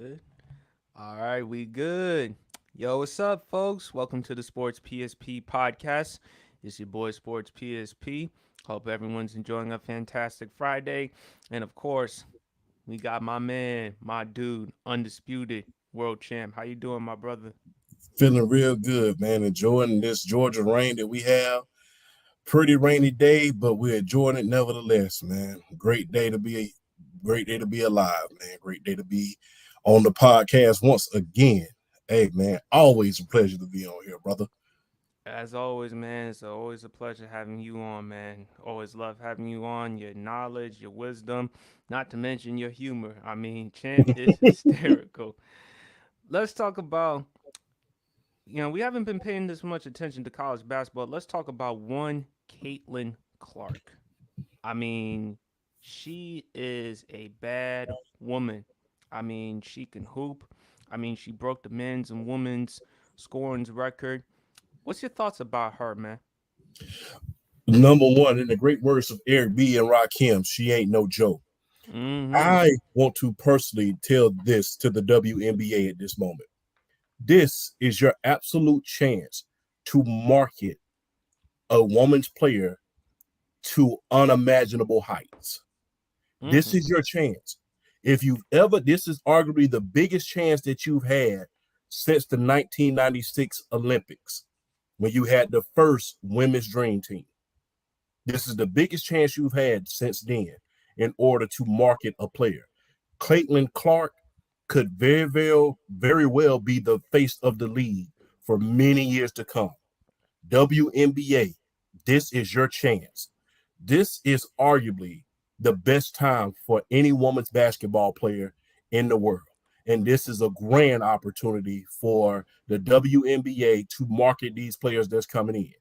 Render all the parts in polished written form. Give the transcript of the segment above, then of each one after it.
Good. All right, we good. Yo, what's up, folks? Welcome to the Sports PSP podcast. It's your boy Sports PSP. Hope everyone's enjoying a fantastic Friday. And of course, we got my man, my dude, undisputed world champ. How you doing, my brother? Feeling real good, man. Enjoying this Georgia rain that we have. Pretty rainy day, but we're enjoying it nevertheless, man. Great day to be alive, man. Great day to be on the podcast once again. Hey, man, always a pleasure to be on here, brother. As always, man, it's always a pleasure having you on, man. Always love having you on. Your knowledge, your wisdom, not to mention your humor. I mean, champ is hysterical. Let's talk about, we haven't been paying this much attention to college basketball. Let's talk about one Caitlin Clark. I mean, she is a bad woman. I mean, she can hoop. I mean, she broke the men's and women's scoring record. What's your thoughts about her, man? Number one, in the great words of Eric B. and Rakim, she ain't no joke. Mm-hmm. I want to personally tell this to the WNBA at this moment. This is your absolute chance to market a woman's player to unimaginable heights. This Mm-hmm. is your chance. If you've ever, this is arguably the biggest chance that you've had since the 1996 Olympics when you had the first women's dream team. This is the biggest chance you've had since then in order to market a player. Caitlin Clark could very well be the face of the league for many years to come. WNBA, this is your chance. This is arguably the best time for any woman's basketball player in the world. And this is a grand opportunity for the WNBA to market these players that's coming in.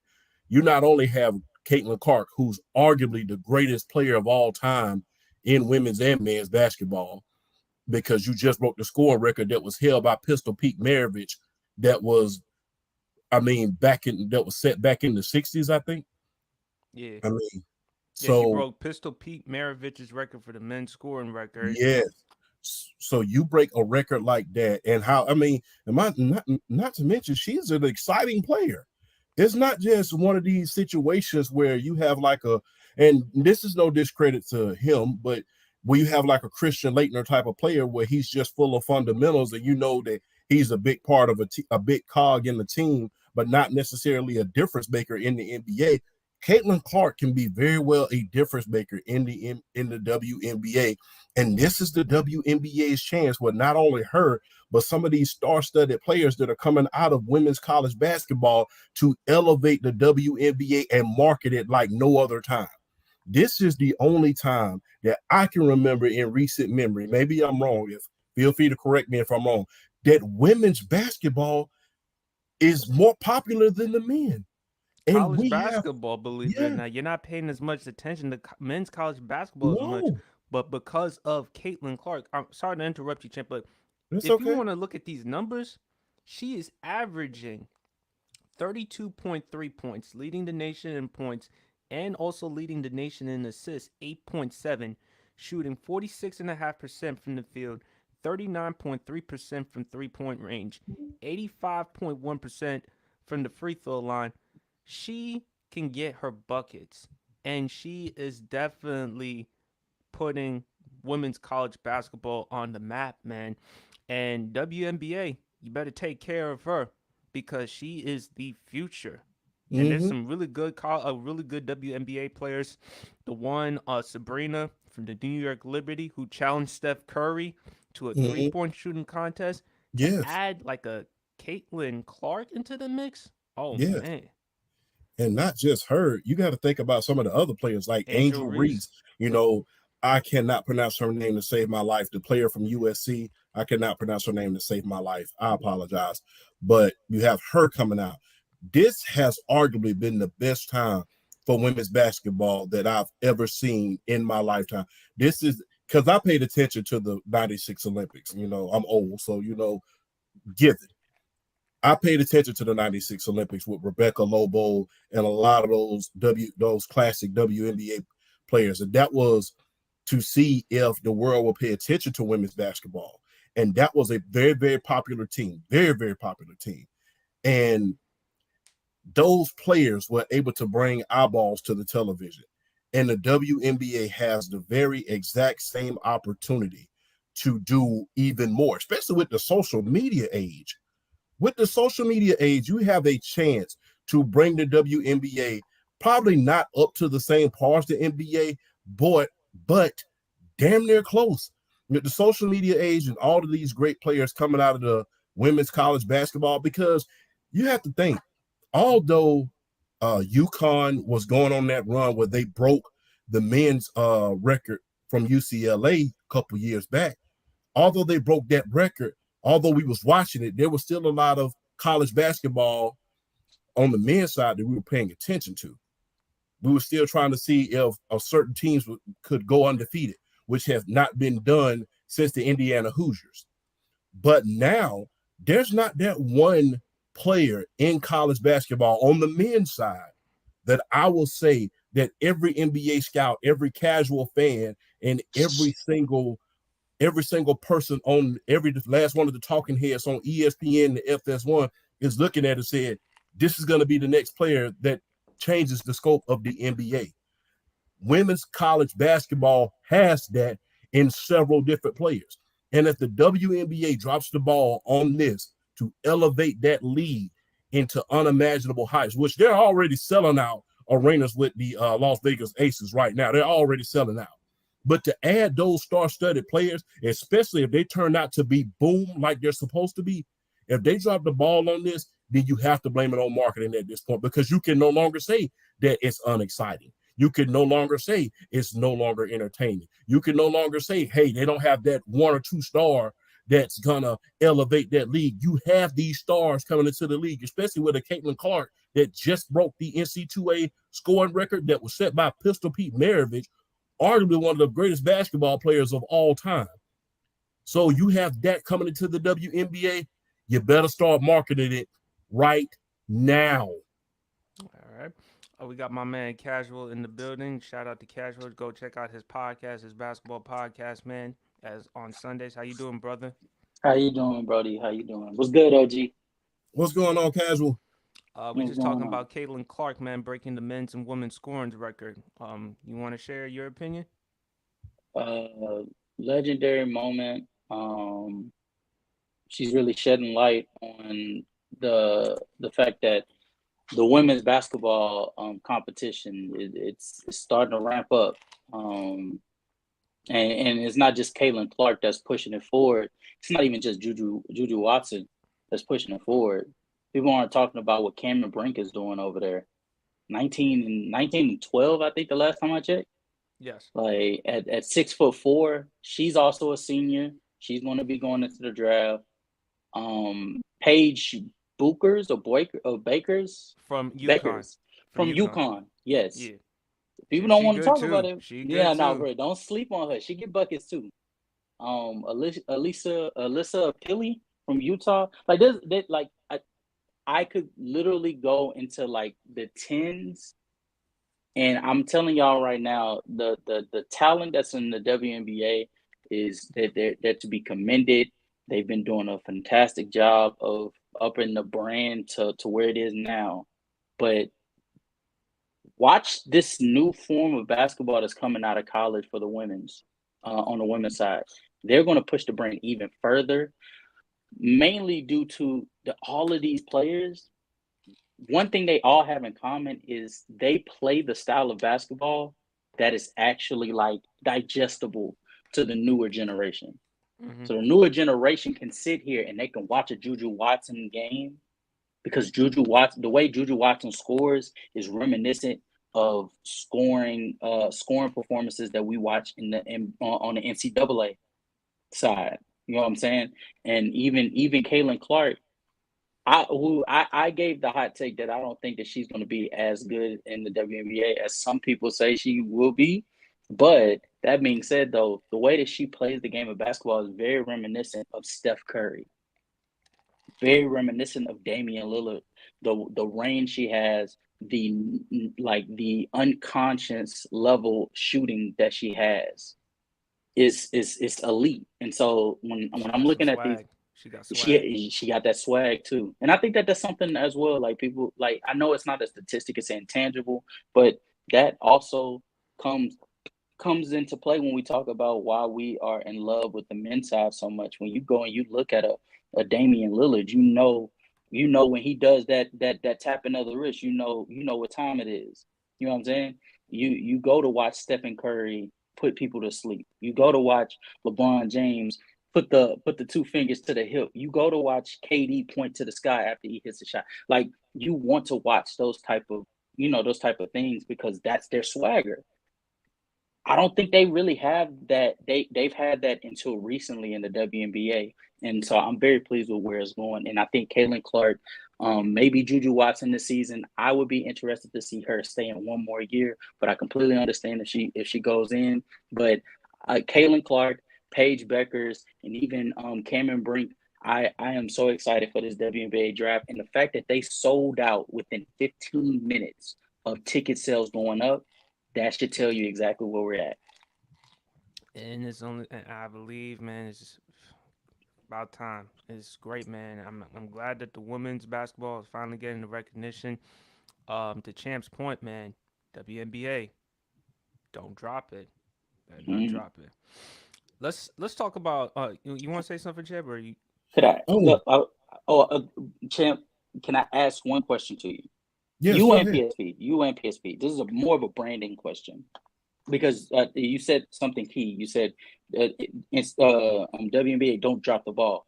You not only have Caitlin Clark, who's arguably the greatest player of all time in women's and men's basketball, because you just broke the scoring record that was held by Pistol Pete Maravich, that was, that was set back in the 60s, I think. Yeah. I mean, Yeah, she so broke Pistol Pete Maravich's record for the men's scoring record. yes. So you break a record like that, and how am I not to mention she's an exciting player. It's not just one of these situations where you have like and this is no discredit to him, but where you have like a Christian Laettner type of player where he's just full of fundamentals, and you know that he's a big part of a big cog in the team, but not necessarily a difference maker in the NBA. Caitlin Clark can be very well a difference maker in the WNBA, and this is the WNBA's chance with not only her, but some of these star-studded players that are coming out of women's college basketball to elevate the WNBA and market it like no other time. This is the only time that I can remember in recent memory. Maybe I'm wrong. If feel free to correct me if I'm wrong. That women's basketball is more popular than the men, and College we have basketball, believe it or yeah not, you're not paying as much attention to men's college basketball as much. no, But because of Caitlin Clark, I'm sorry to interrupt you, Champ, but it's if you okay. want to look at these numbers, she is averaging 32.3 points, leading the nation in points, and also leading the nation in assists, 8.7, shooting 46.5% from the field, 39.3% from 3 point range, 85.1% from the free throw line. She can get her buckets, and she is definitely putting women's college basketball on the map, man. And WNBA, you better take care of her because she is the future. And there's Mm-hmm, some really good WNBA players. The one, Sabrina from the New York Liberty, who challenged Steph Curry to a three mm-hmm. point shooting contest. To Yes, add like a Caitlin Clark into the mix, oh yes. man, And not just her, you got to think about some of the other players like Angel Angel Reese. Reese. You know, I cannot pronounce her name to save my life. The player from USC, I cannot pronounce her name to save my life. I apologize. But you have her coming out. This has arguably been the best time for women's basketball that I've ever seen in my lifetime. This is because I paid attention to the 96 Olympics. You know, I'm old, so, given. I paid attention to the 96 Olympics with Rebecca Lobo and a lot of those classic WNBA players. And that was to see if the world will pay attention to women's basketball. And that was a very, very popular team, very, very popular team. And those players were able to bring eyeballs to the television. And the WNBA has the very exact same opportunity to do even more, especially with the social media age. With the social media age, you have a chance to bring the WNBA probably not up to the same par as the NBA, but damn near close. With the social media age and all of these great players coming out of the women's college basketball, because you have to think, although UConn was going on that run where they broke the men's record from UCLA a couple years back, although they broke that record, although we was watching it, there was still a lot of college basketball on the men's side that we were paying attention to. We were still trying to see if certain teams could go undefeated, which has not been done since the Indiana Hoosiers. But now there's not that one player in college basketball on the men's side that I will say that every NBA scout, every casual fan, and every single person on every last one of the talking heads on ESPN, the FS1 is looking at and said, this is going to be the next player that changes the scope of the NBA. Women's college basketball has that in several different players. And if the WNBA drops the ball on this to elevate that league into unimaginable heights, which they're already selling out arenas with the Las Vegas Aces right now. They're already selling out. But to add those star-studded players, especially if they turn out to be boom like they're supposed to be, if they drop the ball on this, then you have to blame it on marketing at this point, because you can no longer say that it's unexciting. You can no longer say it's no longer entertaining. You can no longer say, hey, they don't have that one or two star that's going to elevate that league. You have these stars coming into the league, especially with a Caitlin Clark that just broke the NC2A scoring record that was set by Pistol Pete Maravich, arguably one of the greatest basketball players of all time. So you have that coming into the WNBA. You better start marketing it right now. All right. We got my man Casual in the building. Shout out to Casual. Go check out his podcast, his basketball podcast, man. As on Sundays. How you doing, brother? How you doing, Brody? How you doing? What's good, OG? What's going on, Casual? We What's just talking going on? about Caitlin Clark, man, breaking the men's and women's scoring record. You want to share your opinion? Uh, Legendary moment. She's really shedding light on the fact that the women's basketball competition it's starting to ramp up. And it's not just Caitlin Clark that's pushing it forward. It's not even just Juju Watson that's pushing it forward. People aren't talking about what Cameron Brink is doing over there. 19 and 12, I think the last time I checked. Yes. Like at 6'4", she's also a senior. She's going to be going into the draft. Paige Bookers or Bakers From UConn. Beckers From from UConn. UConn. Yes. Yeah. People don't She want to good talk about too. it. She Yeah, good no, too. bro. Don't sleep on her. She get buckets too. Alyssa Pili from Utah. Like this, like I could literally go into like the tens, and I'm telling y'all right now, the talent that's in the WNBA is that they're to be commended. They've been doing a fantastic job of upping the brand to where it is now. But watch this new form of basketball that's coming out of college for the women's on the women's side. They're going to push the brand even further, mainly due to all of these players. One thing they all have in common is they play the style of basketball that is actually like digestible to the newer generation. Hmm. So the newer generation can sit here and they can watch a Juju Watson game because Juju Watson, the way Juju Watson scores is reminiscent of scoring performances that we watch on the NCAA side. You know what I'm saying? And even Caitlin Clark, I gave the hot take that I don't think that she's going to be as good in the WNBA as some people say she will be. But that being said, though, the way that she plays the game of basketball is very reminiscent of Steph Curry, very reminiscent of Damian Lillard. The range she has, the unconscious level shooting that she has is elite. And so when I'm looking at these, She got swag. she got that swag too. And I think that that's something as well. Like people, like I know it's not a statistic, it's intangible, but that also comes into play when we talk about why we are in love with the men's side so much. When you go and you look at a Damian Lillard, you know when he does that tapping of the wrist, you know what time it is. You know what I'm saying? You go to watch Stephen Curry put people to sleep. You go to watch LeBron James put the two fingers to the hip. You go to watch KD point to the sky after he hits a shot. Like you want to watch those type of things because that's their swagger. I don't think they really have that. They've had that until recently in the WNBA, and so I'm very pleased with where it's going. And I think Caitlin Clark, maybe Juju Watson this season. I would be interested to see her stay in one more year, but I completely understand if she goes in. But Caitlin Clark, Paige Beckers, and even Cameron Brink. I am so excited for this WNBA draft, and the fact that they sold out within 15 minutes of ticket sales going up. That should tell you exactly where we're at. And I believe, man, it's just about time. It's great, man. I'm glad that the women's basketball is finally getting the recognition. To Champ's point, man, WNBA, don't drop it. Better not drop it. Let's talk about. You want to say something, Champ, or you? Could I? Champ, can I ask one question to you? Yes, you and PSP. This is more of a branding question because you said something key. You said WNBA don't drop the ball.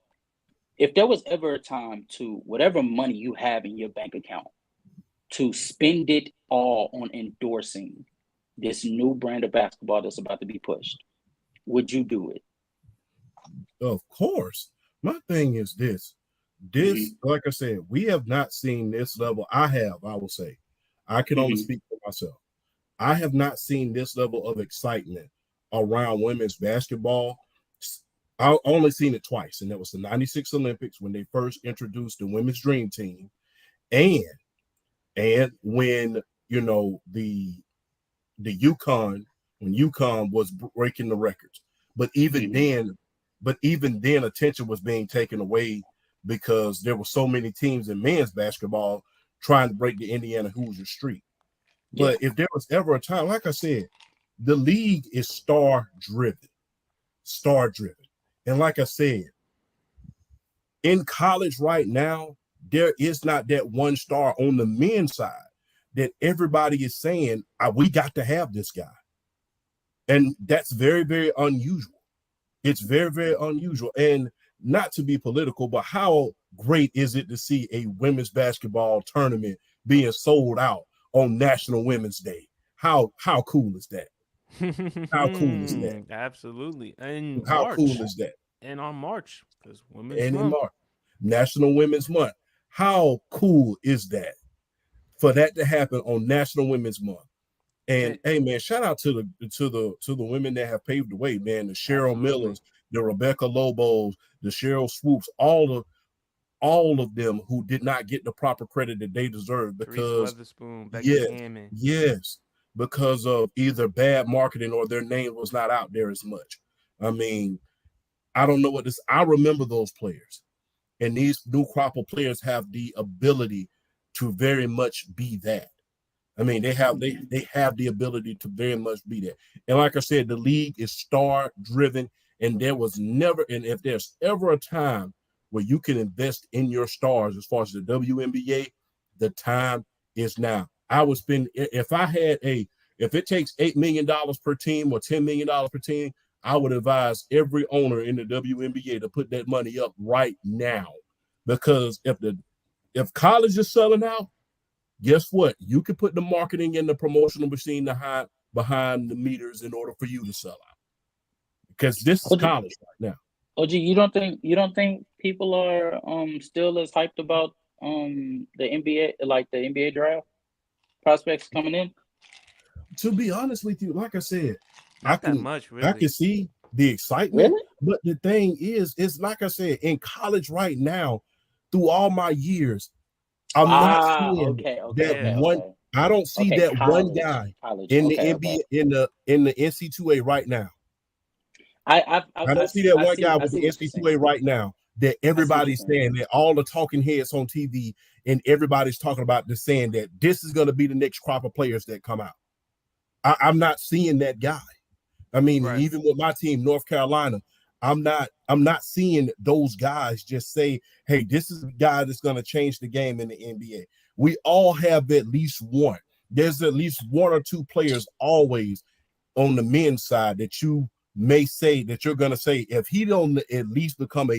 If there was ever a time to whatever money you have in your bank account to spend it all on endorsing this new brand of basketball that's about to be pushed, would you do it? Of course. My thing is this. Like I said, we have not seen this level. I will say. I can only speak for myself. I have not seen this level of excitement around women's basketball. I've only seen it twice, and that was the 96 Olympics when they first introduced the women's dream team. And when, the UConn, when UConn was breaking the records. But even then, attention was being taken away because there were so many teams in men's basketball trying to break the Indiana Hoosier streak. But if there was ever a time, like I said, the league is star-driven. And like I said, in college right now, there is not that one star on the men's side that everybody is saying, we got to have this guy. And that's very, very unusual. It's very, very unusual. And not to be political, but how great is it to see a women's basketball tournament being sold out on National Women's Day? How cool is that? How cool is that? Absolutely. And how cool is that? And on March, because Women's Month. In March, National Women's Month. How cool is that? For that to happen on National Women's Month. And hey, man, shout out to the women that have paved the way, man. The Cheryl Millers, the Rebecca Lobos, the Cheryl Swoops, all of them who did not get the proper credit that they deserve because because of either bad marketing or their name was not out there as much. I mean, I don't know I remember those players, and these new crop of players have the ability to very much be that. I mean, they have the ability to very much be that. And like I said, the league is star driven, and there was never, and if there's ever a time where you can invest in your stars as far as the WNBA, the time is now. I would spend, if it takes $8 million per team or $10 million per team, I would advise every owner in the WNBA to put that money up right now. Because if college is selling out, guess what? You can put the marketing and the promotional machine behind the meters in order for you to sell out. Because this is college right now. OG, you don't think people are still as hyped about the NBA, like the NBA draft prospects coming in? To be honest with you, like I said, I can see the excitement. Really? But the thing is like I said, in college right now, through all my years, I'm not seeing that one. I don't see that one guy in the NBA in the NC2A right now. I don't see that one guy I with see the what you're saying. NC2A right now that I see what you're everybody's saying. saying that all the talking heads on TV and everybody's talking about this saying that this is going to be the next crop of players that come out. I'm not seeing that guy. I mean, Right. even with my team, North Carolina, I'm not seeing those guys just say, hey, this is the guy that's going to change the game in the NBA. We all have at least one. There's at least one or two players always on the men's side that you may say that you're going to say, if he don't at least become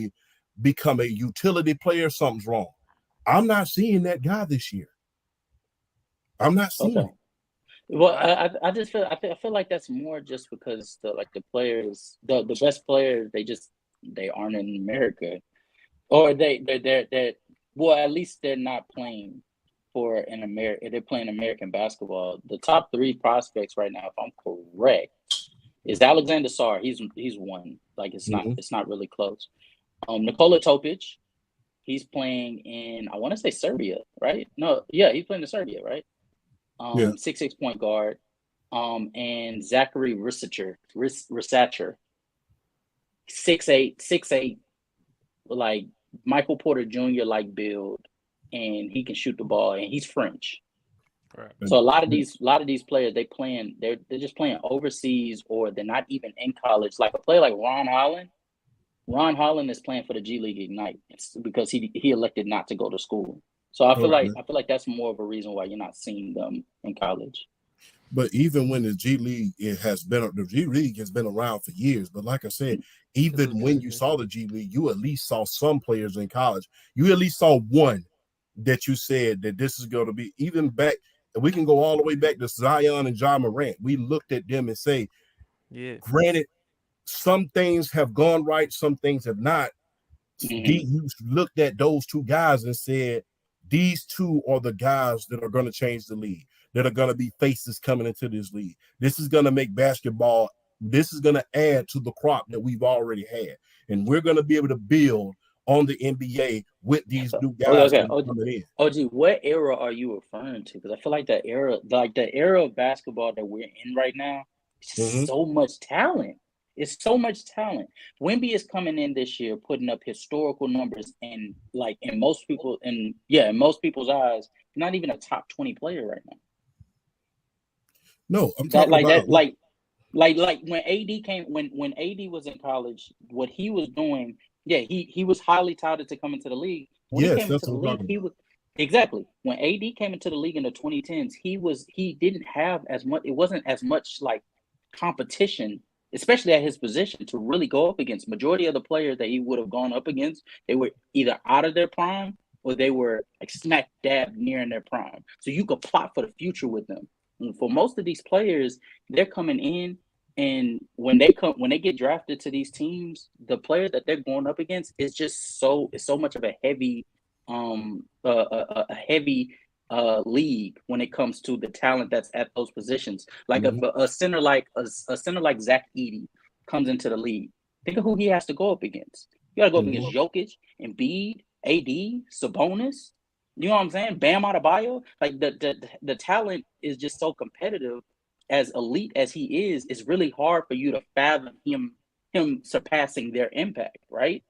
a utility player, something's wrong. I'm not seeing that guy this year. I'm not seeing it. Well, I just feel like that's more just because the players, the best players, they aren't in America, or they're well, at least they're not playing for an America. They're playing American basketball. The top 3 prospects right now, if I'm correct, is Alexander Sarr. He's one. Like it's not really close. Nikola Topic, he's playing in, I want to say, Serbia, right? No, yeah, he's playing in Serbia, right? 6'6" point guard. And Zachary Risacher, 6'8", like Michael Porter Jr. like build, and he can shoot the ball, and he's French. Right. So a lot of these players, they're just playing overseas, or they're not even in college. Like a player like Ron Holland. Ron Holland is playing for the G League Ignite. It's because he elected not to go to school. So I feel like that's more of a reason why you're not seeing them in college. But even when the G League has been around for years. But like I said, even when you saw the G League, you at least saw some players in college. You at least saw one that you said that this is going to be, even back. We can go all the way back to Zion and Ja Morant. We looked at them and say, granted, some things have gone right, some things have not. You looked at those 2 guys and said, these 2 are the guys that are going to change the league, that are going to be faces coming into this league. This is going to make basketball, this is going to add to the crop that we've already had. And we're going to be able to build on the NBA with these new guys coming in. OG, what era are you referring to? Because I feel like the era of basketball that we're in right now, it's just so much talent. It's so much talent. Wemby is coming in this year, putting up historical numbers, and like in most people's eyes, not even a top 20 player right now. No, I'm talking about like when AD came, when AD was in college, what he was doing, he was highly touted to come into the league. When he came into the league, he was exactly when AD came into the league in the 2010s, he didn't have as much. It wasn't as much like competition, especially at his position, to really go up against. Majority of the players that he would have gone up against, they were either out of their prime or they were like smack dab nearing their prime. So you could plot for the future with them. And for most of these players, they're coming in, and when they get drafted to these teams, the players that they're going up against is just so much of a heavy league when it comes to the talent that's at those positions. Like a center like Zach Edey comes into the league. Think of who he has to go up against. You got to go up against Jokic, Embiid, AD, Sabonis. You know what I'm saying? Bam Adebayo. Like the talent is just so competitive. As elite as he is, it's really hard for you to fathom him surpassing their impact, right?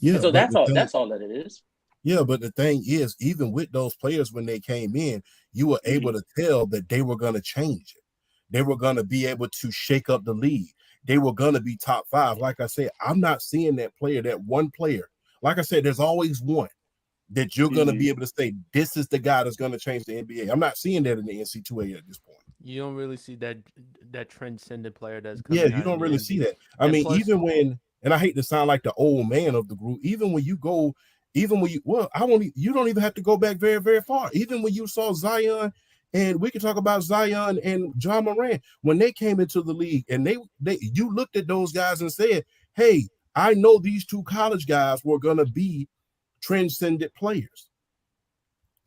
Yeah. And so that's all that it is. Yeah, but the thing is, even with those players, when they came in, you were able to tell that they were going to change it. They were going to be able to shake up the league. They were going to be top 5. Like I said, I'm not seeing that one player. Like I said, there's always one that you're going to be able to say, this is the guy that's going to change the NBA. I'm not seeing that in the NC2A at this point. You don't really see that transcendent player that's coming out. Yeah, you don't really see that. I mean, plus, even when, and I hate to sound like the old man of the group, you don't even have to go back very, very far. Even when you saw Zion, and we can talk about Zion and Ja Morant, when they came into the league, and you looked at those guys and said, hey, I know these 2 college guys were going to be transcendent players.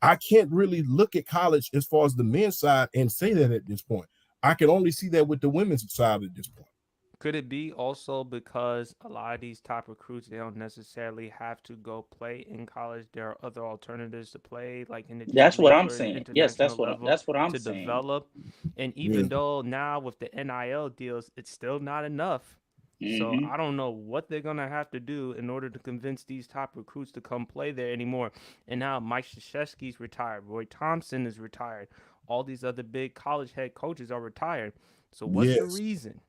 I can't really look at college as far as the men's side and say that at this point. I can only see that with the women's side at this point. Could it be also because a lot of these top recruits, they don't necessarily have to go play in college? There are other alternatives to play, like in the that's what I'm saying. Yes, that's what I'm to saying. Develop. And even though now with the NIL deals, it's still not enough. So Mm-hmm. I don't know what they're gonna have to do in order to convince these top recruits to come play there anymore. And now Mike Krzyzewski's retired, Roy Thompson is retired, all these other big college head coaches are retired. So what's the Yes. reason?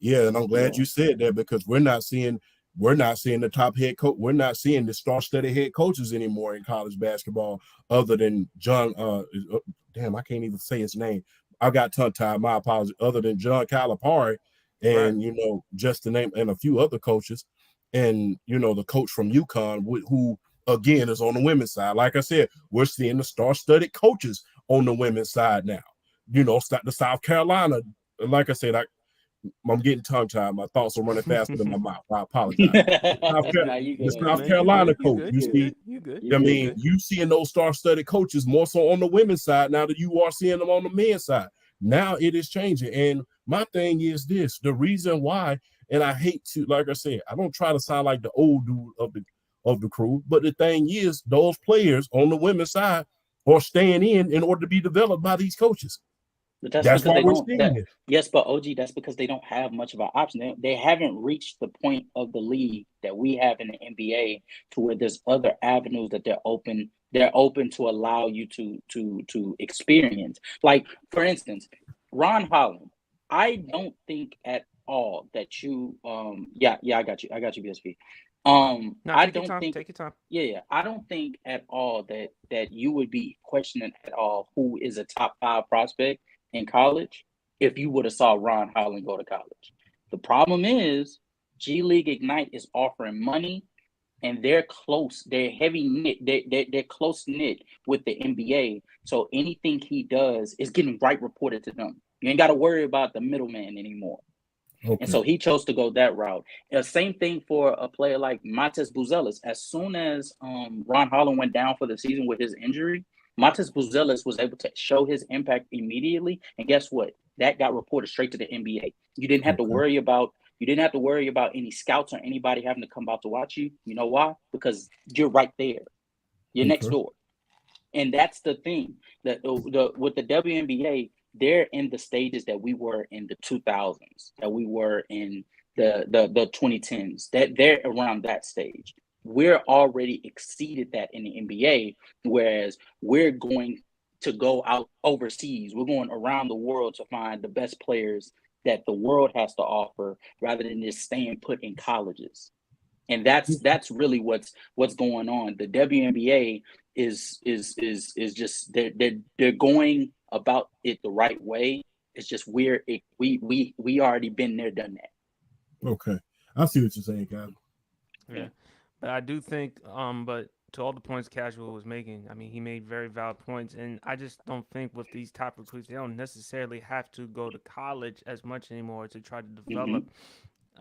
Yeah, and I'm glad Yeah. you said that because we're not seeing the top head coach. We're not seeing the star-studded head coaches anymore in college basketball, other than John. Damn, I can't even say his name. I got tongue-tied. My apologies. Other than John Calipari, Right. and just to name and a few other coaches, and the coach from UConn, who again is on the women's side. Like I said, we're seeing the star-studded coaches on the women's side now. The South Carolina. Like I said, I'm getting tongue-tied. My thoughts are running faster than my mouth. I apologize. Nah, you The You good. good, South man. You Carolina good. You coach. good. You You see, good. You good. You I good. You mean, good. you seeing those star-studded coaches more so on the women's side now that you are seeing them on the men's side. Now it is changing. And my thing is this: the reason why, and I hate to, like I said, I don't try to sound like the old dude of the crew, but the thing is, those players on the women's side are staying in order to be developed by these coaches. But that's That's because why they we're don't. seeing this. Yes, but OG, that's because they don't have much of an option. They haven't reached the point of the league that we have in the NBA to where there's other avenues that they're open. They're open to allow you to experience. Like for instance, Ron Holland. I don't think at all that you yeah, I got you BSP. No, I take your don't time. think Take your time. yeah, I don't think at all that you would be questioning at all who is a top 5 prospect in college if you would have saw Ron Holland go to college. The problem is G League Ignite is offering money and they're close. They're heavy knit. They're close knit with the NBA. So anything he does is getting right reported to them. You ain't got to worry about the middleman anymore. And Okay. so he chose to go that route. Same thing for a player like Matas Buzelis. As soon as Ron Holland went down for the season with his injury, Matas Buzelis was able to show his impact immediately. And guess what? That got reported straight to the NBA. You didn't have to Okay. worry about any scouts or anybody having to come out to watch you. You know why? Because you're right there. You're next Okay. door. And that's the thing that with the WNBA, they're in the stages that we were in the 2000s, that we were in the 2010s. That they're around that stage. We're already exceeded that in the NBA, whereas we're going to go out overseas. We're going around the world to find the best players that the world has to offer, rather than just staying put in colleges. And that's really what's going on. The WNBA is just they're going about it the right way. It's just we already been there, done that. Okay. I see what you're saying, guys. Yeah. But I do think, but to all the points Casual was making, I mean, he made very valid points, and I just don't think with these top recruits, they don't necessarily have to go to college as much anymore to try to develop.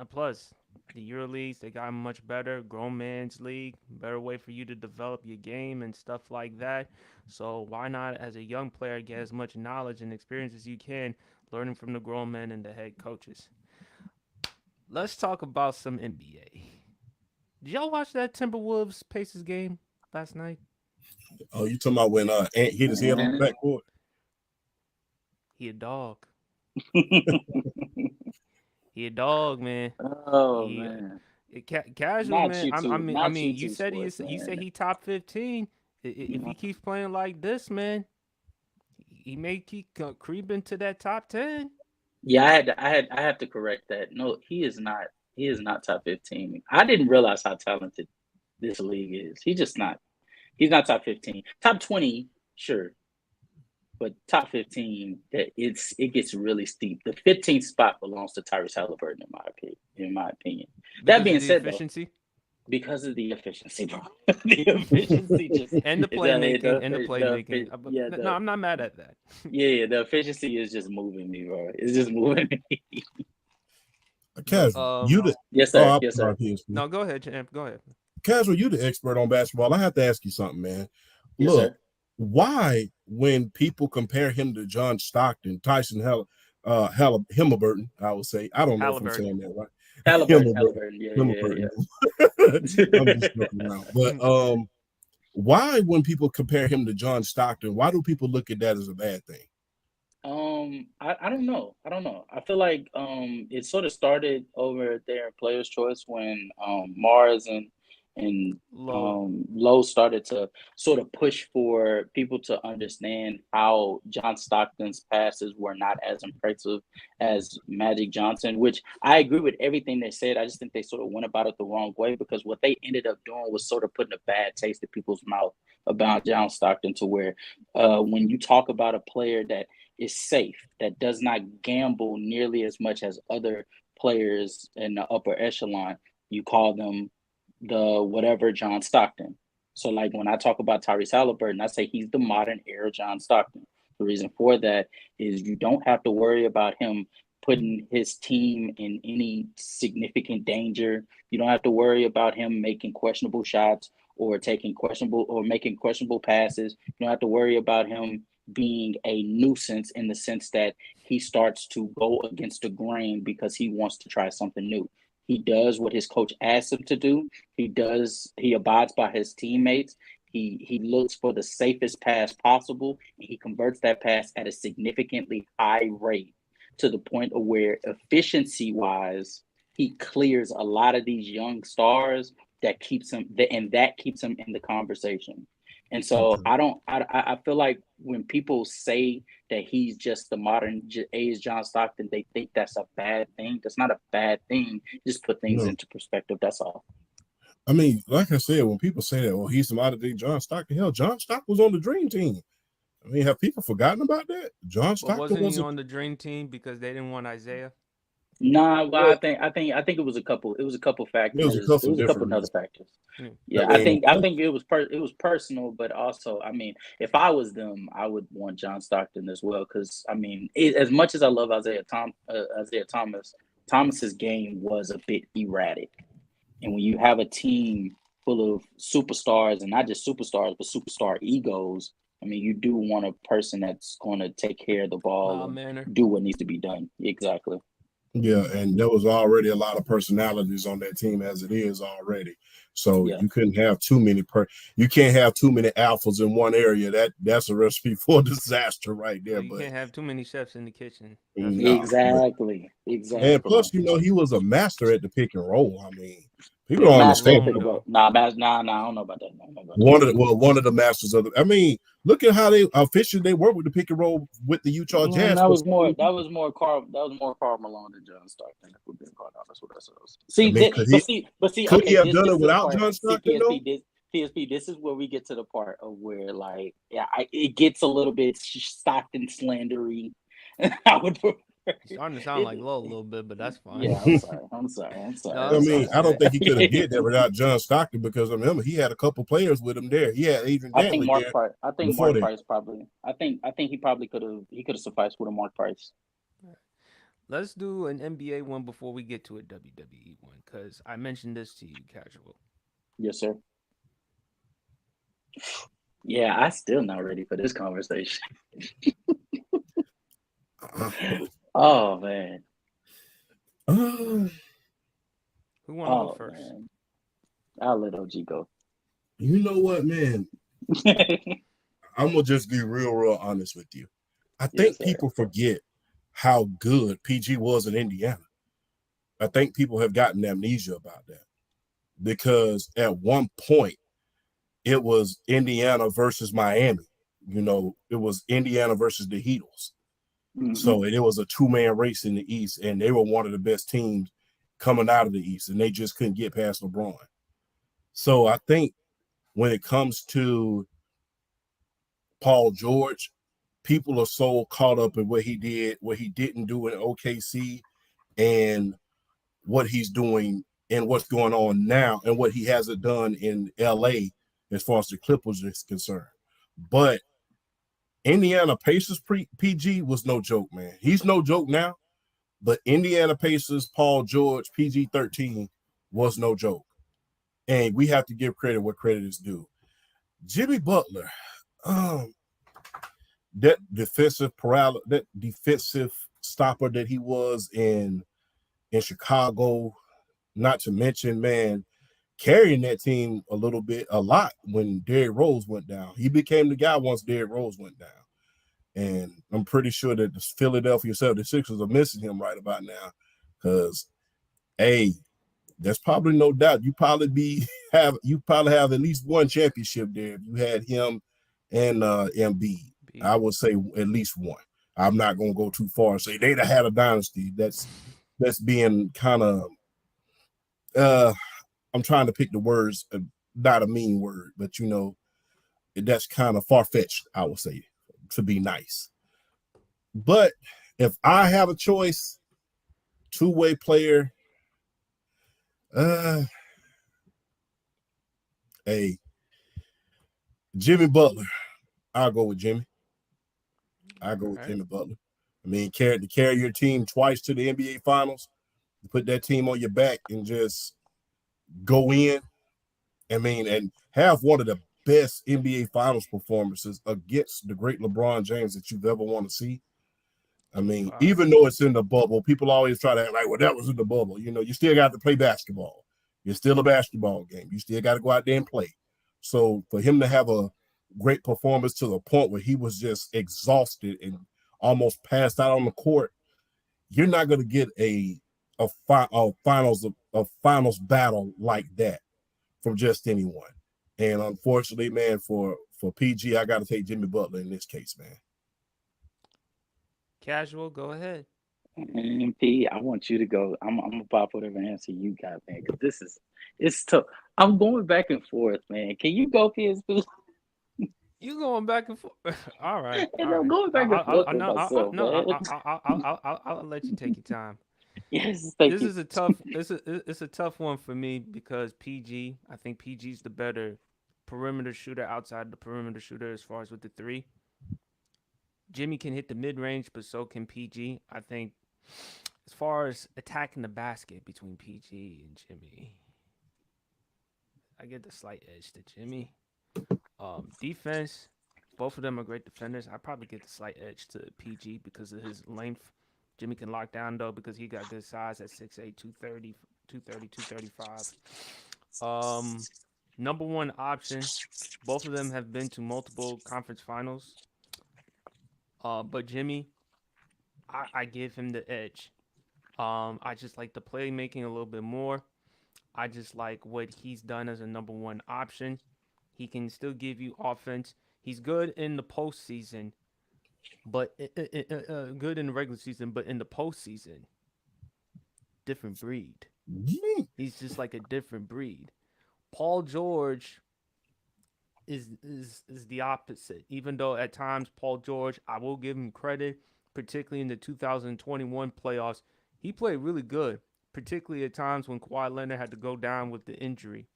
Plus, the Euro leagues, they got much better. Grown man's league, better way for you to develop your game and stuff like that. So why not, as a young player, get as much knowledge and experience as you can, learning from the grown men and the head coaches. Let's talk about some NBA. Did y'all watch that Timberwolves Pacers game last night? Oh, you talking about when Ant hit his head on the backboard? He a dog. He a dog, man. Oh He man, casual, not man. you two, I not you mean, two sports, you said man. he top 15. If he keeps playing like this, man, he may keep creeping to that top 10. Yeah, I have to correct that. No, he is not. He is not top 15. I didn't realize how talented this league is. He's just not. He's not top 15. Top 20, sure. But top 15, it gets really steep. The 15th spot belongs to Tyrese Halliburton, in my opinion. That Because of being the said, though, efficiency because of the efficiency, bro. The efficiency just and the playmaking and the playmaking. yeah, No, I'm not mad at that. yeah, the efficiency is just moving me, bro. It's just moving me. But Casual, you the Yes, oh, sir. I'm Yes, sorry, sir. PSP. no, go ahead, champ. Go ahead. Casual, you the expert on basketball. I have to ask you something, man. Yes, Look, sir. why when people compare him to John Stockton, Halliburton, I would say, I don't know if I'm Halliburton. saying that right. Halliburton. Yeah. I'm just joking around. But why when people compare him to John Stockton, why do people look at that as a bad thing? I don't know. I don't know. I feel like it sort of started over there in Players Choice when Mars and Low. Lowe started to sort of push for people to understand how John Stockton's passes were not as impressive as Magic Johnson, which I agree with everything they said. I just think they sort of went about it the wrong way, because what they ended up doing was sort of putting a bad taste in people's mouth about John Stockton, to where when you talk about a player that is safe, that does not gamble nearly as much as other players in the upper echelon, you call them the whatever John Stockton. So, like when I talk about Tyrese Halliburton, I say he's the modern era John Stockton. The reason for that is you don't have to worry about him putting his team in any significant danger. You don't have to worry about him making questionable shots or taking questionable or making questionable passes. You don't have to worry about him being a nuisance in the sense that he starts to go against the grain because he wants to try something new. He does what his coach asks him to do. He abides by his teammates. He looks for the safest pass possible, and he converts that pass at a significantly high rate, to the point of where efficiency wise, he clears a lot of these young stars that keeps him and that keeps him in the conversation. And so Okay. I feel like when people say that he's just the modern age John Stockton, they think that's a bad thing. That's not a bad thing. Just put things No, into perspective. That's all. I mean, like I said, when people say that, well, he's some out of day John Stockton. Hell, John Stockton was on the Dream Team. I mean, have people forgotten about that? John But Stockton wasn't he was a on the dream team because they didn't want Isaiah? Nah, well, well, I think it was a couple. It was a couple there was a factors. It couple was a couple different of other reasons. factors. Mm. I Yeah, mean, I think it was personal, but also, I mean, if I was them, I would want John Stockton as well, because I mean, as much as I love Isaiah Thomas, Thomas's game was a bit erratic, and when you have a team full of superstars, and not just superstars but superstar egos, I mean, you do want a person that's going to take care of the ball Mild and manner. do what needs to be done. Exactly. yeah, and there was already a lot of personalities on that team as it is already. So Yeah. you couldn't have too many you can't have too many alphas in one area. That's a recipe for disaster right Well, there. you But can't have too many chefs in the kitchen. That's for no, sure. but Exactly. and Exactly. plus, he was a master at the pick and roll. I mean, people Big don't master understand at Long pick that. and though. roll. Nah, nah, I don't know about that. I don't know about that. One of the masters of the. I mean, look at how they officially they work with the pick and roll with the Utah Jazz for so many years. That was more Karl Malone than John Stockton, if we're being quite honest with ourselves. See, I mean, could he okay, have done this it is the without part. John See, Stockton though? PSP, this is where we get to the part of where, like, yeah, it gets a little bit Stockton slandery. I would prefer It's starting to sound like it. low a little bit, but that's fine. Yeah, I'm sorry. I'm sorry. I'm sorry. No, I'm I it's mean, sorry. all I don't good. think he could have did that without John Stockton because I remember he had a couple players with him there. He had Adrian Dantley there I think before Mark that. Price probably. I think he could have sufficed with a Mark Price. Let's do an NBA one before we get to a WWE one, because I mentioned this to you, Casual. Yes, sir. Yeah, I still not ready for this conversation. Oh man. Uh, Who want to go Oh first? man. I'll let OG go. you know what, man? I'm gonna just be real honest with you. I Yes, think sir. people forget how good PG was in Indiana. I think people have gotten amnesia about that because at one point it was Indiana versus Miami. It was Indiana versus the Heatles. Mm-hmm. So it was a two-man race in the East, and they were one of the best teams coming out of the East, and they just couldn't get past LeBron. So I think when it comes to Paul George, people are so caught up in what he did, what he didn't do in OKC, and what he's doing and what's going on now, and what he hasn't done in LA as far as the Clippers is concerned. But Indiana Pacers PG was no joke, man. He's no joke now, but Indiana Pacers, Paul George, PG 13 was no joke. And we have to give credit where credit is due. Jimmy Butler, that defensive stopper that he was in Chicago, not to mention, man, carrying that team a lot when Derrick Rose went down. He became the guy once Derrick Rose went down. And I'm pretty sure that the Philadelphia 76ers are missing him right about now. Because, hey, there's probably no doubt you probably have at least one championship there if you had him and Embiid. I would say at least one. I'm not gonna go too far and say they'd have had a dynasty. That's being kind of I'm trying to pick the words, not a mean word, but that's kind of far-fetched, I would say, to be nice. But if I have a choice, two-way player, hey, Jimmy Butler. I'll go with Jimmy. Jimmy Butler. I mean, to carry your team twice to the NBA Finals, put that team on your back and just go in. I mean, and have one of the best NBA Finals performances against the great LeBron James that you've ever want to see. I mean, even though it's in the bubble, people always try to act like, well, that was in the bubble. You still got to play basketball. You're still a basketball game. You still got to go out there and play. So for him to have a great performance to the point where he was just exhausted and almost passed out on the court, you're not going to get a finals battle like that from just anyone. And unfortunately, man, for PG, I got to take Jimmy Butler in this case, man. Casual, go ahead. P, I want you to go. I'm gonna pop whatever answer you got, man, because it's tough. I'm going back and forth, man. Can you go, PSP? You going back and forth? All right. And I'm going back and forth with myself, man. I'll let you take your time. Yes, thank you. This is a tough. It's a tough one for me because PG. I think PG's the better perimeter shooter outside the perimeter shooter as far as with the three. Jimmy can hit the mid range, but so can PG. I think as far as attacking the basket between PG and Jimmy, I get the slight edge to Jimmy. Defense, both of them are great defenders. I probably get the slight edge to PG because of his length. Jimmy can lock down, though, because he got good size at 6'8", 230, 235. Number one option. Both of them have been to multiple conference finals. But Jimmy, I give him the edge. I just like the playmaking a little bit more. I just like what he's done as a number one option. He can still give you offense. He's good in the postseason, but good in the regular season. But in the postseason, different breed. He's just like a different breed. Paul George is the opposite. Even though at times Paul George, I will give him credit, particularly in the 2021 playoffs, he played really good. Particularly at times when Kawhi Leonard had to go down with the injury.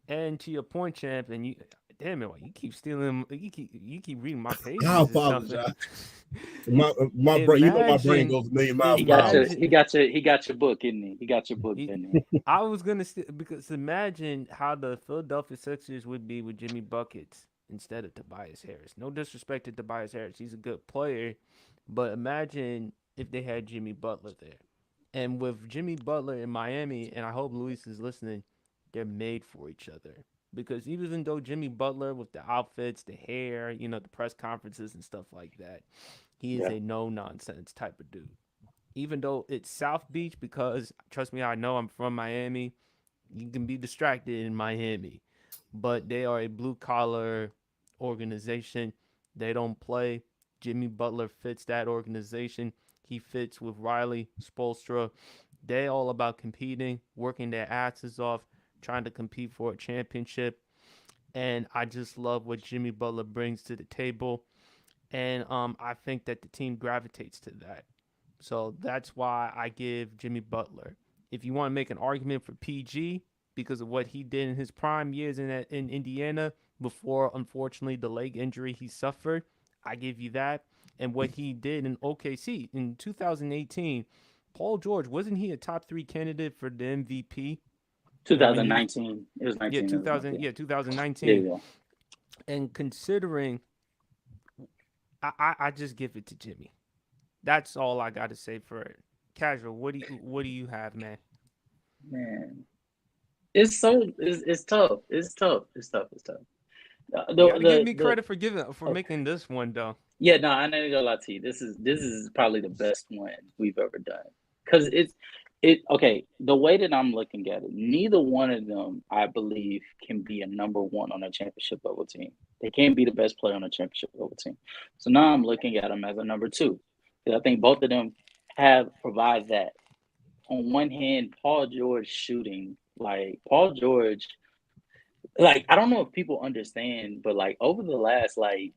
And to your point, champ, and you, damn it, you keep stealing. You keep reading my pages. I apologize. my brain, my brain goes a million miles per hour. He got your book, isn't he? He got your book, didn't he? I was gonna because imagine how the Philadelphia Sixers would be with Jimmy Buckets instead of Tobias Harris. No disrespect to Tobias Harris, he's a good player, but imagine if they had Jimmy Butler there. And with Jimmy Butler in Miami, and I hope Luis is listening, they're made for each other. Because even though Jimmy Butler with the outfits, the hair, the press conferences and stuff like that, he is a no-nonsense type of dude. Even though it's South Beach, because, trust me, I know I'm from Miami, you can be distracted in Miami. But they are a blue-collar organization. They don't play. Jimmy Butler fits that organization. He fits with Riley, Spoelstra. They all about competing, working their asses off, trying to compete for a championship. And I just love what Jimmy Butler brings to the table. And I think that the team gravitates to that. So that's why I give Jimmy Butler. If you want to make an argument for PG because of what he did in his prime years in Indiana before, unfortunately, the leg injury he suffered, I give you that. And what he did in OKC in 2018, Paul George, wasn't he a top 3 candidate for the MVP? 2019. It was 19. 2019. There you go. And considering, I just give it to Jimmy. That's all I got to say for it. Casual, what do you have, man? Man, it's tough. It's tough. You gotta give me credit for making this one though. Yeah, no, I ain't gonna lie to you. This is probably the best one we've ever done. Cause okay, the way that I'm looking at it, neither one of them, I believe, can be a number one on a championship level team. They can't be the best player on a championship level team. So now I'm looking at them as a number two. Because I think both of them provide that. On one hand, Paul George shooting, like Paul George, like I don't know if people understand, but like over the last like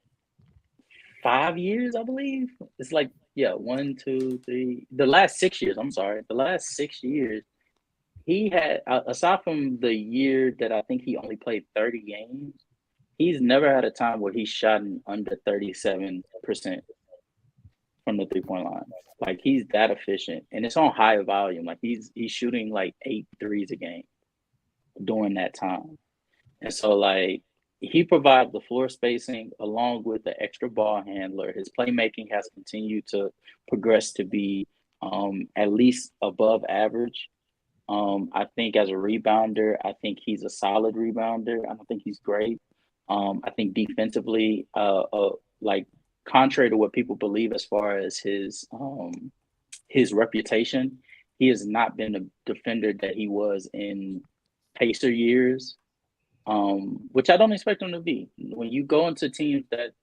5 years, I believe. It's like, yeah, 1, 2, 3. The last 6 years, I'm sorry. The last 6 years, he had, aside from the year that I think he only played 30 games, he's never had a time where he's shot under 37% from the 3 point line. Like he's that efficient, and it's on high volume. Like he's shooting like 8 threes a game during that time. And so, like, he provides the floor spacing along with the extra ball handler. His playmaking has continued to progress to be at least above average. I think as a rebounder, I think he's a solid rebounder. I don't think he's great. I think defensively, like contrary to what people believe as far as his reputation, he has not been a defender that he was in Pacer years, which I don't expect him to be. When you go into teams that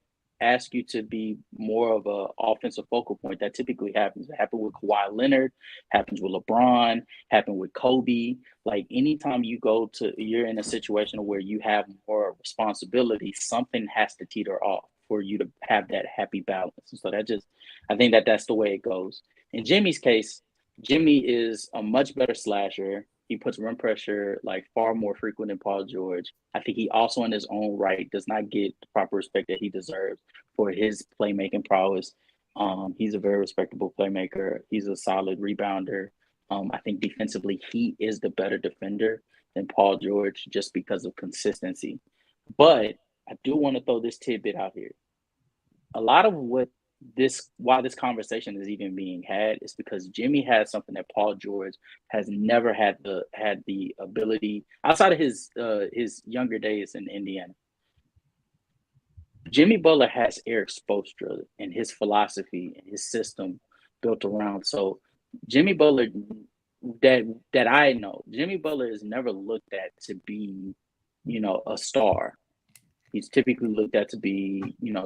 ask you to be more of a offensive focal point, that typically happens. It happened with Kawhi Leonard, happens with LeBron, happened with Kobe. Like anytime you're in a situation where you have more responsibility, something has to teeter off for you to have that happy balance. And so I think that's the way it goes. In Jimmy's case, Jimmy is a much better slasher. He puts rim pressure like far more frequent than Paul George. I think he also, in his own right, does not get the proper respect that he deserves for his playmaking prowess. He's a very respectable playmaker. He's a solid rebounder. I think defensively, he is the better defender than Paul George just because of consistency. But I do want to throw this tidbit out here. A lot of why this conversation is even being had is because Jimmy has something that Paul George has never had the ability outside of his younger days in Indiana. Jimmy Butler has Eric Spoelstra and his philosophy and his system built around. So Jimmy Butler, that I know, Jimmy Butler is never looked at to be, a star. He's typically looked at to be,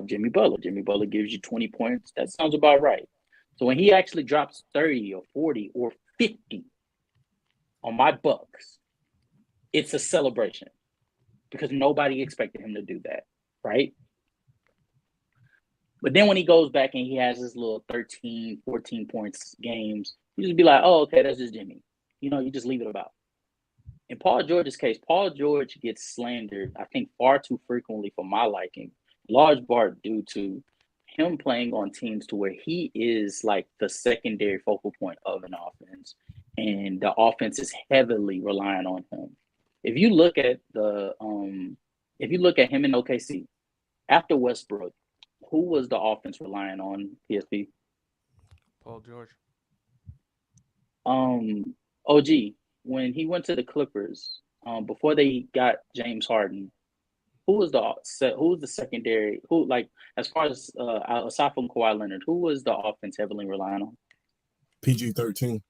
Jimmy Butler. Jimmy Butler gives you 20 points. That sounds about right. So when he actually drops 30 or 40 or 50 on my Bucks, it's a celebration because nobody expected him to do that, right? But then when he goes back and he has his little 13, 14 points games, you just be like, oh, okay, that's just Jimmy. You just leave it about. In Paul George's case, Paul George gets slandered, I think, far too frequently for my liking, large part due to him playing on teams to where he is like the secondary focal point of an offense, and the offense is heavily relying on him. If you look at him in OKC after Westbrook, who was the offense relying on, PSP? Paul George. OG, when he went to the Clippers, before they got James Harden, who was the secondary? Who, like, as far as aside from Kawhi Leonard, who was the offense heavily relying on? PG-13.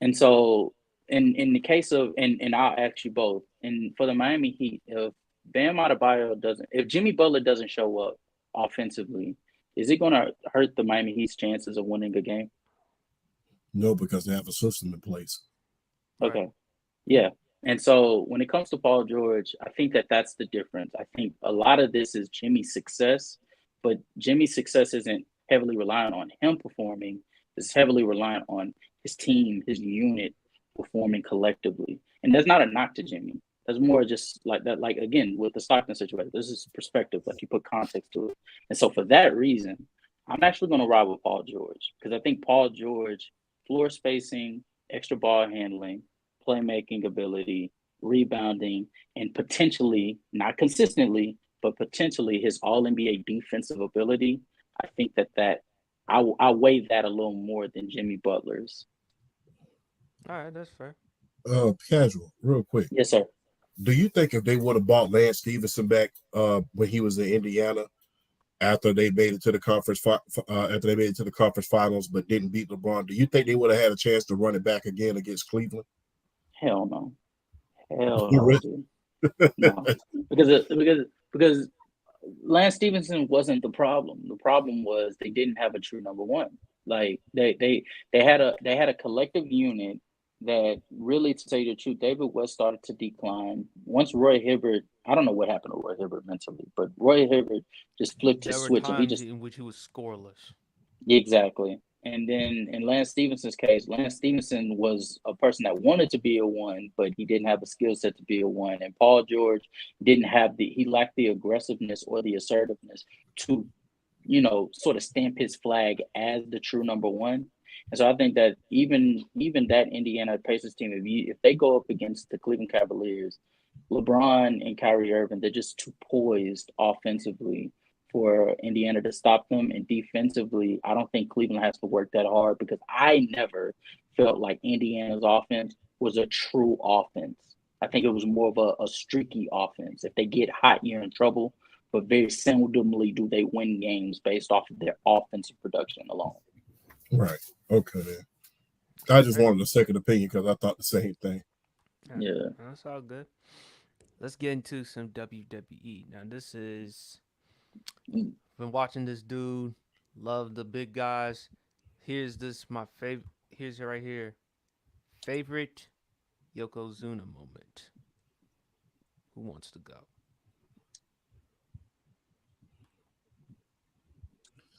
And so, in the case of, and I'll ask you both, and for the Miami Heat, if Bam Adebayo if Jimmy Butler doesn't show up offensively, is it going to hurt the Miami Heat's chances of winning a game? No, because they have a system in place. Okay. Right. Yeah. And so when it comes to Paul George, I think that's the difference. I think a lot of this is Jimmy's success, but Jimmy's success isn't heavily reliant on him performing. It's heavily reliant on his team, his unit performing collectively. And that's not a knock to Jimmy. That's more just like that. Like, again, with the Stockton situation, this is perspective. Like, you put context to it. And so for that reason, I'm actually going to ride with Paul George because I think Paul George, floor spacing, extra ball handling, playmaking ability, rebounding, and potentially, not consistently, but potentially his all-NBA defensive ability, I think that I weigh that a little more than Jimmy Butler's. All right, that's fair. Casual, real quick. Yes, sir. Do you think if they would have bought Lance Stevenson back when he was in Indiana, after they made it to the conference finals, but didn't beat LeBron, do you think they would have had a chance to run it back again against Cleveland? Hell no. Hell no, dude. No. Because Lance Stevenson wasn't the problem. The problem was they didn't have a true number one. Like they had a collective unit that really, to tell you the truth, David West started to decline. Once Roy Hibbert, I don't know what happened to Roy Hibbert mentally, but Roy Hibbert just flipped his switch and he just in which he was scoreless. Exactly. And then in Lance Stevenson's case, Lance Stevenson was a person that wanted to be a one, but he didn't have the skill set to be a one. And Paul George he lacked the aggressiveness or the assertiveness to, sort of stamp his flag as the true number one. And so I think that even that Indiana Pacers team, if they go up against the Cleveland Cavaliers, LeBron and Kyrie Irving, they're just too poised offensively for Indiana to stop them. And defensively, I don't think Cleveland has to work that hard, because I never felt like Indiana's offense was a true offense. I think it was more of a streaky offense. If they get hot, you're in trouble, but very seldomly do they win games based off of their offensive production alone. Right. Okay, then. I just wanted a second opinion because I thought the same thing. Yeah. That's all good. Let's get into some WWE. Now, this is... Been watching this dude. Love the big guys. Here's my favorite. Here's it right here. Favorite Yokozuna moment. Who wants to go?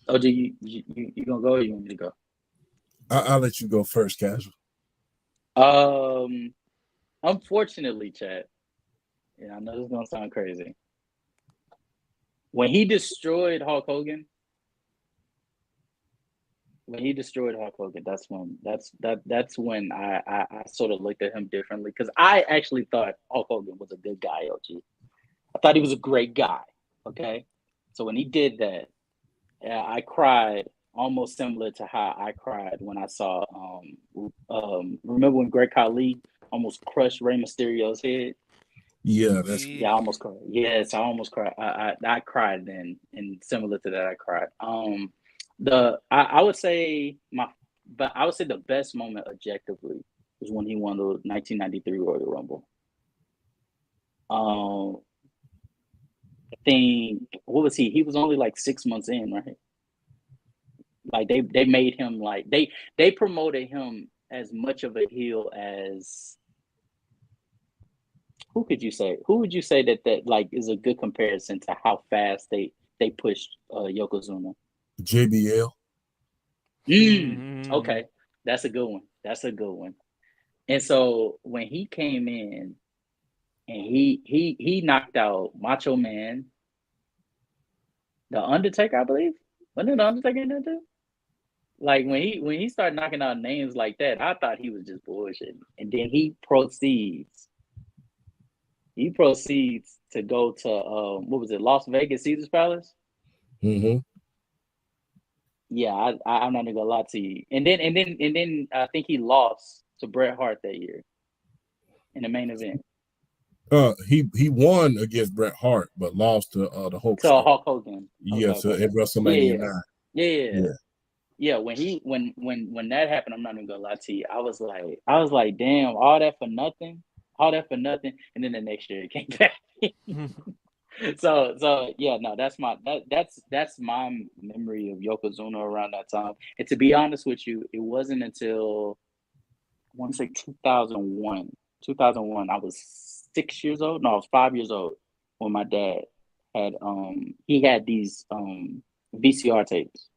Oh, do you gonna go or you want me to go? I'll let you go first, Casual. Unfortunately, Chad. Yeah, I know this is gonna sound crazy. When he destroyed Hulk Hogan, that's when I sort of looked at him differently, because I actually thought Hulk Hogan was a good guy, OG. I thought he was a great guy. Okay, so when he did that, I cried almost similar to how I cried when I saw remember when Great Khali almost crushed Rey Mysterio's head? Yeah, I almost cried. Yes, I almost cried. I cried then, and similar to that, I cried. I would say the best moment objectively was when he won the 1993 Royal Rumble. I think, what was he? He was only like 6 months in, right? Like they made him like they promoted him as much of a heel as. Who would you say that like is a good comparison to how fast they pushed Yokozuna? JBL. Okay, that's a good one. And so when he came in and he knocked out Macho Man, The Undertaker, I believe. Wasn't it The Undertaker in there too? Like when he started knocking out names like that, I thought he was just bullshit. And then he proceeds to go to what was it, Las Vegas Caesar's Palace? Mm-hmm. Yeah, I'm not gonna lie to you. And then I think he lost to Bret Hart that year in the main event. He won against Bret Hart, but lost to the Hulk. To Hulk Hogan. Yes, at WrestleMania 9. Yeah. When that happened, I'm not even gonna lie to you. I was like, damn, all that for nothing. And then the next year it came back. So yeah, no, that's my memory of Yokozuna around that time. And to be honest with you, it wasn't until I want to say 2001. 2001, I was 6 years old. No, I was 5 years old when my dad had he had these VCR tapes,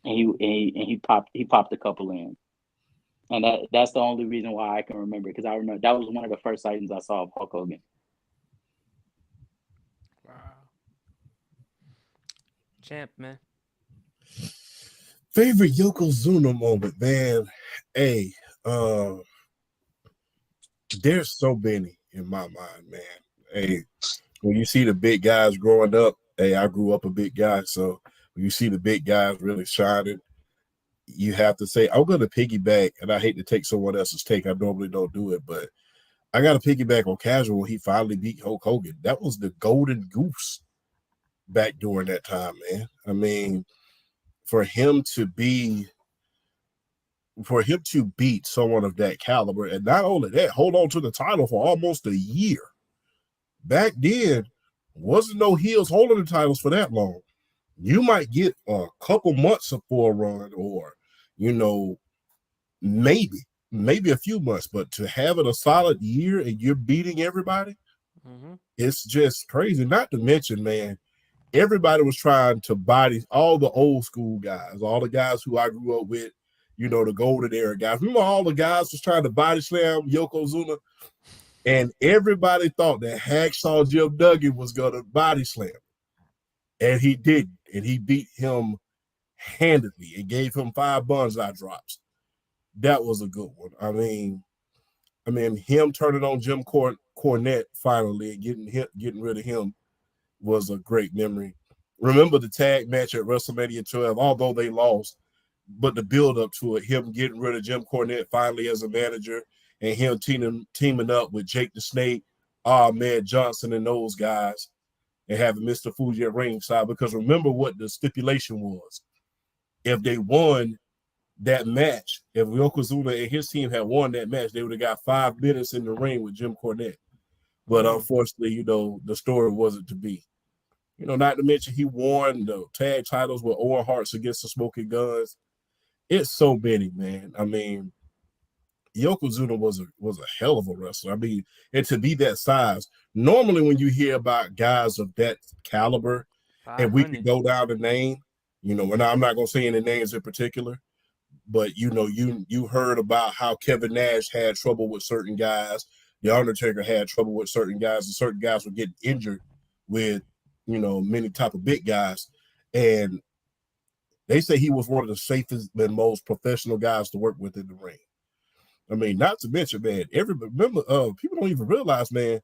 and he popped a couple in. And that's the only reason why I can remember, because I remember that was one of the first items I saw of Hulk Hogan. Wow. Champ, man. Favorite Yokozuna moment, man. Hey, there's so many in my mind, man. Hey, when you see the big guys growing up, hey, I grew up a big guy, so when you see the big guys really shining, you have to say, I'm going to piggyback, and I hate to take someone else's take. I normally don't do it, but I got to piggyback on Casual when he finally beat Hulk Hogan. That was the golden goose. back during that time, man. I mean, for him to beat someone of that caliber, and not only that, hold on to the title for almost a year. Back then, wasn't no heels holding the titles for that long. You might get a couple months for a run, or maybe a few months, but to have it a solid year and you're beating everybody, it's just crazy. Not to mention, man, everybody was trying to body all the old school guys, all the guys who I grew up with, the golden era guys. Remember all the guys was trying to body slam Yokozuna, and everybody thought that Hacksaw Jim Duggan was going to body slam, and he didn't, and he beat him handedly and gave him 5 bonsai drops. That was a good one. I mean, him turning on Jim Cornette finally and getting rid of him was a great memory. Remember the tag match at WrestleMania 12, although they lost, but the build up to it, him getting rid of Jim Cornette finally as a manager, and him teaming up with Jake the Snake, Ahmed Johnson, and those guys, and having Mr. Fuji at ringside. Because remember what the stipulation was: if they won that match, if Yokozuna and his team had won that match, they would have got 5 minutes in the ring with Jim Cornette. But unfortunately, the story wasn't to be. Not to mention he won the tag titles with Owen Hart's against the Smoking Guns. It's so many, man. I mean, Yokozuna was a hell of a wrestler. I mean, and to be that size, normally when you hear about guys of that caliber, and we can go down the name, and I'm not going to say any names in particular, but you heard about how Kevin Nash had trouble with certain guys. The Undertaker had trouble with certain guys, and certain guys were getting injured with, many type of big guys. And they say he was one of the safest and most professional guys to work with in the ring. I mean, not to mention, man, people don't even realize, man,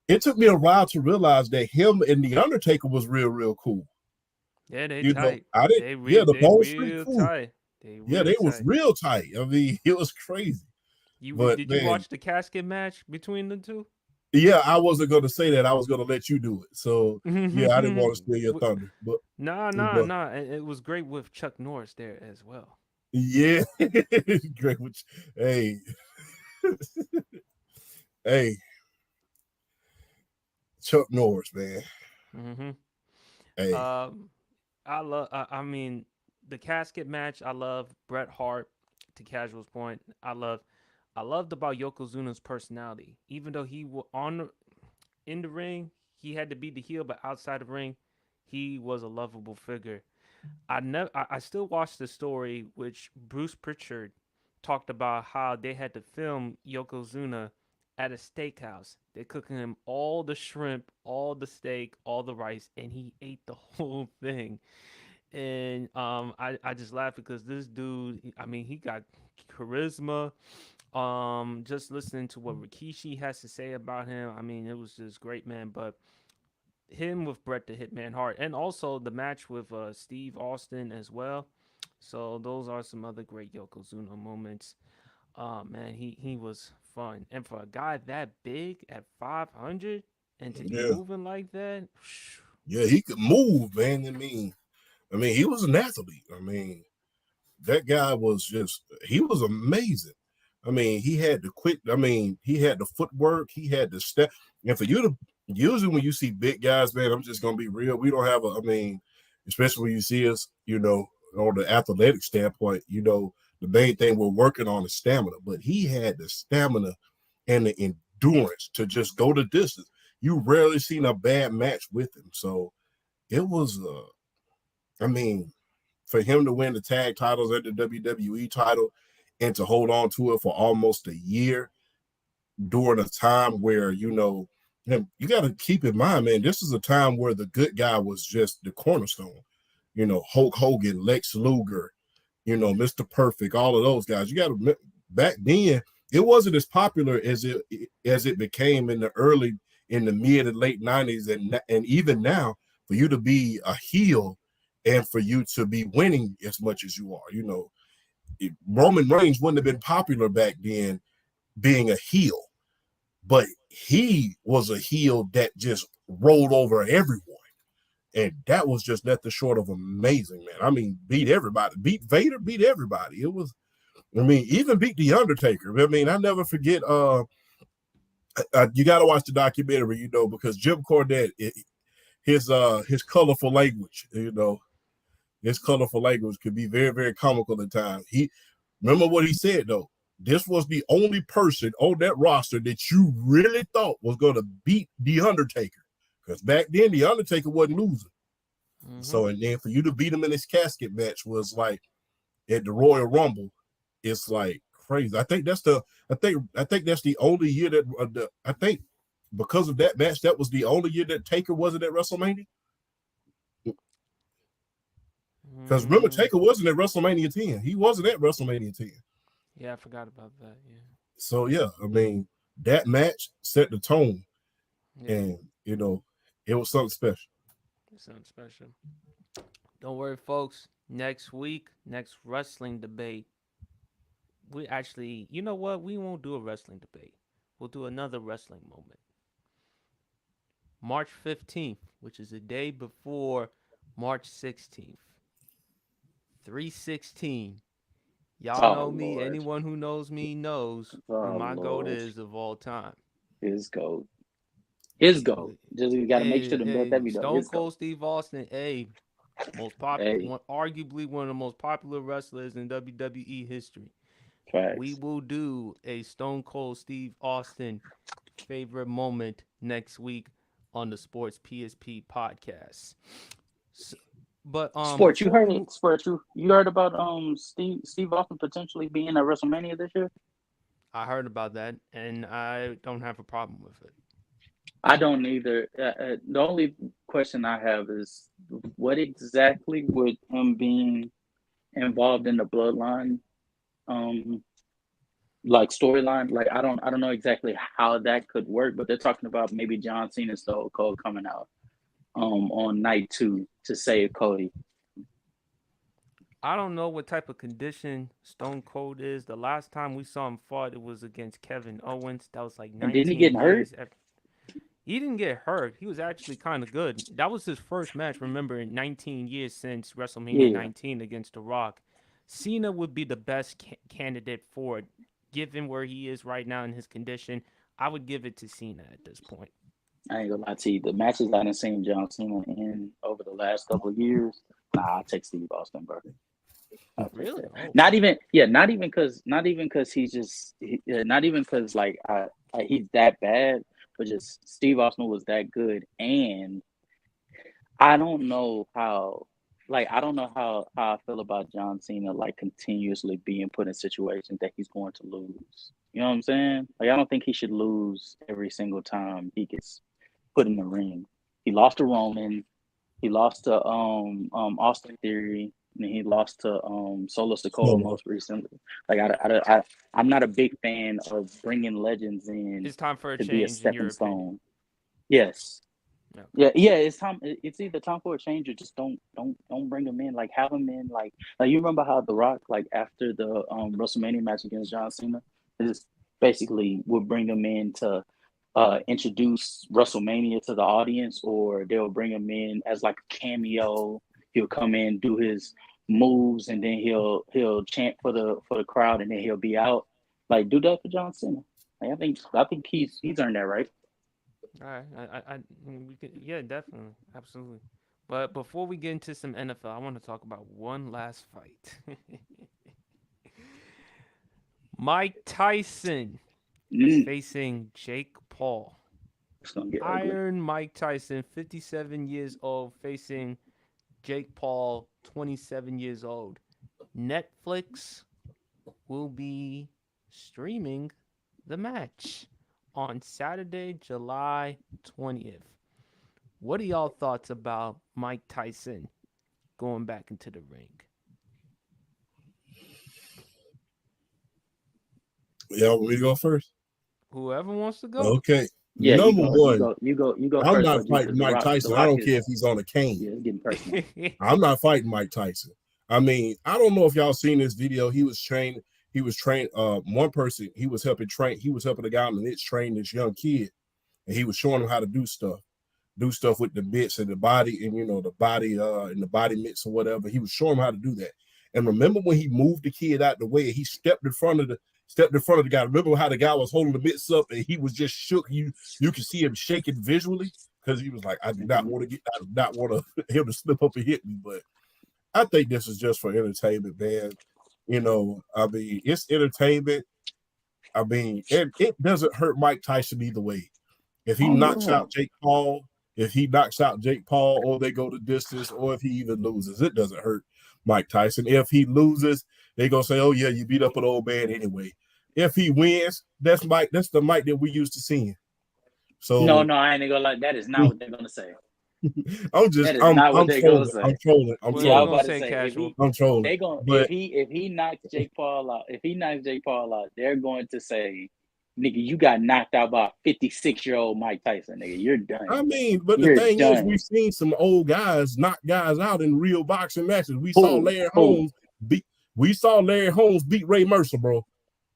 it took me a while to realize that him and the Undertaker was real, real cool. Yeah, they tight. The Bone Street cool. Tight. They was real tight. I mean, it was crazy. You watch the casket match between the two? Yeah, I wasn't going to say that. I was going to let you do it. So, yeah, I didn't want to steal your thunder. But no. It was great with Chuck Norris there as well. Yeah, great. Hey, hey, Chuck Norris, man. Hey, I mean, the casket match. I love Bret Hart. To Casual's point, I loved about Yokozuna's personality. Even though he was in the ring, he had to be the heel, but outside the ring, he was a lovable figure. I still watch the story which Bruce Pritchard talked about how they had to film Yokozuna at a steakhouse. They're cooking him all the shrimp, all the steak, all the rice, and he ate the whole thing. And I just laugh because this dude, I mean, he got charisma. Just listening to what Rikishi has to say about him, I mean, it was just great, man. But him with Bret the Hitman Hart, and also the match with Steve Austin as well. So those are some other great Yokozuna moments. Man, he was fun, and for a guy that big at 500 and to be moving like that, yeah, he could move, man. I mean, he was an athlete. I mean, that guy was he was amazing. I mean, he had he had the footwork, he had the step. And for you to, usually when you see big guys, man, I'm just going to be real. We don't have especially when you see us, on the athletic standpoint, the main thing we're working on is stamina. But he had the stamina and the endurance to just go the distance. You rarely seen a bad match with him. So it was, for him to win the tag titles at the WWE title and to hold on to it for almost a year during a time where, you got to keep in mind, man, this is a time where the good guy was just the cornerstone. Hulk Hogan, Lex Luger, Mr. Perfect, all of those guys. You got to, back then, it wasn't as popular as it became in the mid and late 90s. And even now, for you to be a heel and for you to be winning as much as you are, Roman Reigns wouldn't have been popular back then being a heel, but he was a heel that just rolled over everyone. And that was just nothing short of amazing, man. I mean, beat everybody, beat Vader, beat everybody. It was, I mean, even beat the Undertaker. I mean, I never forget. You got to watch the documentary, you know, because Jim Cornette, his colorful language, you know, his colorful language could be very, very comical at times. He remember what he said though. This was the only person on that roster that you really thought was going to beat the Undertaker. Because back then, the Undertaker wasn't losing. Mm-hmm. So, and then for you to beat him in this casket match was like at the Royal Rumble, it's like crazy. I think that's the only year that I think because of that match, that was the only year that Taker wasn't at WrestleMania. Because remember, Taker wasn't at WrestleMania 10. He wasn't at WrestleMania 10. Yeah, I forgot about that. Yeah. So yeah, I mean that match set the tone, and you know. It was something special. Something special. Don't worry, folks. Next week, next wrestling debate. We actually, you know what? We won't do a wrestling debate. We'll do another wrestling moment. March 15th, which is the day before March 16th. 316. Y'all know me. Lord. Anyone who knows me knows who my GOAT is of all time. His GOAT. His GOAT. Just you got to make sure to let that be done. Stone Cold Steve Austin, most popular, arguably one of the most popular wrestlers in WWE history. Facts. We will do a Stone Cold Steve Austin favorite moment next week on the Sports PSP podcast. So, but Sports, you heard about Steve Austin potentially being at WrestleMania this year? I heard about that, and I don't have a problem with it. I don't either. The only question I have is what exactly would him being involved in the bloodline, like storyline? Like I don't know exactly how that could work, but they're talking about maybe John Cena Stone Cold coming out on night 2 to save Cody. I don't know what type of condition Stone Cold is. The last time we saw him fight, it was against Kevin Owens. That was like 19 and didn't he get hurt? He didn't get hurt. He was actually kind of good. That was his first match, remember, in 19 years since WrestleMania 19 against The Rock. Cena would be the best candidate for it. Given where he is right now in his condition, I would give it to Cena at this point. I ain't gonna lie to you. The matches I done seen John Cena in over the last couple of years, I'll take Steve Austin, bro. Really? Oh. Not even because he's just not even because like he's that bad. But just Steve Austin was that good, and I don't know how I feel about John Cena like continuously being put in situations that he's going to lose. You know what I'm saying? Like I don't think he should lose every single time he gets put in the ring. He lost to Roman, he lost to Austin Theory, and he lost to Solo Sikoa most recently. Like I'm not a big fan of bringing legends in. It's time for a to change, be a stepping stone. Opinion. Yes. Yeah. It's time. It's either time for a change or just don't bring them in. Like have them in. Like you remember how The Rock, like after the WrestleMania match against John Cena, it just basically would bring them in to introduce WrestleMania to the audience, or they'll bring him in as like a cameo. He'll come in, do his moves, and then he'll chant for the crowd, and then he'll be out. Like do that for John Cena. Like, I think he's earned that right. All right, we could, yeah, definitely, absolutely. But before we get into some NFL, I want to talk about one last fight. Mike Tyson facing Jake Paul. Iron Mike Tyson, 57 years old, facing Jake Paul, 27 years old. Netflix will be streaming the match on Saturday, July 20th. What are y'all thoughts about Mike Tyson going back into the ring? Y'all want me to go first? Whoever wants to go. Okay. Yeah, Number one. You go I'm first, not fighting Mike Tyson. I don't care if he's on a cane. Yeah, it's getting personal. I'm not fighting Mike Tyson. I mean, I don't know if y'all seen this video. He was trained. One person, he was helping a guy on the Knicks train this young kid, and he was showing him how to do stuff. do stuff with the mitts and the body, and the body and the body mitts or whatever. He was showing him how to do that. And remember when he moved the kid out the way, he stepped in front of the guy. Remember how the guy was holding the mitts up and he was just shook. You could see him shaking visually because he was like, I do not want him to slip up and hit me. But I think this is just for entertainment, man. I mean, it's entertainment. I mean, it doesn't hurt Mike Tyson either way. If he knocks out Jake Paul, or they go the distance, or if he even loses, it doesn't hurt Mike Tyson. If he loses, they're gonna say, "Oh yeah, you beat up an old man anyway." If he wins, that's the Mike that we used to seeing. So no, I ain't gonna lie. That is not what they're gonna say. I'm trolling. I'm trolling. I'm trolling. They gonna if he knocks Jake Paul out, they're going to say, "Nigga, you got knocked out by a 56-year-old Mike Tyson. Nigga, you're done." I mean, but the thing is, we've seen some old guys knock guys out in real boxing matches. We saw Larry Holmes beat Ray Mercer, bro.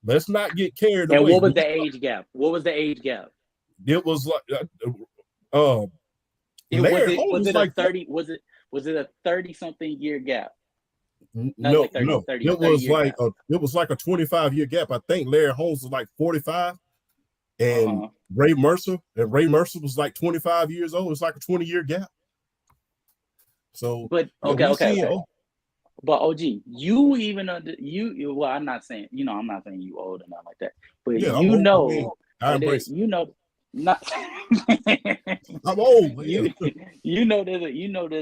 Let's not get carried away. And what was the age gap? It was like was it a 30? Was it a 30-something year gap? No. It was like a 25-year gap. I think Larry Holmes was like 45, and Ray Mercer was like 25 years old. It's like a 20-year gap. So, but okay. But OG, you even well, I'm not saying you old or nothing like that, but I embrace it. Not I'm old. There's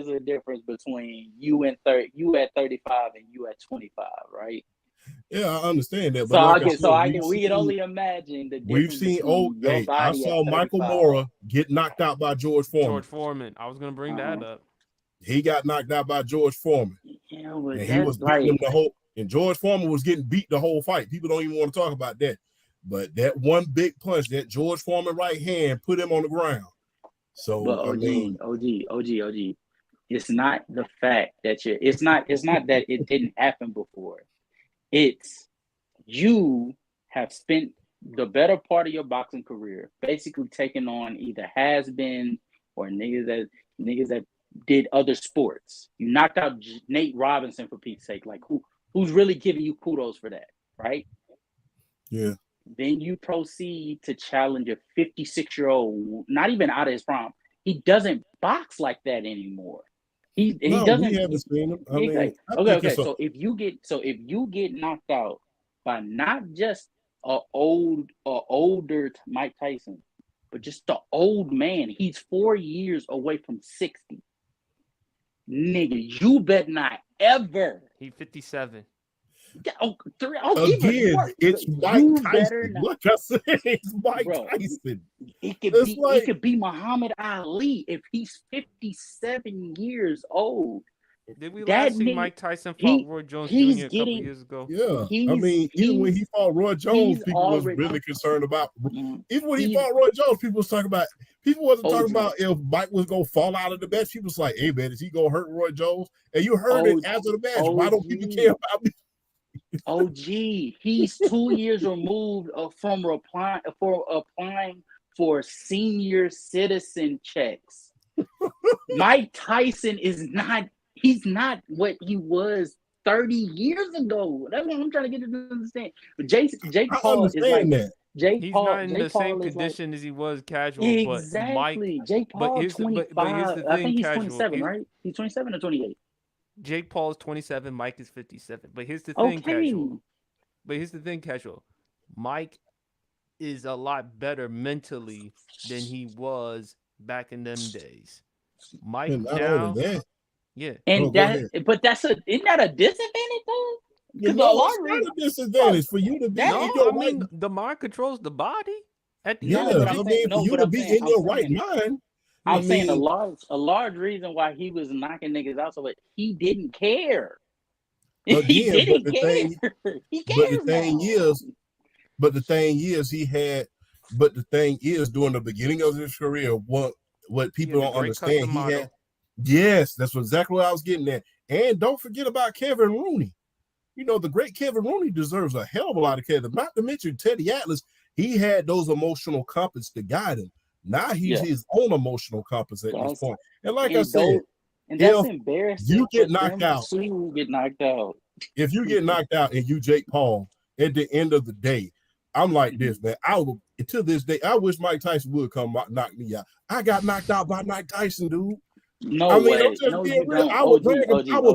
a difference between you at 35 and you at 25, right? Yeah, I understand that. But we can only imagine the difference. We've seen I saw Michael Mora get knocked out by George Foreman. I was gonna bring that up. He got knocked out by George Foreman. Yeah, and he was beating him the whole. And George Foreman was getting beat the whole fight. People don't even want to talk about that. But that one big punch, that George Foreman right hand, put him on the ground. So, but OG. It's not the fact that it's not that it didn't happen before. It's you have spent the better part of your boxing career basically taking on either has-been or niggas that did other sports. You knocked out Nate Robinson, for Pete's sake. Like who's really giving you kudos for that, right? Yeah. Then you proceed to challenge a 56-year-old, not even out of his prime. He doesn't box like that anymore. He doesn't. We haven't seen him. Okay. So if you get knocked out by not just older Mike Tyson, but just the old man, he's 4 years away from 60. Nigga, you bet not ever. He's 57. Again, it's Mike Tyson. Like I said, it's Mike Tyson. It could be Muhammad Ali if he's 57 years old. Did we last see Mike Tyson fought Roy Jones Jr. a couple years ago? Yeah, I mean, even when he fought Roy Jones, people was really concerned about. Even when he fought Roy Jones, people was talking about. People wasn't talking about if Mike was gonna fall out of the match. People was like, "Hey man, is he gonna hurt Roy Jones?" And you heard it after the match. Why don't people care about me? OG, he's 2 years removed from applying for senior citizen checks. Mike Tyson he's not what he was 30 years ago. That's what I'm trying to get you to understand. But Jake Paul is like that. He's not in the same condition as he was casual. Exactly. But Jake Paul is 25. I think he's 27, right? He's 27 or 28. Jake Paul is 27. Mike is 57. But here's the thing, casual. Mike is a lot better mentally than he was back in them days. Mike now, yeah. And isn't that a disadvantage though? It's not a disadvantage for you to be. The mind controls the body. At the end, for you to be in your right mind. I'm saying a large reason why he was knocking niggas out, so he didn't care. Again, he didn't care. But the thing is, during the beginning of his career, what people don't understand, that's exactly what I was getting at. And don't forget about Kevin Rooney. The great Kevin Rooney deserves a hell of a lot of credit. Not to mention Teddy Atlas, he had those emotional compass to guide him. Now he's Yeah. his own emotional compass at this That's point. And like I and said, those and that's if embarrassing you for get knocked them out, to get knocked out. if you get knocked out and you Jake Paul, at the end of the day, I'm like this, man. I will to this day, I wish Mike Tyson would come knock me out. I got knocked out by Mike Tyson, dude. No I mean, I'm way. just No, being you real. don't. I would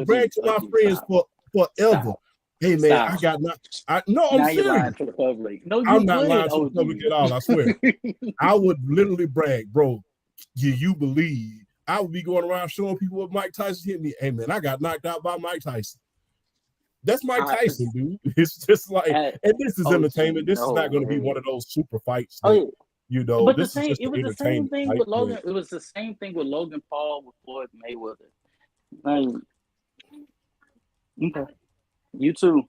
OG, brag to my friends stop. for forever. Stop. Hey man, I Stop. got knocked. No, I'm Now you're lying serious. to the public. No, you I'm not wouldn't, lying to the OG. public at all. I swear. I would literally brag, bro. You believe I would be going around showing people what Mike Tyson hit me. Hey man, I got knocked out by Mike Tyson. That's Mike Tyson, dude. It's just like, and this is entertainment. This is not going to be one of those super fights. That, you know, but this the same, is just it was the same thing type, with Logan. It was the same thing with Logan Paul with Floyd Mayweather. Like, okay, you too.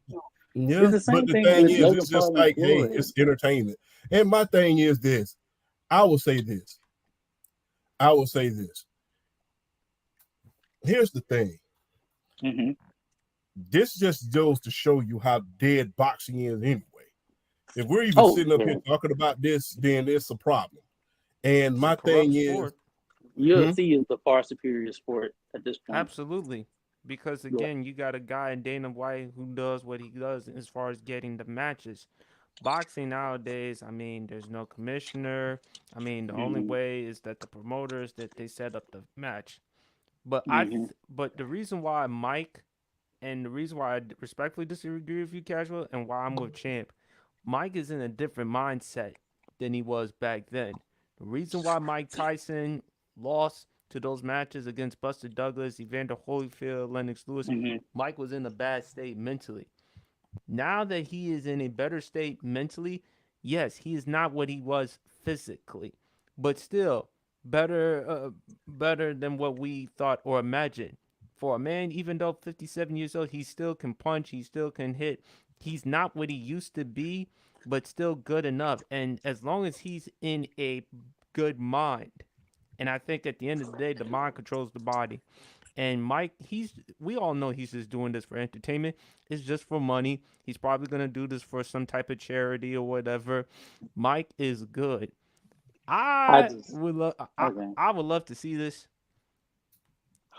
Yeah, it's the same but the thing thing with is, Logan it's just Paul like, and hey, Floyd. it's entertainment. And my thing is this. I will say this. Here's the thing. Mm-hmm. This just goes to show you how dead boxing is anyway. If we're even sitting up here talking about this, then it's a problem. And my thing is, UFC is the far superior sport at this point. Absolutely. Because again, you got a guy in Dana White who does what he does as far as getting the matches. Boxing nowadays, I mean, there's no commissioner. I mean, the only way is that the promoters that they set up the match. But but the reason why Mike, and the reason why I respectfully disagree with you, Casual, and why I'm with Champ, Mike is in a different mindset than he was back then. The reason why Mike Tyson lost to those matches against Buster Douglas, Evander Holyfield, Lennox Lewis, Mike was in a bad state mentally. Now that he is in a better state mentally, yes, he is not what he was physically, but still better than what we thought or imagined. For a man, even though 57 years old, he still can punch, he still can hit. He's not what he used to be, but still good enough. And as long as he's in a good mind, and I think at the end of the day, the mind controls the body. And Mike, we all know he's just doing this for entertainment. It's just for money. He's probably gonna do this for some type of charity or whatever. Mike is good. I would love to see this.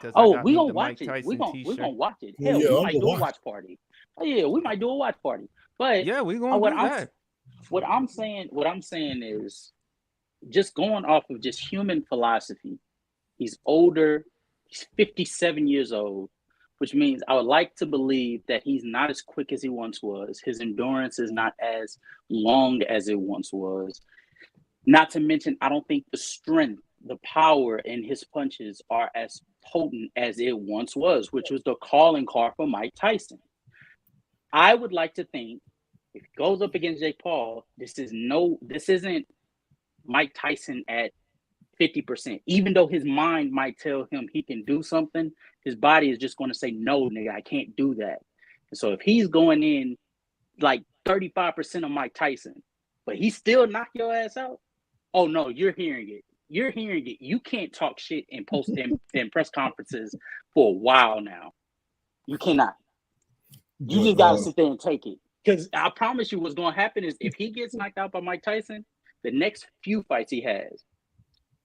We gonna watch it. We gonna watch it. Hell, we might do a watch party. Oh yeah, we might do a watch party. But yeah, we gonna do that. What I'm saying is, just going off of just human philosophy. He's older. He's 57 years old, which means I would like to believe that he's not as quick as he once was. His endurance is not as long as it once was. Not to mention, I don't think the strength, the power in his punches are as potent as it once was, which was the calling card for Mike Tyson. I would like to think if he goes up against Jake Paul, this isn't Mike Tyson at 50%. Even though his mind might tell him he can do something, his body is just going to say, no, nigga, I can't do that. And so if he's going in like 35% of Mike Tyson, but he still knock your ass out, oh no, you're hearing it. You can't talk shit in press conferences for a while now. You cannot. You just got to sit there and take it. Because I promise you what's going to happen is if he gets knocked out by Mike Tyson, the next few fights he has,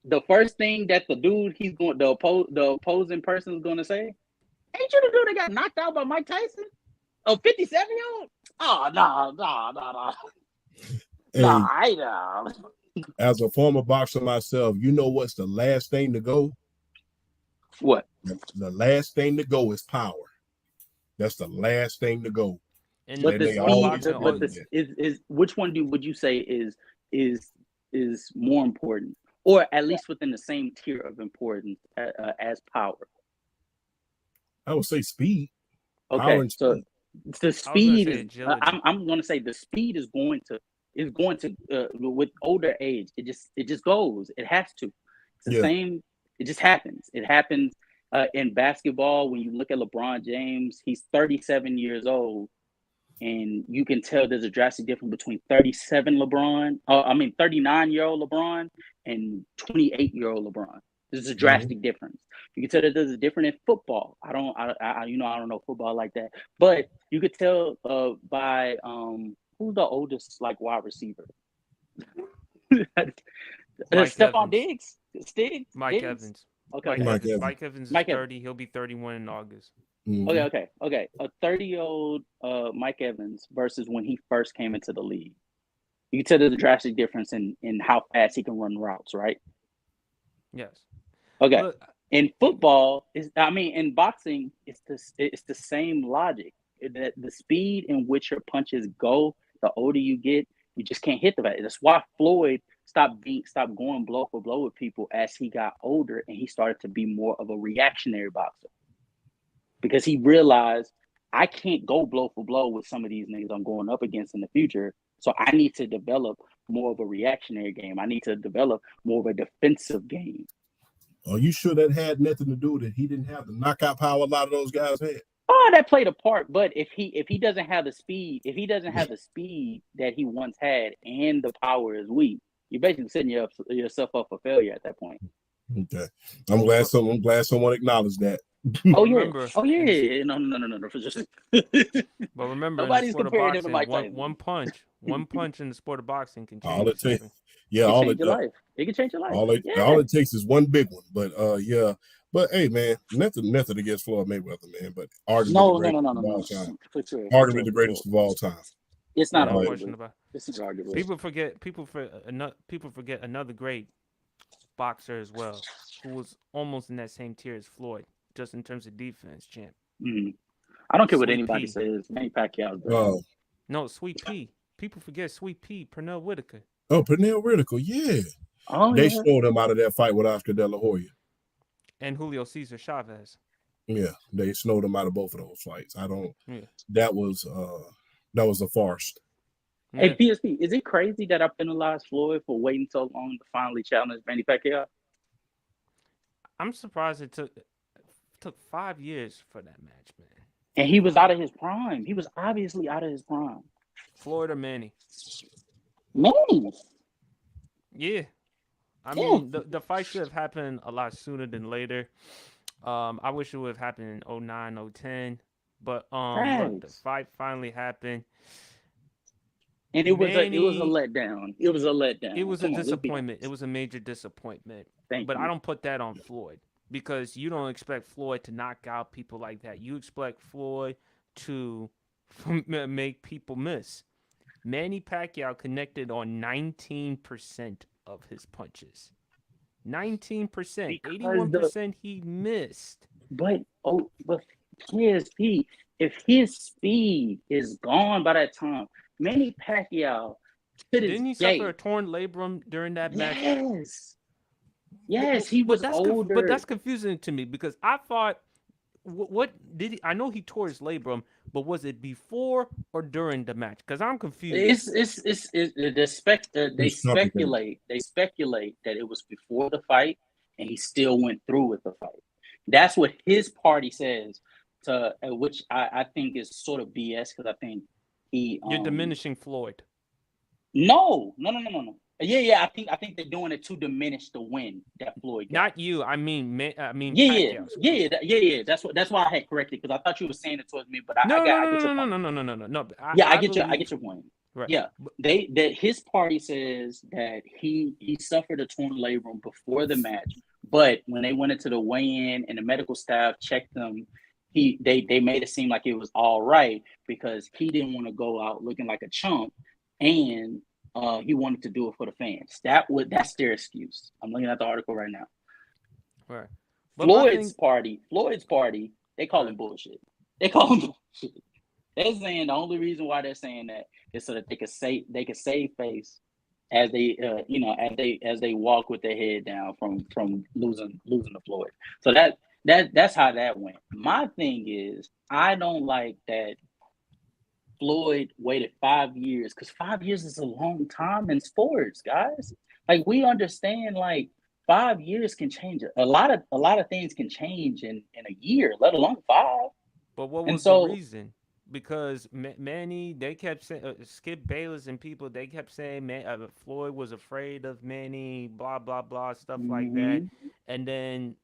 the first thing that the opposing person is going to say, ain't you the dude that got knocked out by Mike Tyson? A 57-year-old? Oh, no. Hey, I know. As a former boxer myself, you know what's the last thing to go? What? The last thing to go is power. That's the last thing to go. But the speed, is which one would you say is more important, or at least within the same tier of importance as power? I would say speed. Okay, so the speed is. I'm going to say the speed is going to with older age. It just goes. It has to. It's the same. It just happens. It happens in basketball. When you look at LeBron James, he's 37 years old, and you can tell there's a drastic difference between 39-year-old LeBron and 28-year-old LeBron. There's a drastic difference. You can tell that there's a difference in football. I don't know football like that, but you could tell by who's the oldest wide receiver. Mike Stephon Evans. Diggs? Stiggs? Mike Diggs? Evans. Okay, Mike okay. Mike Evans. Evans. Mike Evans is Mike Evans. 30. He'll be 31 in August. Mhm. Okay. A 30-year-old Mike Evans versus when he first came into the league. You can tell there's a drastic difference in how fast he can run routes, right? Yes. Okay. Look, In football, in boxing, it's the same logic. The speed in which your punches go, the older you get, you just can't hit the back. That's why Floyd stopped going blow for blow with people as he got older, and he started to be more of a reactionary boxer because he realized I can't go blow for blow with some of these niggas I'm going up against in the future. So I need to develop more of a reactionary game. I need to develop more of a defensive game. Are you sure that had nothing to do with it? He didn't have the knockout power a lot of those guys had. Oh, that played a part. But if he doesn't have the speed, that he once had, and the power is weak, you're basically setting yourself up for failure at that point. Okay, I'm glad someone acknowledged that. Oh remember, yeah. No. For just but remember, in the nobody's sport of comparing him to boxing, Mike Tyson. one punch in the sport of boxing can All change it takes, something. yeah, It can all change it your life. It can change your life. all it takes is one big one. But yeah, but hey, man, nothing against Floyd Mayweather, man, but arguably the greatest of all time. For sure. Arguably the greatest of all time. It's not No Right. question arguably. about. This is arguably. People forget another great boxer as well, who was almost in that same tier as Floyd, just in terms of defense, champ. I don't care what Sweet anybody Pea. says. Manny Pacquiao. Oh, No, Sweet Pea. People forget Sweet Pea, Pernell Whitaker. Pernell Whitaker, yeah. Oh They yeah. snowed him out of that fight with Oscar De La Hoya. And Julio Cesar Chavez. Yeah, they snowed him out of both of those fights. Yeah. That was a farce. Hey, PSP, is it crazy that I penalized Floyd for waiting so long to finally challenge Manny Pacquiao? I'm surprised it took 5 years for that match, man. And he was out of his prime. He was obviously out of his prime. Floyd or Manny? Manny. Yeah. I mean, the fight should have happened a lot sooner than later. I wish it would have happened in 09, 010. But look, the fight finally happened. And it was a letdown. It was a letdown. It was a disappointment. It was a major disappointment. But I don't put that on Floyd, because you don't expect Floyd to knock out people like that. You expect Floyd to make people miss. Manny Pacquiao connected on 19% of his punches. 19%. 81% he missed. But PSP, if his speed is gone by that time, Manny Pacquiao didn't he suffer a torn labrum during that match? Yes, he was older. But that's confusing to me, because I thought, what did he? I know he tore his labrum, but was it before or during the match? Because I'm confused. They speculate that it was before the fight, and he still went through with the fight. That's what his party says, which I think is sort of BS, because I think you're diminishing Floyd. No. Yeah. I think they're doing it to diminish the win that Floyd got. Not you. I mean. Yeah. That's why I had corrected, because I thought you were saying it towards me, but I get your point. No. I get your point. Right. Yeah, his party says that he suffered a torn labrum before the match, but when they went into the weigh-in and the medical staff checked him, they made it seem like it was all right, because he didn't want to go out looking like a chump, and he wanted to do it for the fans. That's their excuse. I'm looking at the article right now. Right. Floyd's party, they call him bullshit. They're saying the only reason why they're saying that is so that they could save face as they as they walk with their head down from losing to Floyd. So that's how that went. My thing is, I don't like that Floyd waited 5 years, because 5 years is a long time in sports, guys. Like, we understand, like, 5 years can change a lot of things can change in a year, let alone 5. But what was the reason? Because Manny, they kept saying, Skip Bayless and people, they kept saying Floyd was afraid of Manny, blah, blah, blah, stuff like that. And then,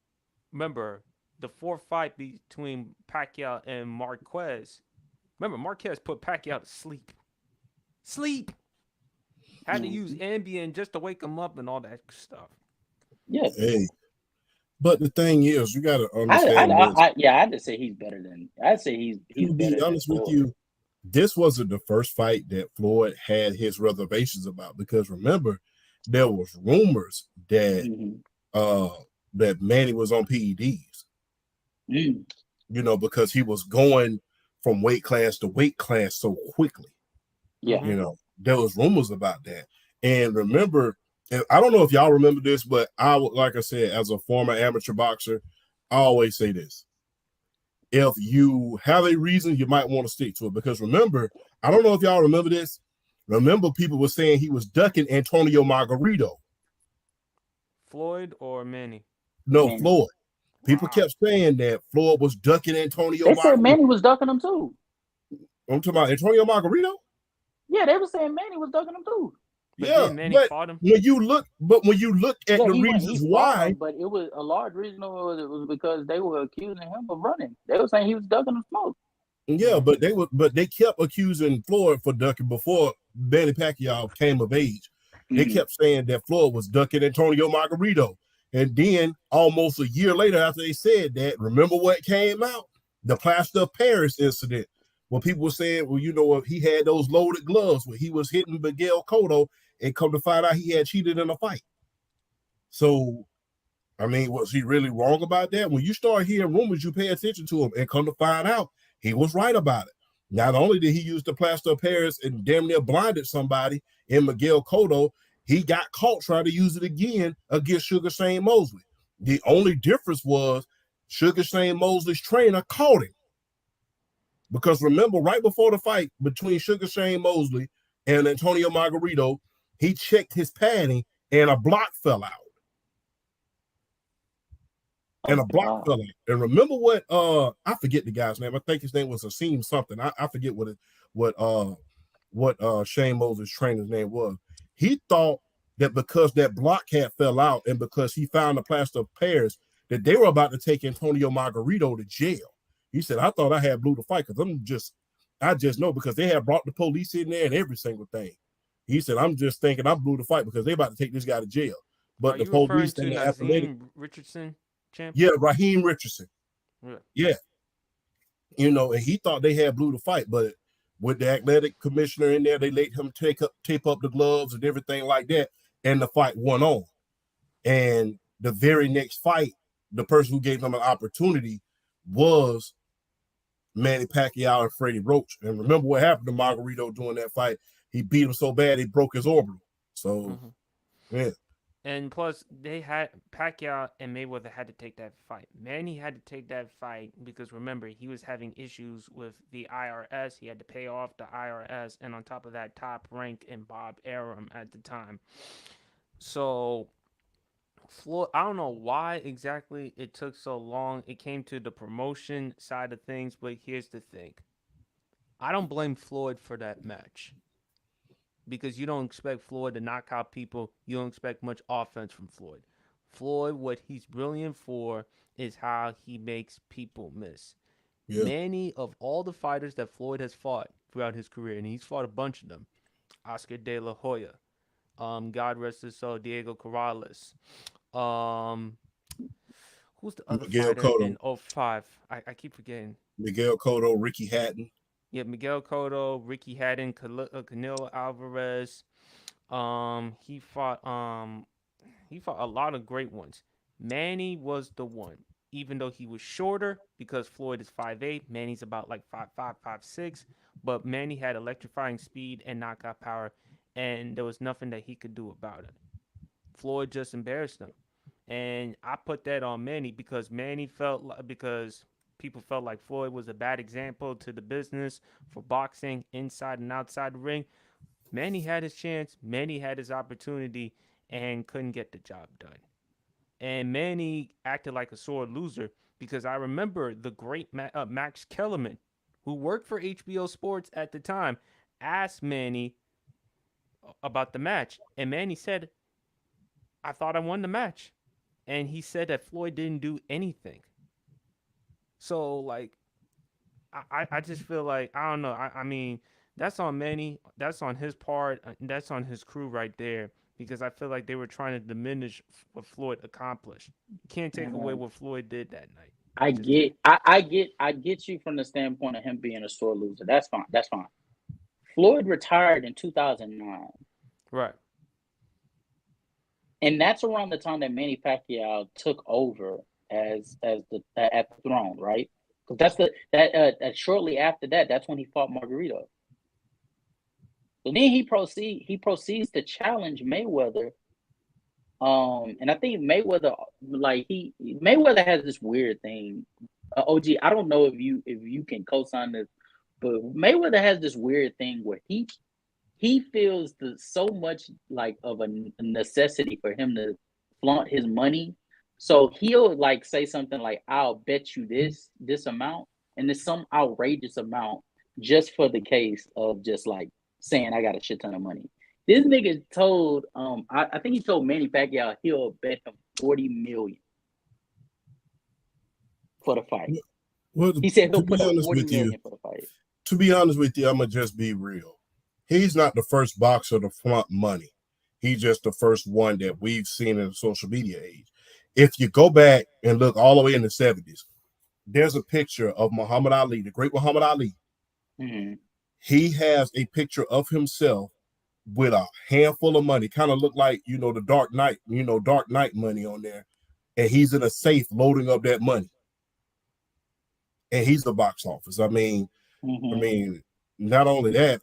remember, the fourth fight between Pacquiao and Marquez. Remember, Marquez put Pacquiao to sleep. Had to use Ambien just to wake him up and all that stuff. Yeah. Hey, but the thing is, you got to understand this. Yeah, I'd say he's better than. I'd say he's To be better than honest with Floyd. you, this wasn't the first fight that Floyd had his reservations about, because remember, there was rumors that that Manny was on PEDs. You know, because he was going from weight class to weight class so quickly. Yeah. You know, there was rumors about that. And remember, and I don't know if y'all remember this, but like I said, as a former amateur boxer, I always say this. If you have a reason, you might want to stick to it. Because remember, I don't know if y'all remember this. Remember, people were saying he was ducking Antonio Margarito. Floyd or Manny? No, Manny. Floyd. People kept saying that Floyd was ducking Antonio. They said Manny was ducking him too. I'm talking about Antonio Margarito. Yeah, they were saying Manny was ducking him too. But yeah, Manny fought him. When you look at the reasons why, him, but it was a large reason was because they were accusing him of running. They were saying he was ducking the smoke. Yeah, but they kept accusing Floyd for ducking before Manny Pacquiao came of age. They kept saying that Floyd was ducking Antonio Margarito. And then almost a year later, after they said that, remember what came out? The Plaster of Paris incident, where people were saying, well, you know, he had those loaded gloves where he was hitting Miguel Cotto, and come to find out he had cheated in a fight. So, I mean, was he really wrong about that? When you start hearing rumors, you pay attention to him, and come to find out, he was right about it. Not only did he use the Plaster of Paris and damn near blinded somebody in Miguel Cotto, he got caught trying to use it again against Sugar Shane Mosley. The only difference was Sugar Shane Mosley's trainer caught him. Because remember, right before the fight between Sugar Shane Mosley and Antonio Margarito, he checked his padding and a block fell out. And remember what I forget the guy's name. I think his name was Asim something. I forget what Shane Mosley's trainer's name was. He thought that because that block had fell out and because he found the Plaster of Paris, that they were about to take Antonio Margarito to jail. He said, I thought I had blew the fight because I just know because they had brought the police in there and every single thing. He said, I'm just thinking I blew the fight because they about to take this guy to jail. But the police to Nazeem Richardson, champ? Yeah, Raheem Richardson. Yeah. You know, and he thought they had blew the fight, but with the athletic commissioner in there, they let him tape up the gloves and everything like that, and the fight went on. And the very next fight, the person who gave him an opportunity was Manny Pacquiao and Freddie Roach. And remember what happened to Margarito during that fight? He beat him so bad he broke his orbital. So, yeah. And plus, they had Pacquiao and Mayweather had to take that fight. Manny had to take that fight because remember, he was having issues with the IRS. He had to pay off the IRS, and on top of that, Top Rank and Bob Arum at the time. So, Floyd, I don't know why exactly it took so long. It came to the promotion side of things, but here's the thing. I don't blame Floyd for that match. Because you don't expect Floyd to knock out people. You don't expect much offense from Floyd. Floyd, what he's brilliant for is how he makes people miss. Yeah. Many of all the fighters that Floyd has fought throughout his career, and he's fought a bunch of them, Oscar De La Hoya, God rest his soul, Diego Corrales, who's the other Miguel fighter Cotto. in 05? I keep forgetting. Miguel Cotto, Ricky Hatton. Yeah, Miguel Cotto, Ricky Hatton, Canelo Alvarez. He fought a lot of great ones. Manny was the one, even though he was shorter because Floyd is 5'8". Manny's about like 5'5", 5'6", but Manny had electrifying speed and knockout power, and there was nothing that he could do about it. Floyd just embarrassed him, and I put that on Manny because people felt like Floyd was a bad example to the business for boxing inside and outside the ring. Manny had his chance. Manny had his opportunity and couldn't get the job done. And Manny acted like a sore loser because I remember the great Max Kellerman, who worked for HBO Sports at the time, asked Manny about the match. And Manny said, I thought I won the match. And he said that Floyd didn't do anything. So, like, I just feel like, I don't know. I mean, that's on Manny. That's on his part. That's on his crew right there. Because I feel like they were trying to diminish what Floyd accomplished. You can't take away Mhm. what Floyd did that night. I Just can't. get, I get you from the standpoint of him being a sore loser. That's fine. That's fine. Floyd retired in 2009, Right. and that's around the time that Manny Pacquiao took over as the at the throne, right? Because that's shortly after that, that's when he fought Margarito. So then he proceeds to challenge Mayweather. And I think Mayweather, like Mayweather has this weird thing. OG, I don't know if you can co-sign this, but Mayweather has this weird thing where he feels so much like of a necessity for him to flaunt his money. So he'll like say something like, "I'll bet you this amount," and it's some outrageous amount just for the case of just like saying I got a shit ton of money. This nigga told I think he told Manny Pacquiao he'll bet him 40 million for the fight. Well, He said to he'll be put up honest 40 with you, million for the fight. I'm gonna just be real. He's not the first boxer to flaunt money. He's just the first one that we've seen in the social media age. If you go back and look all the way in the 70s, there's a picture of Muhammad Ali, the great Muhammad Ali. Mhm. He has a picture of himself with a handful of money, kind of look like, the Dark Knight, Dark Knight money on there. And he's in a safe loading up that money. And he's the box office. Mhm. Not only that,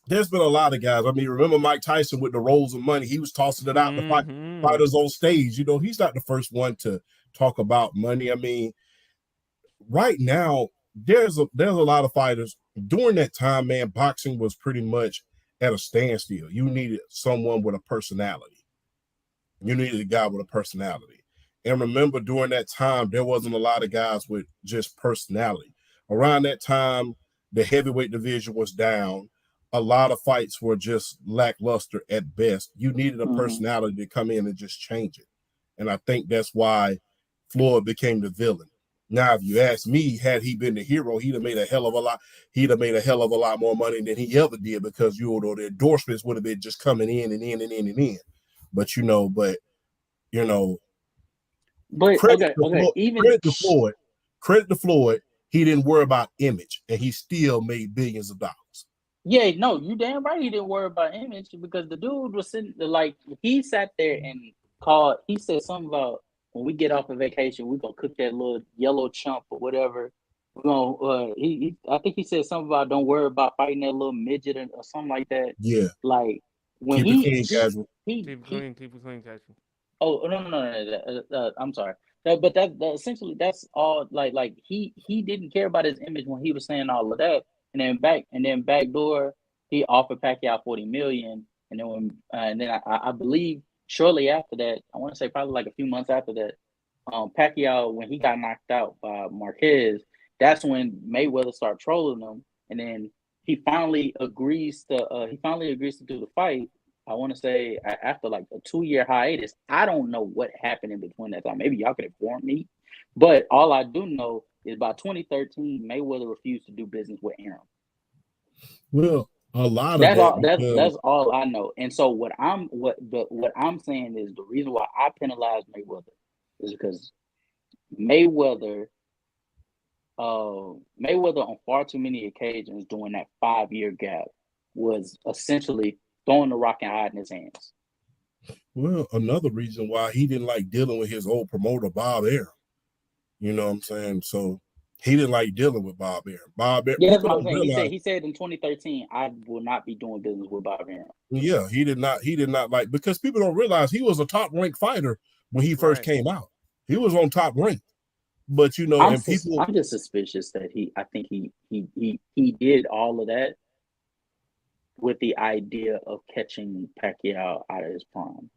there's been a lot of guys. Remember Mike Tyson with the rolls of money? He was tossing it out to Mm-hmm. fighters on stage. He's not the first one to talk about money. Right now, there's a lot of fighters. During that time, man, boxing was pretty much at a standstill. You needed someone with a personality. You needed a guy with a personality. And remember, during that time, there wasn't a lot of guys with just personality. Around that time, the heavyweight division was down. A lot of fights were just lackluster at best. You needed a Mhm. personality to come in and just change it. And I think that's why Floyd became the villain. Now, if you ask me, had he been the hero, he'd have made a hell of a lot. He'd have made a hell of a lot more money than he ever did because the endorsements would have been just coming in and in and in and in. But you know, But credit okay, to okay, Floyd, even credit to Floyd, credit to Floyd. He didn't worry about image, and he still made billions of dollars. yeah, no, you damn right he didn't worry about image because the dude was sitting there, like he sat there and called. He said something about when we get off of vacation, we're gonna cook that little yellow chump or whatever. We're gonna I think he said something about don't worry about fighting that little midget or something like that. Yeah, Like when keep it he clean, he casual. he Keep it he clean. Keep it clean, Cassie. Oh no! I'm sorry. But that essentially that's all. Like he didn't care about his image when he was saying all of that, and then backdoor he offered Pacquiao 40 million, and then I believe shortly after that, I want to say probably like a few months after that, Pacquiao when he got knocked out by Marquez, that's when Mayweather started trolling him, and then he finally agrees to do the fight. I want to say after like a 2 year hiatus. I don't know what happened in between that time. Maybe y'all could inform me. But all I do know is by 2013, Mayweather refused to do business with Aaron. Well, a lot of That's that all. because That's all I know. And so what I'm saying is the reason why I penalize Mayweather is because Mayweather Mayweather on far too many occasions during that 5 year gap was essentially throwing the rock and hiding his hands. another reason why he didn't like dealing with his old promoter Bob Arum. You know what I'm saying? So he didn't like dealing with Bob Arum. Bob Arum, Yeah, that's people what I'm don't saying. realize. He said in 2013, I will not be doing business with Bob Arum. Yeah, he did not. He did not like because people don't realize he was a top ranked fighter when he first Right. came out. He was on top rank, but and people. I'm just suspicious that I think he did all of that with the idea of catching Pacquiao out of his prime.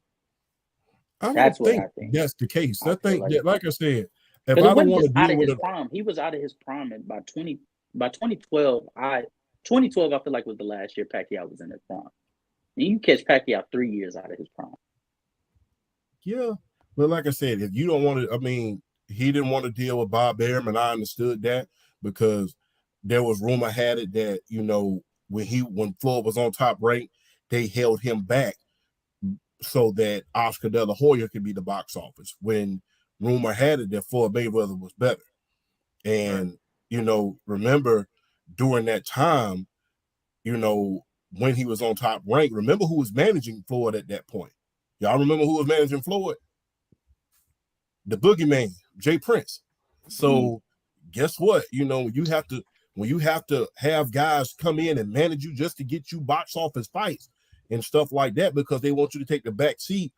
I don't That's what think I think. that's the case. I I feel think like that, like I said, if because it I don't wasn't want just to out deal of with his it, prime. He was out of his prime and by 2012. 2012 I feel like was the last year Pacquiao was in his prime. And you catch Pacquiao 3 years out of his prime. yeah. But like I said, if you don't want to, he didn't want to deal with Bob Arum, and I understood that because there was rumor had it that, when Floyd was on Top Rank, they held him back so that Oscar De La Hoya could be the box office, when rumor had it that Floyd Mayweather was better. And, remember during that time, when he was on Top Rank, remember who was managing Floyd at that point? Y'all remember who was managing Floyd? The Boogeyman, Jay Prince. So guess what? When you have to have guys come in and manage you just to get you box office fights and stuff like that, because they want you to take the back seat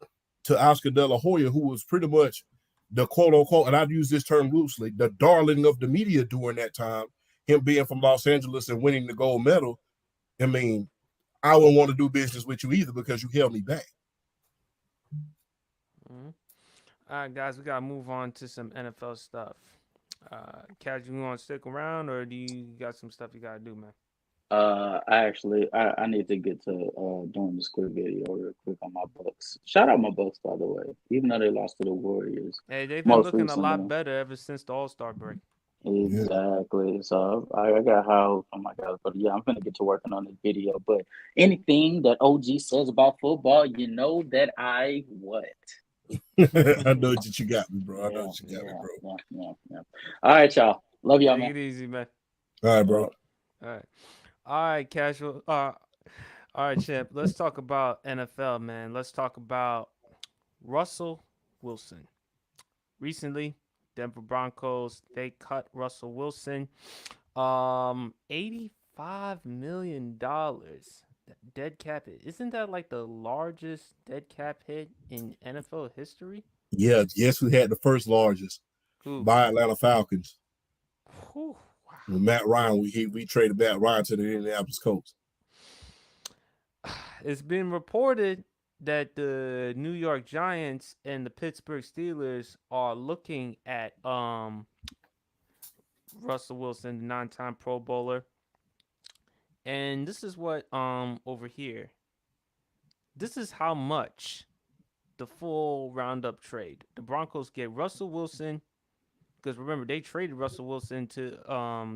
to Oscar De La Hoya, who was pretty much the quote unquote, and I'd use this term loosely, the darling of the media during that time, him being from Los Angeles and winning the gold medal. I mean, I wouldn't want to do business with you either because you held me back. Mm-hmm. All right, guys, we gotta move on to some NFL stuff. Cash, you want to stick around, or do you got some stuff you gotta do, man? I need to get to doing this quick video real quick on my Bucks. Shout out my Bucks, by the way, even though they lost to the Warriors. Hey, they've been looking a lot better ever since the All-Star break. Exactly. So I got how. Oh my God! But yeah, I'm gonna get to working on this video. But anything that OG says about football, you know that I what. I know that you got me, bro. I know that you got me, bro. Yeah. All right, y'all. Love y'all, man. Take it easy, man. All right, bro. All right, Casual. All right, Champ. Let's talk about NFL, man. Let's talk about Russell Wilson. Recently, Denver Broncos, they cut Russell Wilson $85 million dead cap hit. Isn't that like the largest dead cap hit in NFL history? Yeah, yes, we had the first largest by Atlanta Falcons. Whew, wow. With Matt Ryan, we traded Matt Ryan to the Indianapolis Colts. It's been reported that the New York Giants and the Pittsburgh Steelers are looking at Russell Wilson, the 9-time Pro Bowler. And this is what over here. This is how much the full roundup trade. The Broncos get Russell Wilson, because remember they traded Russell Wilson to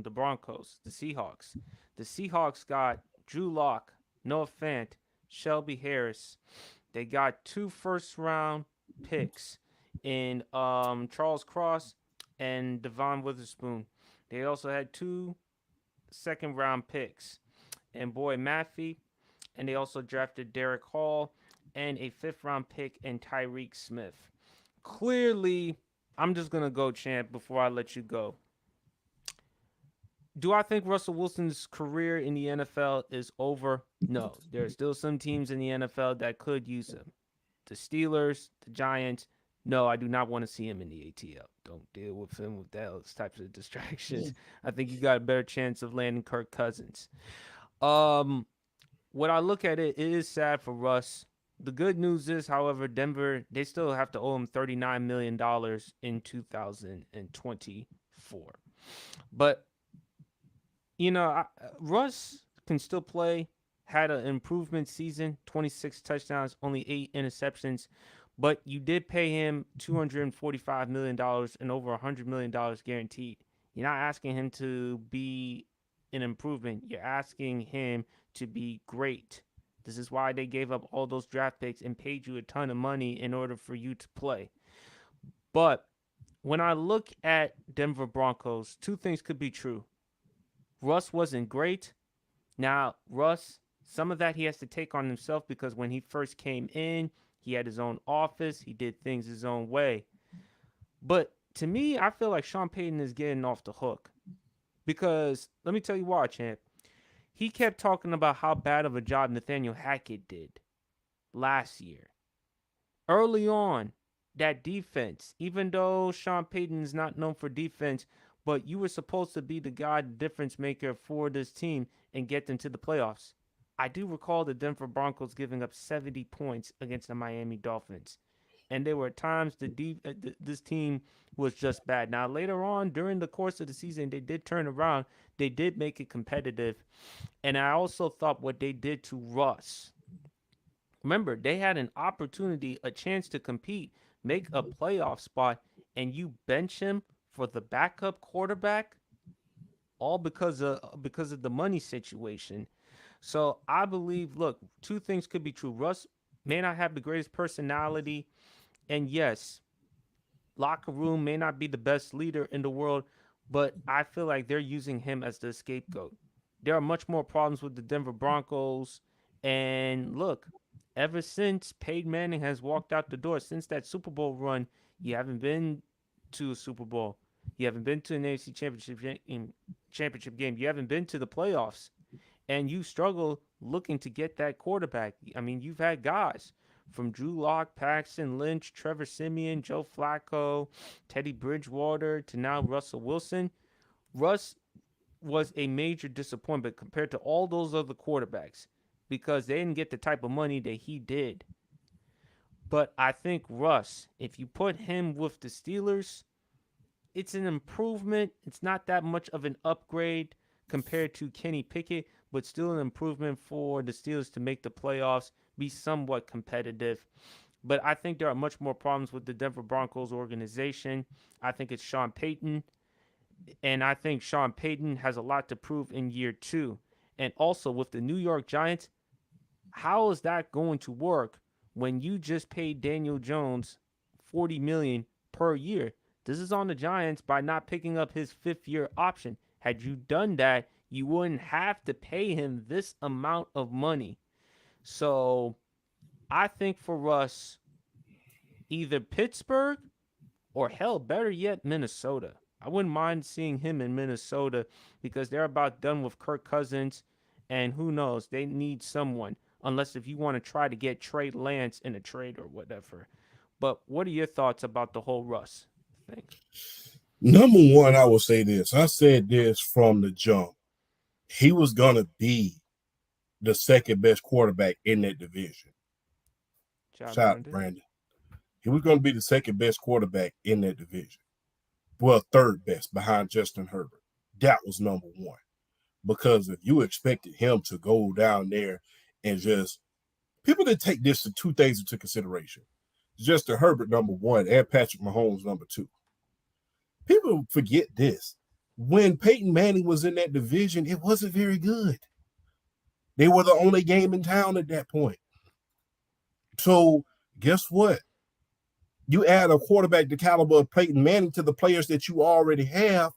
the Broncos, the Seahawks. The Seahawks got Drew Lock, Noah Fant, Shelby Harris. They got 2 first-round picks in Charles Cross and Devon Witherspoon. They also had 2 second-round picks and Boy Maffey, and they also drafted Derek Hall and a 5th-round pick in Tyreek Smith. Clearly, I'm just going to go, Champ, before I let you go. Do I think Russell Wilson's career in the NFL is over? No. There are still some teams in the NFL that could use him. The Steelers, the Giants. No, I do not want to see him in the ATL. Don't deal with him with those types of distractions. I think you got a better chance of landing Kirk Cousins. What I look at it is sad for Russ. The good news is, however, Denver, they still have to owe him $39 million in 2024. But, Russ can still play, had an improvement season, 26 touchdowns, only 8 interceptions. But you did pay him $245 million and over $100 million guaranteed. You're not asking him to be an improvement. You're asking him to be great. This is why they gave up all those draft picks and paid you a ton of money in order for you to play. But when I look at Denver Broncos, 2 things could be true. Russ wasn't great. Now, Russ, some of that he has to take on himself because when he first came in, he had his own office. He did things his own way. But to me, I feel like Sean Payton is getting off the hook. Because, let me tell you why, Champ. He kept talking about how bad of a job Nathaniel Hackett did last year. Early on, that defense, even though Sean Payton is not known for defense, but you were supposed to be the guy, the difference maker for this team and get them to the playoffs. I do recall the Denver Broncos giving up 70 points against the Miami Dolphins. And there were times this team was just bad. Now, later on, during the course of the season, they did turn around. They did make it competitive. And I also thought what they did to Russ. Remember, they had an opportunity, a chance to compete, make a playoff spot, and you bench him for the backup quarterback? all because of the money situation. So I believe, look, two things could be true. Russ may not have the greatest personality, and yes, locker room may not be the best leader in the world, but I feel like they're using him as the scapegoat. There are much more problems with the Denver Broncos. And look, ever since Peyton Manning has walked out the door, since that Super Bowl run, you haven't been to a Super Bowl. You haven't been to an AFC championship game. You haven't been to the playoffs, and you struggle looking to get that quarterback. I mean, you've had guys from Drew Lock, Paxton Lynch, Trevor Simeon, Joe Flacco, Teddy Bridgewater, to now Russell Wilson. Russ was a major disappointment compared to all those other quarterbacks because they didn't get the type of money that he did. But I think Russ, if you put him with the Steelers, it's an improvement. It's not that much of an upgrade compared to Kenny Pickett, but still an improvement for the Steelers to make the playoffs, be somewhat competitive. But I think there are much more problems with the Denver Broncos organization. I think it's Sean Payton, and I think Sean Payton has a lot to prove in year two. And also with the New York Giants, how is that going to work when you just paid Daniel Jones $40 million per year? This is on the Giants by not picking up his 5th-year option. Had you done that, you wouldn't have to pay him this amount of money. So I think for us, either Pittsburgh or hell, better yet, Minnesota. I wouldn't mind seeing him in Minnesota because they're about done with Kirk Cousins, and who knows, they need someone. Unless if you want to try to get Trey Lance in a trade or whatever. But what are your thoughts about the whole Russ thing? Number one, I will say this. I said this from the jump. He was going to be the second best quarterback in that division. Shout out to Brandon. He was going to be the second best quarterback in that division. Well, third best behind Justin Herbert. That was number one. Because if you expected him to go down there and just – people that take this to two things into consideration. Justin Herbert, number one, and Patrick Mahomes, number two. People forget this. When Peyton Manning was in that division, it wasn't very good. They were the only game in town at that point. So guess what? You add a quarterback the caliber of Peyton Manning to the players that you already have,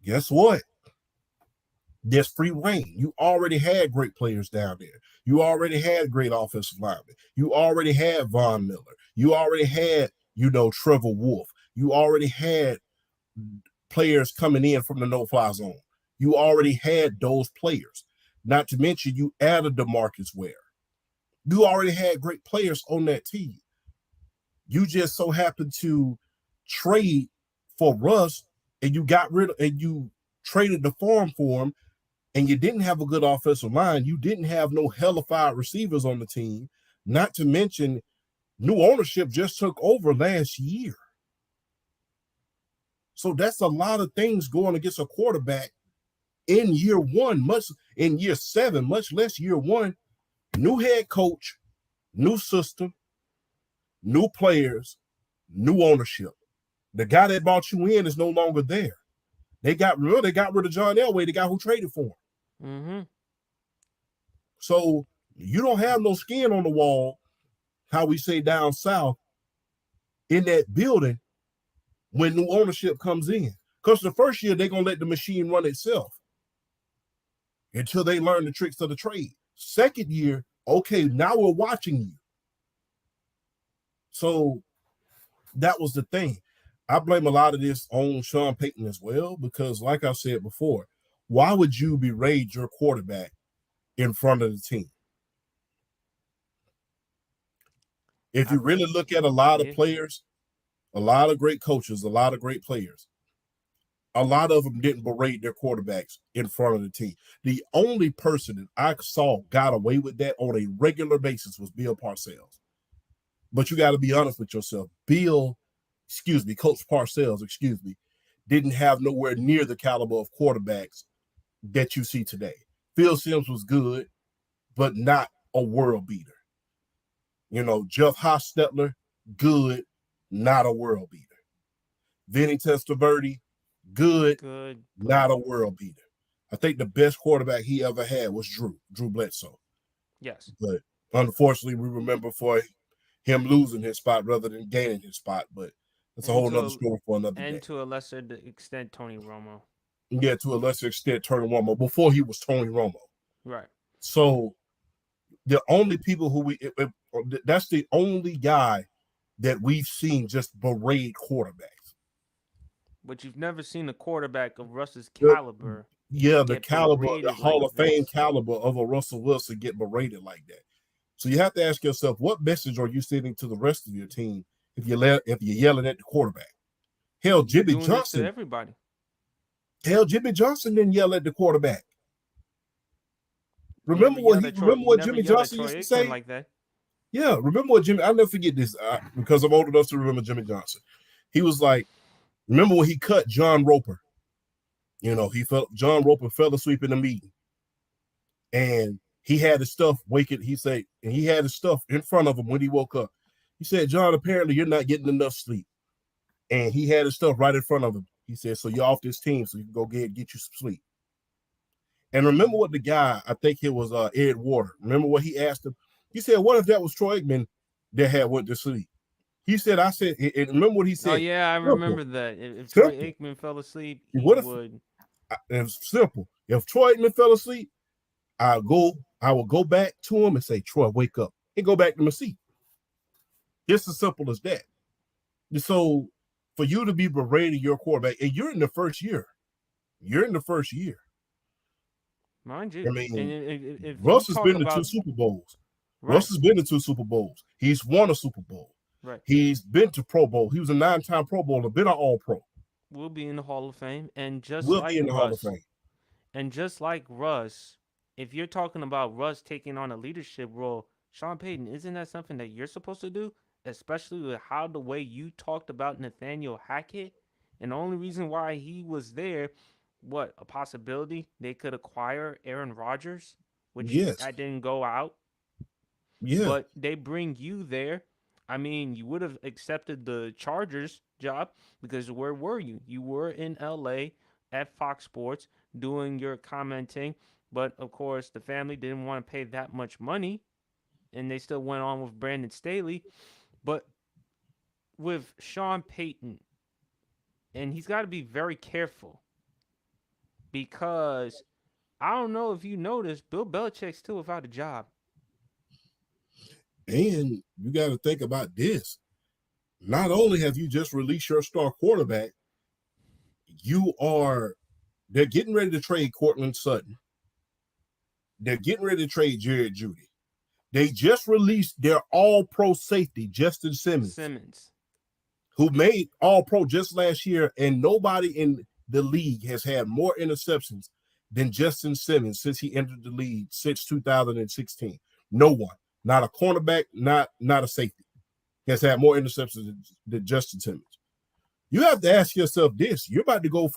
guess what? There's free reign. You already had great players down there. You already had great offensive linemen. You already had Von Miller. You already had, Trevor Wolf. You already had players coming in from the no-fly zone. You already had those players. Not to mention you added DeMarcus Ware. You already had great players on that team. You just so happened to trade for Russ, and you traded the farm for him, and you didn't have a good offensive line. You didn't have no hellified receivers on the team. Not to mention, new ownership just took over last year. So that's a lot of things going against a quarterback in year one, in year 7, much less year one. New head coach, new system, new players, new ownership. The guy that brought you in is no longer there. They got rid of John Elway, the guy who traded for him. Mm-hmm. So you don't have no skin on the wall, how we say down south, in that building when new ownership comes in. Because the first year, they're going to let the machine run itself until they learn the tricks of the trade. Second year, okay, now we're watching you. So that was the thing. I blame a lot of this on Sean Payton as well, because like I said before, why would you berate your quarterback in front of the team? If you really look at a lot of players, a lot of great coaches, a lot of great players, a lot of them didn't berate their quarterbacks in front of the team. The only person that I saw got away with that on a regular basis was Bill Parcells. But you got to be honest with yourself. Coach Parcells, didn't have nowhere near the caliber of quarterbacks that you see today. Phil Simms was good, but not a world beater. Jeff Hostetler, good, not a world beater. Vinny Testaverde, good, not a world beater. I think the best quarterback he ever had was Drew Bledsoe. Yes. But unfortunately, we remember for him losing his spot rather than gaining his spot. But that's a whole nother story for another day. And to a lesser extent, Tony Romo. Yeah, to a lesser extent, Tony Romo, before he was Tony Romo. Right. So the only people who that's the only guy that we've seen just berate quarterbacks. But you've never seen a quarterback of Russ's caliber. Yeah, the caliber, the Hall of Fame caliber of a Russell Wilson get berated like that. So you have to ask yourself, what message are you sending to the rest of your team if you're yelling at the quarterback? Hell, Jimmy Johnson. Everybody. Hell, Jimmy Johnson didn't yell at the quarterback. Remember what Jimmy Johnson used to say? Like that. Yeah, remember what Jimmy? I'll never forget this because I'm old enough to remember Jimmy Johnson. He was like, remember when he cut John Roper? You know, John Roper fell asleep in the meeting, and he had his stuff he had his stuff in front of him when he woke up. He said, John, apparently you're not getting enough sleep. And he had his stuff right in front of him. He said, so you're off this team, so you can go get you some sleep. And remember what the guy, I think it was Ed Warder, remember what he asked him? He said, what if that was Troy Aikman that had went to sleep? He said, and remember what he said? Oh, yeah, I remember that. If Troy Aikman fell asleep, he would. It's simple. If Troy Aikman fell asleep, I will go back to him and say, Troy, wake up, and go back to my seat. Just as simple as that. So for you to be berating your quarterback, and you're in the first year. Mind you, I mean, if Russ has been to 2 Super Bowls. Right. Russ has been to 2 Super Bowls. He's won a Super Bowl. Right. He's been to Pro Bowl. He was a 9-time Pro Bowler, been an All-Pro. Will be in the Hall of Fame, and And just like Russ, if you're talking about Russ taking on a leadership role, Sean Payton, isn't that something that you're supposed to do? Especially with how the way you talked about Nathaniel Hackett, and the only reason why he was there. What, a possibility they could acquire Aaron Rodgers, which that didn't go out. Yeah. But they bring you there. I mean, you would have accepted the Chargers job because where were you? You were in LA at Fox Sports doing your commenting. But, of course, the family didn't want to pay that much money, and they still went on with Brandon Staley. But with Sean Payton, and he's got to be very careful. Because I don't know if you noticed, Bill Belichick's still without a job. And you got to think about this. Not only have you just released your star quarterback, they're getting ready to trade Cortland Sutton. They're getting ready to trade Jared Jeudy. They just released their all-pro safety, Justin Simmons, who made all-pro just last year, and nobody in the league has had more interceptions than Justin Simmons since he entered the league since 2016. No one, not a cornerback, not a safety, has had more interceptions than Justin Simmons. You have to ask yourself this. You're about to go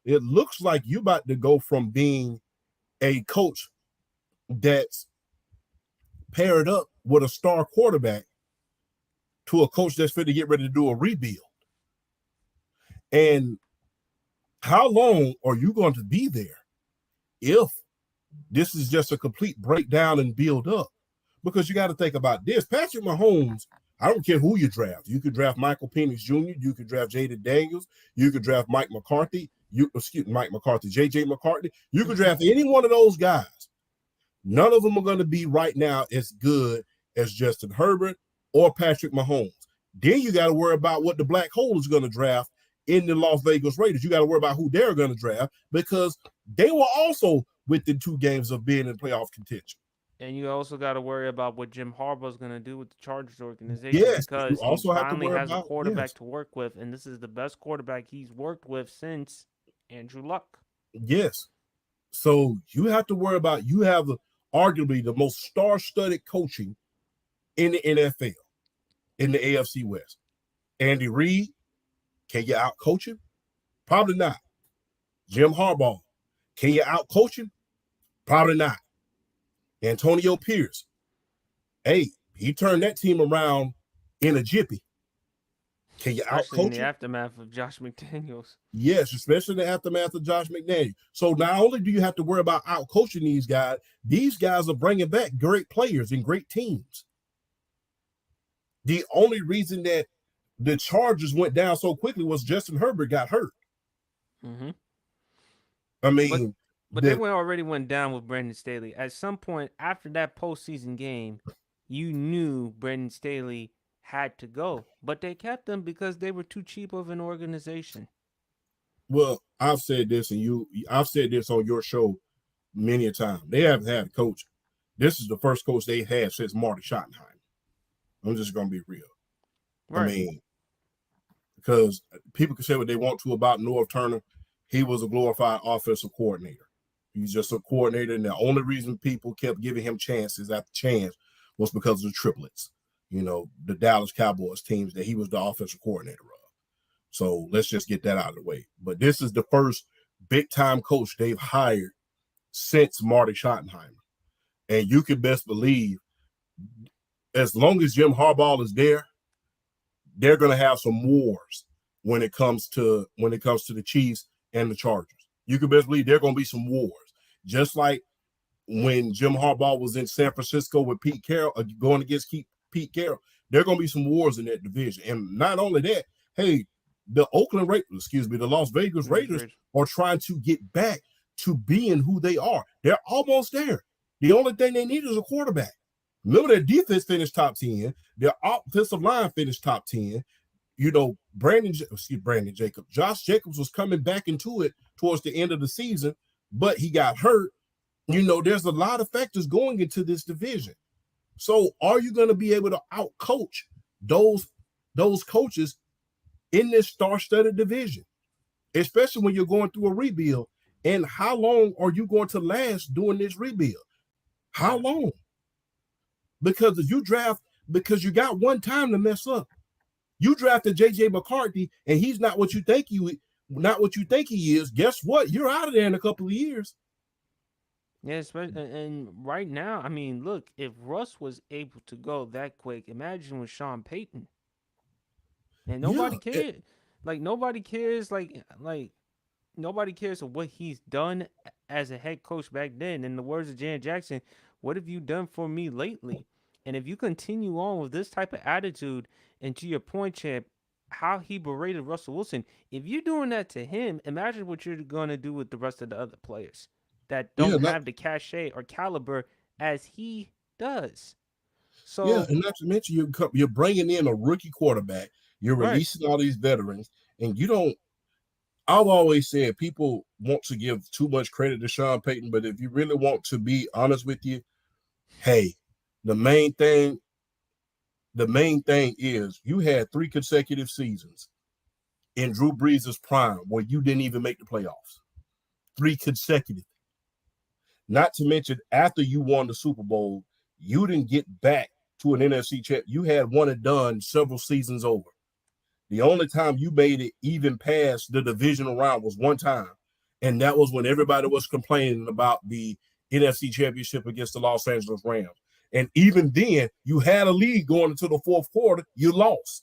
it looks like you're about to go from being a coach that's paired up with a star quarterback to a coach that's fit to get ready to do a rebuild. And how long are you going to be there if this is just a complete breakdown and build up? Because you got to think about this. Patrick Mahomes, I don't care who you draft. You could draft Michael Penix Jr., you could draft Jaden Daniels, you could draft Mike McCarthy, JJ McCarthy. You could draft any one of those guys. None of them are going to be right now as good as Justin Herbert or Patrick Mahomes. Then you got to worry about what the black hole is going to draft in the Las Vegas Raiders. You got to worry about who they're going to draft because they were also within 2 games of being in playoff contention. And you also got to worry about what Jim Harbaugh is going to do with the Chargers organization because he finally has a quarterback to work with, and this is the best quarterback he's worked with since Andrew Luck. Yes. So you have to worry about, you have arguably the most star-studded coaching in the NFL, in the AFC West. Andy Reid, can you out-coach him? Probably not. Jim Harbaugh, can you out-coach him? Probably not. Antonio Pierce, hey, he turned that team around in a jiffy. Can you especially in outcoach the him? aftermath of Josh McDaniels. Yes, especially in the aftermath of Josh McDaniels. So not only do you have to worry about outcoaching these guys are bringing back great players and great teams. The only reason that the Chargers went down so quickly was Justin Herbert got hurt. Mm-hmm. I mean, but they already went down with Brandon Staley. At some point after that postseason game, you knew Brandon Staley had to go, but they kept him because they were too cheap of an organization. Well, I've said this, and I've said this on your show many a time. They haven't had a coach. This is the first coach they had since Marty Schottenheimer. I'm just gonna be real. Right. I mean, because people can say what they want to about Norv Turner. He was a glorified offensive coordinator. He's just a coordinator, and the only reason people kept giving him chances after chance was because of the triplets. You know, the Dallas Cowboys teams that he was the offensive coordinator of. So let's just get that out of the way. But this is the first big-time coach they've hired since Marty Schottenheimer. And you can best believe, as long as Jim Harbaugh is there, they're going to have some wars when it comes to the Chiefs and the Chargers. You can best believe there are going to be some wars. Just like when Jim Harbaugh was in San Francisco with Pete Carroll, going against Pete Carroll, there are going to be some wars in that division. And not only that, hey, the Las Vegas Raiders are trying to get back to being who they are. They're almost there. The only thing they need is a quarterback. Remember, their defense finished top 10. Their offensive line finished top 10. You know, Josh Jacobs was coming back into it towards the end of the season, but he got hurt. You know, there's a lot of factors going into this division. So are you going to be able to outcoach those coaches in this star-studded division, especially when you're going through a rebuild? And how long are you going to last doing this rebuild? How long? Because if you because you got one time to mess up. You drafted J.J. McCarthy, and he's not what you think he is. Guess what? You're out of there in a couple of years. Yeah, and right now, I mean, look, if Russ was able to go that quick, imagine with Sean Payton. And nobody cared. Nobody cares. Nobody cares of what he's done as a head coach back then. In the words of Jan Jackson, what have you done for me lately? And if you continue on with this type of attitude, and to your point, Champ, how he berated Russell Wilson, if you're doing that to him, imagine what you're going to do with the rest of the other players that don't have the cachet or caliber as he does. So and not to mention you're bringing in a rookie quarterback. You're releasing all these veterans, and you don't. I've always said people want to give too much credit to Sean Payton, but if you really want to be honest with you, hey, the main thing is you had 3 consecutive seasons in Drew Brees' prime where you didn't even make the playoffs. 3 consecutive. Not to mention, after you won the Super Bowl, you didn't get back to an NFC champ. You had one and done several seasons over. The only time you made it even past the divisional round was one time, and that was when everybody was complaining about the NFC championship against the Los Angeles Rams. And even then, you had a lead going into the fourth quarter. You lost.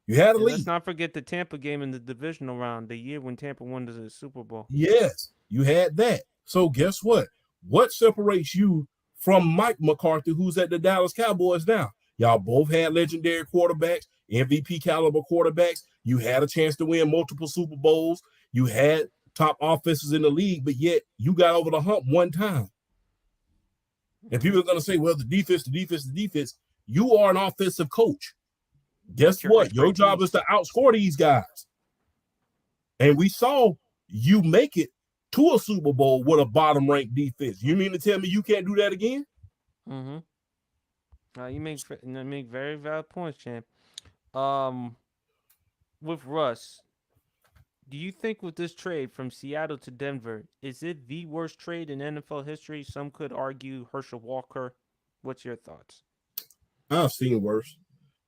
You had a lead. Let's not forget the Tampa game in the divisional round, the year when Tampa won the Super Bowl. Yes, you had that. So guess what? What separates you from Mike McCarthy, who's at the Dallas Cowboys now? Y'all both had legendary quarterbacks, MVP caliber quarterbacks. You had a chance to win multiple Super Bowls. You had top offenses in the league, but yet you got over the hump one time. And people are going to say, well, the defense. You are an offensive coach. Guess what? Your job is to outscore these guys. And we saw you make it to a Super Bowl with a bottom-ranked defense. You mean to tell me you can't do that again? Mm-hmm. You make very valid points, champ. With Russ, do you think with this trade from Seattle to Denver, is it the worst trade in NFL history? Some could argue Herschel Walker. What's your thoughts? I've seen worse.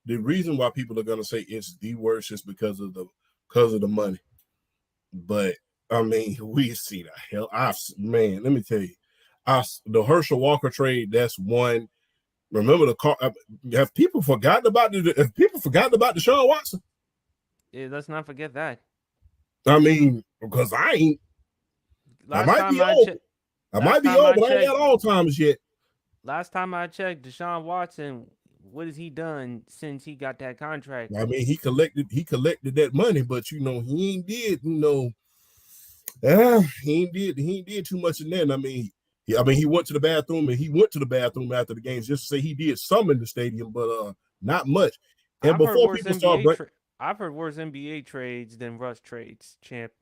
The reason why people are going to say it's the worst is because of the money. But I mean, we see the hell. Let me tell you, the Herschel Walker trade. That's one. Remember the car? Have people forgotten about Deshaun Watson? Yeah, let's not forget that. I mean, because I ain't. I Last might be time I old. checked, I last might be time old, I but I ain't checked, got Alzheimer's yet. Deshaun Watson, what has he done since he got that contract? I mean, he collected that money, but he ain't did. He ain't did too much in that. He went to the bathroom after the games just to say he did some in the stadium, but not much. And I've heard before worse people start, I've heard worse NBA trades than Russ trades, champ.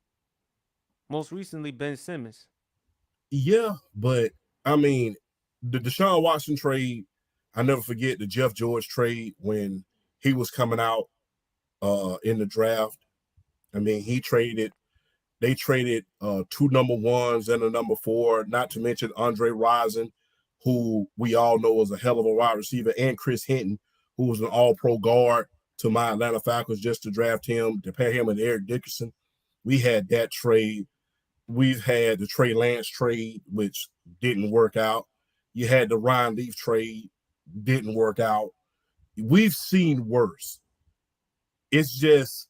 Most recently, Ben Simmons. yeah, but I mean, the Deshaun Watson trade, I never forget the Jeff George trade when he was coming out in the draft. I mean, they traded 2 number 1s and a number 4, not to mention Andre Rison, who we all know was a hell of a wide receiver, and Chris Hinton, who was an all-pro guard to my Atlanta Falcons, just to draft him, to pair him with Eric Dickerson. We had that trade. We've had the Trey Lance trade, which didn't work out. You had the Ryan Leaf trade, didn't work out. We've seen worse. It's just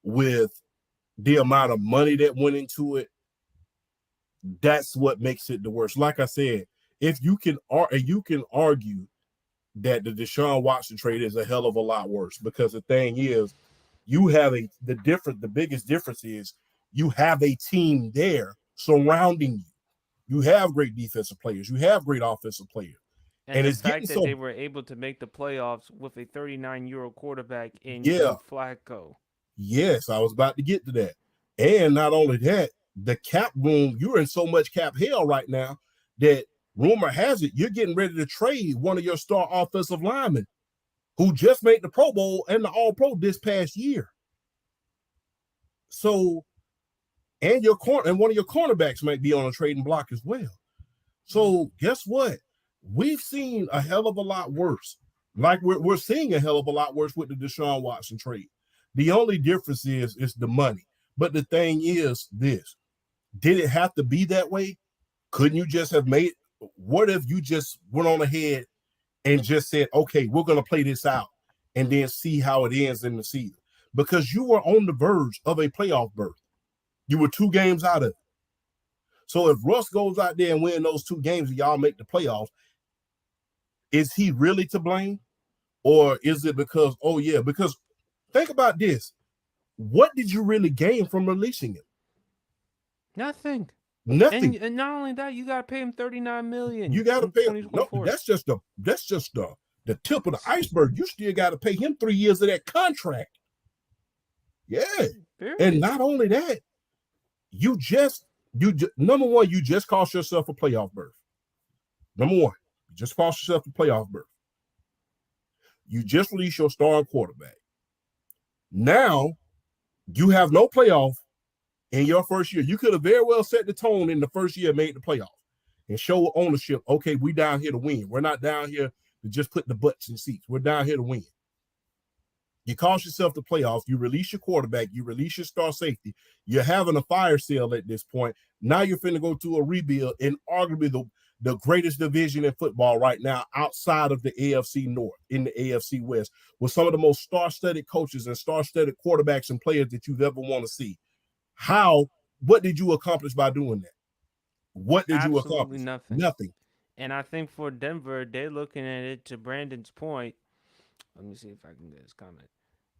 with the amount of money that went into it, that's what makes it the worst. Like I said, if you can argue that the Deshaun Watson trade is a hell of a lot worse, because the thing is, the biggest difference is you have a team there surrounding you. You have great defensive players. You have great offensive players. And the it's getting fact that they were able to make the playoffs with a 39-year-old quarterback in Joe Flacco. Yes, I was about to get to that. And not only that, the cap room, you're in so much cap hell right now that rumor has it you're getting ready to trade one of your star offensive linemen who just made the Pro Bowl and the All-Pro this past year. So, and one of your cornerbacks might be on a trading block as well. So guess what? We've seen a hell of a lot worse. Like we're seeing a hell of a lot worse with the Deshaun Watson trade. The only difference is the money. But the thing is this. Did it have to be that way? Couldn't you just have what if you just went on ahead and just said, okay, we're going to play this out and then see how it ends in the season? Because you were on the verge of a playoff berth. You were 2 games out of it. So if Russ goes out there and win those 2 games and y'all make the playoffs, is he really to blame? Or is it because think about this. What did you really gain from releasing him? Nothing. Nothing. And not only that, you got to pay him $39 million. You got to pay him. No, that's just the tip of the iceberg. You still got to pay him 3 years of that contract. Yeah. Period. And not only that, number one, you just cost yourself a playoff berth. Number one, you just cost yourself a playoff berth. You just released your starting quarterback. Now, you have no playoff in your first year. You could have very well set the tone in the first year, made the playoff, and show ownership. Okay, we down here to win. We're not down here to just put the butts in seats. We're down here to win. You cost yourself the playoffs. You release your quarterback. You release your star safety. You're having a fire sale at this point. Now you're finna go to a rebuild in arguably the greatest division in football right now outside of the AFC North, in the AFC West, with some of the most star-studded coaches and star-studded quarterbacks and players that you've ever want to see. What did you accomplish by doing that? What did you accomplish? Nothing. And I think for Denver, they're looking at it, to Brandon's point. Let me see if I can get his comment.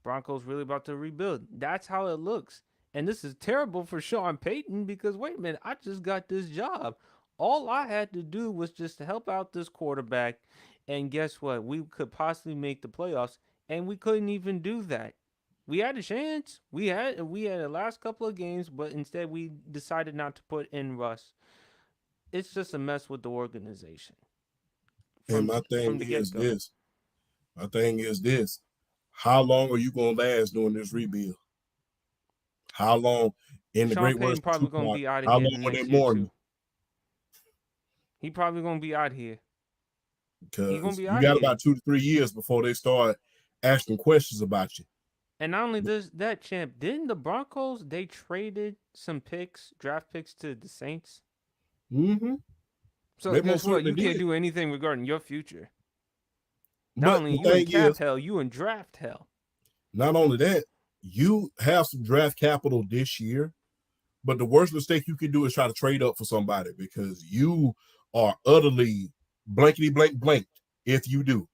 Broncos really about to rebuild. That's how it looks. And this is terrible for Sean Payton because, wait a minute, I just got this job. All I had to do was just to help out this quarterback. And guess what? We could possibly make the playoffs. And we couldn't even do that. We had a chance. We had the last couple of games, but instead we decided not to put in Russ. It's just a mess with the organization. And my thing is this. How long are you going to last doing this rebuild? How long in the Sean great Payton probably going to be out of here the next year too. He probably going to be out here. Because you got about 2 to 3 years before they start asking questions about you. And not only that, champ, didn't the Broncos, they traded some draft picks to the Saints? Mm-hmm. So guess what? You can't do anything regarding your future. Not But only the you in thing cap is, hell, you in draft hell. not only that, you have some draft capital this year, but the worst mistake you can do is try to trade up for somebody because you are utterly blankety blank blanked. If you do,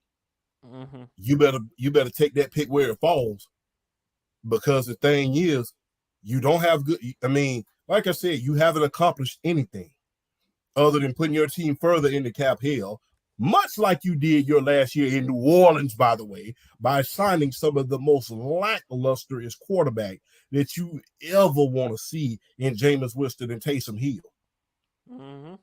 Mm-hmm. you better take that pick where it falls because the thing is, you don't have good. I mean, like I said, you haven't accomplished anything other than putting your team further into cap hell, much like you did your last year in New Orleans, by the way, by signing some of the most lacklusterest quarterback that you ever want to see in Jameis Winston and Taysom Hill. Mm-hmm.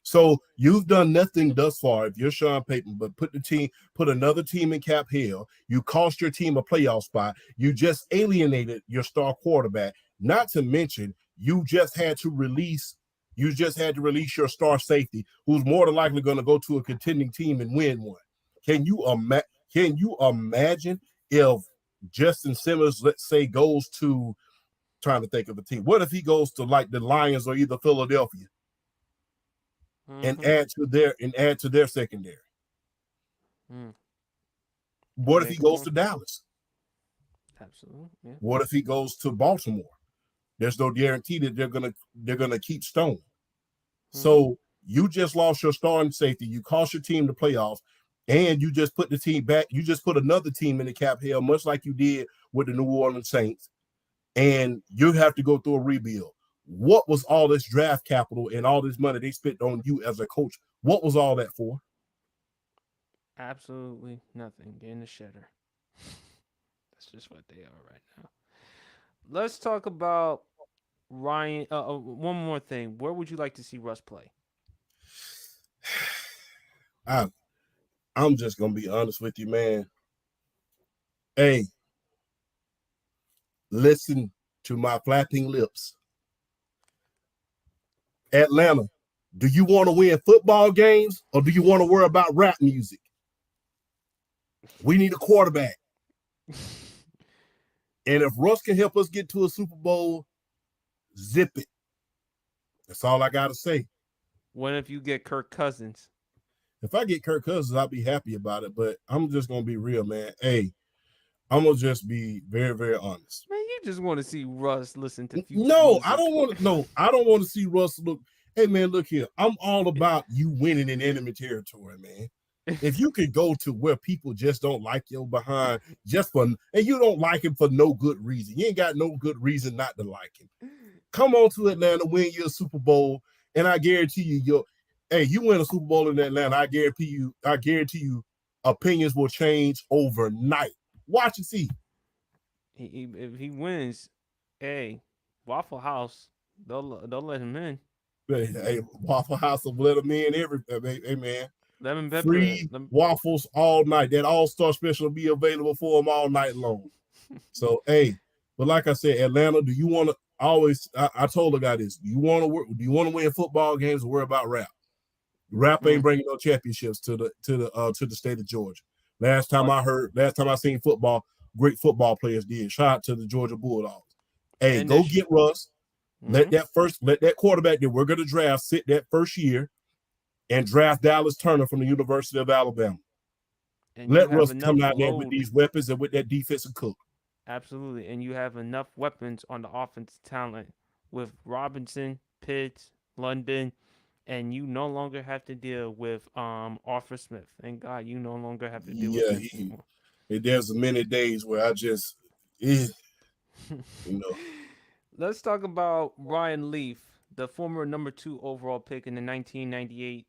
So you've done nothing thus far if you're Sean Payton, but put another team in cap hell. You cost your team a playoff spot. You just alienated your star quarterback. Not to mention, you just had to release your star safety, who's more than likely going to go to a contending team and win one. Can you imagine if Justin Simmons, let's say, goes to, trying to think of a team. What if he goes to like the Lions or either Philadelphia? And Mm-hmm. add to their secondary. Mm. What if he Make goes more. to Dallas? Absolutely. Yeah. What if he goes to Baltimore? There's no guarantee that they're gonna keep Stone. So you just lost your starting safety. You cost your team the playoffs, and you just put the team back. You just put another team in the cap hell, much like you did with the New Orleans Saints. And you have to go through a rebuild. What was all this draft capital and all this money they spent on you as a coach? What was all that for? Absolutely nothing. Getting the shedder. That's just what they are right now. Let's talk about Ryan. One more thing. Where would you like to see Russ play? I, I'm just gonna be honest with you, man. Hey, listen to my flapping lips. Atlanta, do you want to win football games or do you want to worry about rap music? We need a quarterback. And if Russ can help us get to a Super Bowl, zip it. That's all I got to say. What if you get Kirk Cousins? If I get Kirk Cousins, I'll be happy about it. But I'm just going to be real, man. Hey, I'm going to just be very, very honest. Man, you just want to see Russ listen to future No, music. I don't want to. No, I don't want to see Russ look. Hey, man, look here. I'm all about you winning in enemy territory, man. If you could go to where people just don't like you behind, and you don't like him for no good reason. You ain't got no good reason not to like him. Come on to Atlanta, win your Super Bowl, and I guarantee you, you win a Super Bowl in Atlanta. I guarantee you, opinions will change overnight. Watch and see. If he wins, hey, Waffle House, they'll let him in. Hey, Waffle House will let them in hey, man. Lemon pepper. Free waffles all night. That all-star special will be available for them all night long. So, hey, but like I said, Atlanta, do you want to I told the guy this. Do you want to win football games or worry about rap? Rap ain't bringing no championships to the state of Georgia. Last time I seen football, great football players did. Shout out to the Georgia Bulldogs. Hey, go get Russ. Let that quarterback that we're gonna draft sit that first year and draft Dallas Turner from the University of Alabama. And let Russ come out there with these weapons and with that defensive cook. Absolutely. And you have enough weapons on the offensive talent with Robinson, Pitts, London, and you no longer have to deal with Arthur Smith. Thank God you no longer have to deal with him anymore. There's many days where I just Let's talk about Ryan Leaf, the former number 2 overall pick in the 1998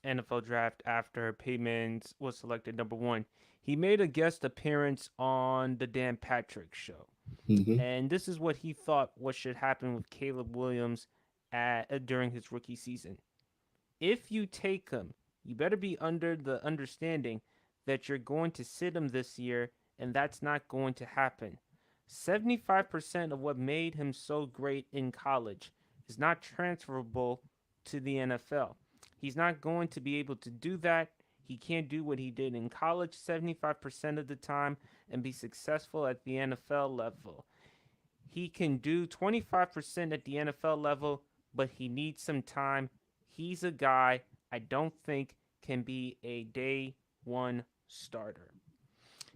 NFL draft after Peyton was selected number 1. He made a guest appearance on the Dan Patrick Show. Mm-hmm. And this is what he thought what should happen with Caleb Williams during his rookie season. If you take him, you better be under the understanding that you're going to sit him this year, and that's not going to happen. 75% of what made him so great in college is not transferable to the NFL. He's not going to be able to do that. He can't do what he did in college 75% of the time and be successful at the NFL level. He can do 25% at the NFL level, but he needs some time. He's a guy I don't think can be a day one starter.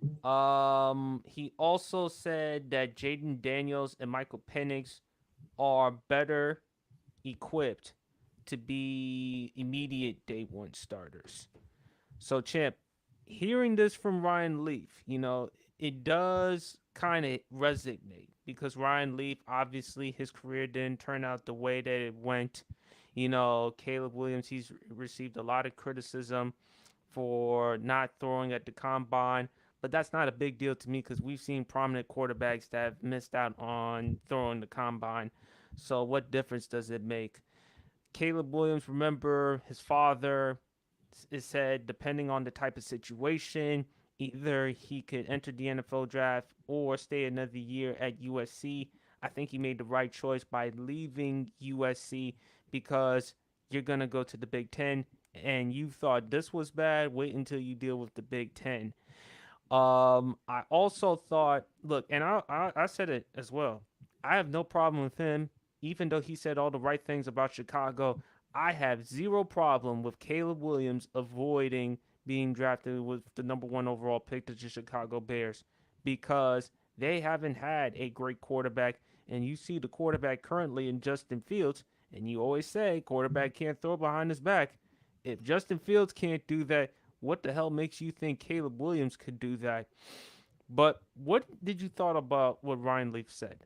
He also said that Jaden Daniels and Michael Penix are better equipped to be immediate day one starters. So, Champ, hearing this from Ryan Leaf, it does kind of resonate because Ryan Leaf, obviously, his career didn't turn out the way that it went. Caleb Williams, he's received a lot of criticism for not throwing at the combine, but that's not a big deal to me because we've seen prominent quarterbacks that have missed out on throwing the combine. So, what difference does it make? Caleb Williams, remember his father is said, depending on the type of situation, either he could enter the NFL draft or stay another year at USC. I think he made the right choice by leaving USC because you're going to go to the Big Ten and you thought this was bad. Wait until you deal with the Big Ten. I also thought, look, and I said it as well. I have no problem with him, even though he said all the right things about Chicago. I have zero problem with Caleb Williams avoiding being drafted with the number one overall pick to the Chicago Bears because they haven't had a great quarterback. And you see the quarterback currently in Justin Fields, and you always say quarterback can't throw behind his back. If Justin Fields can't do that, what the hell makes you think Caleb Williams could do that? But what did you thought about what Ryan Leaf said?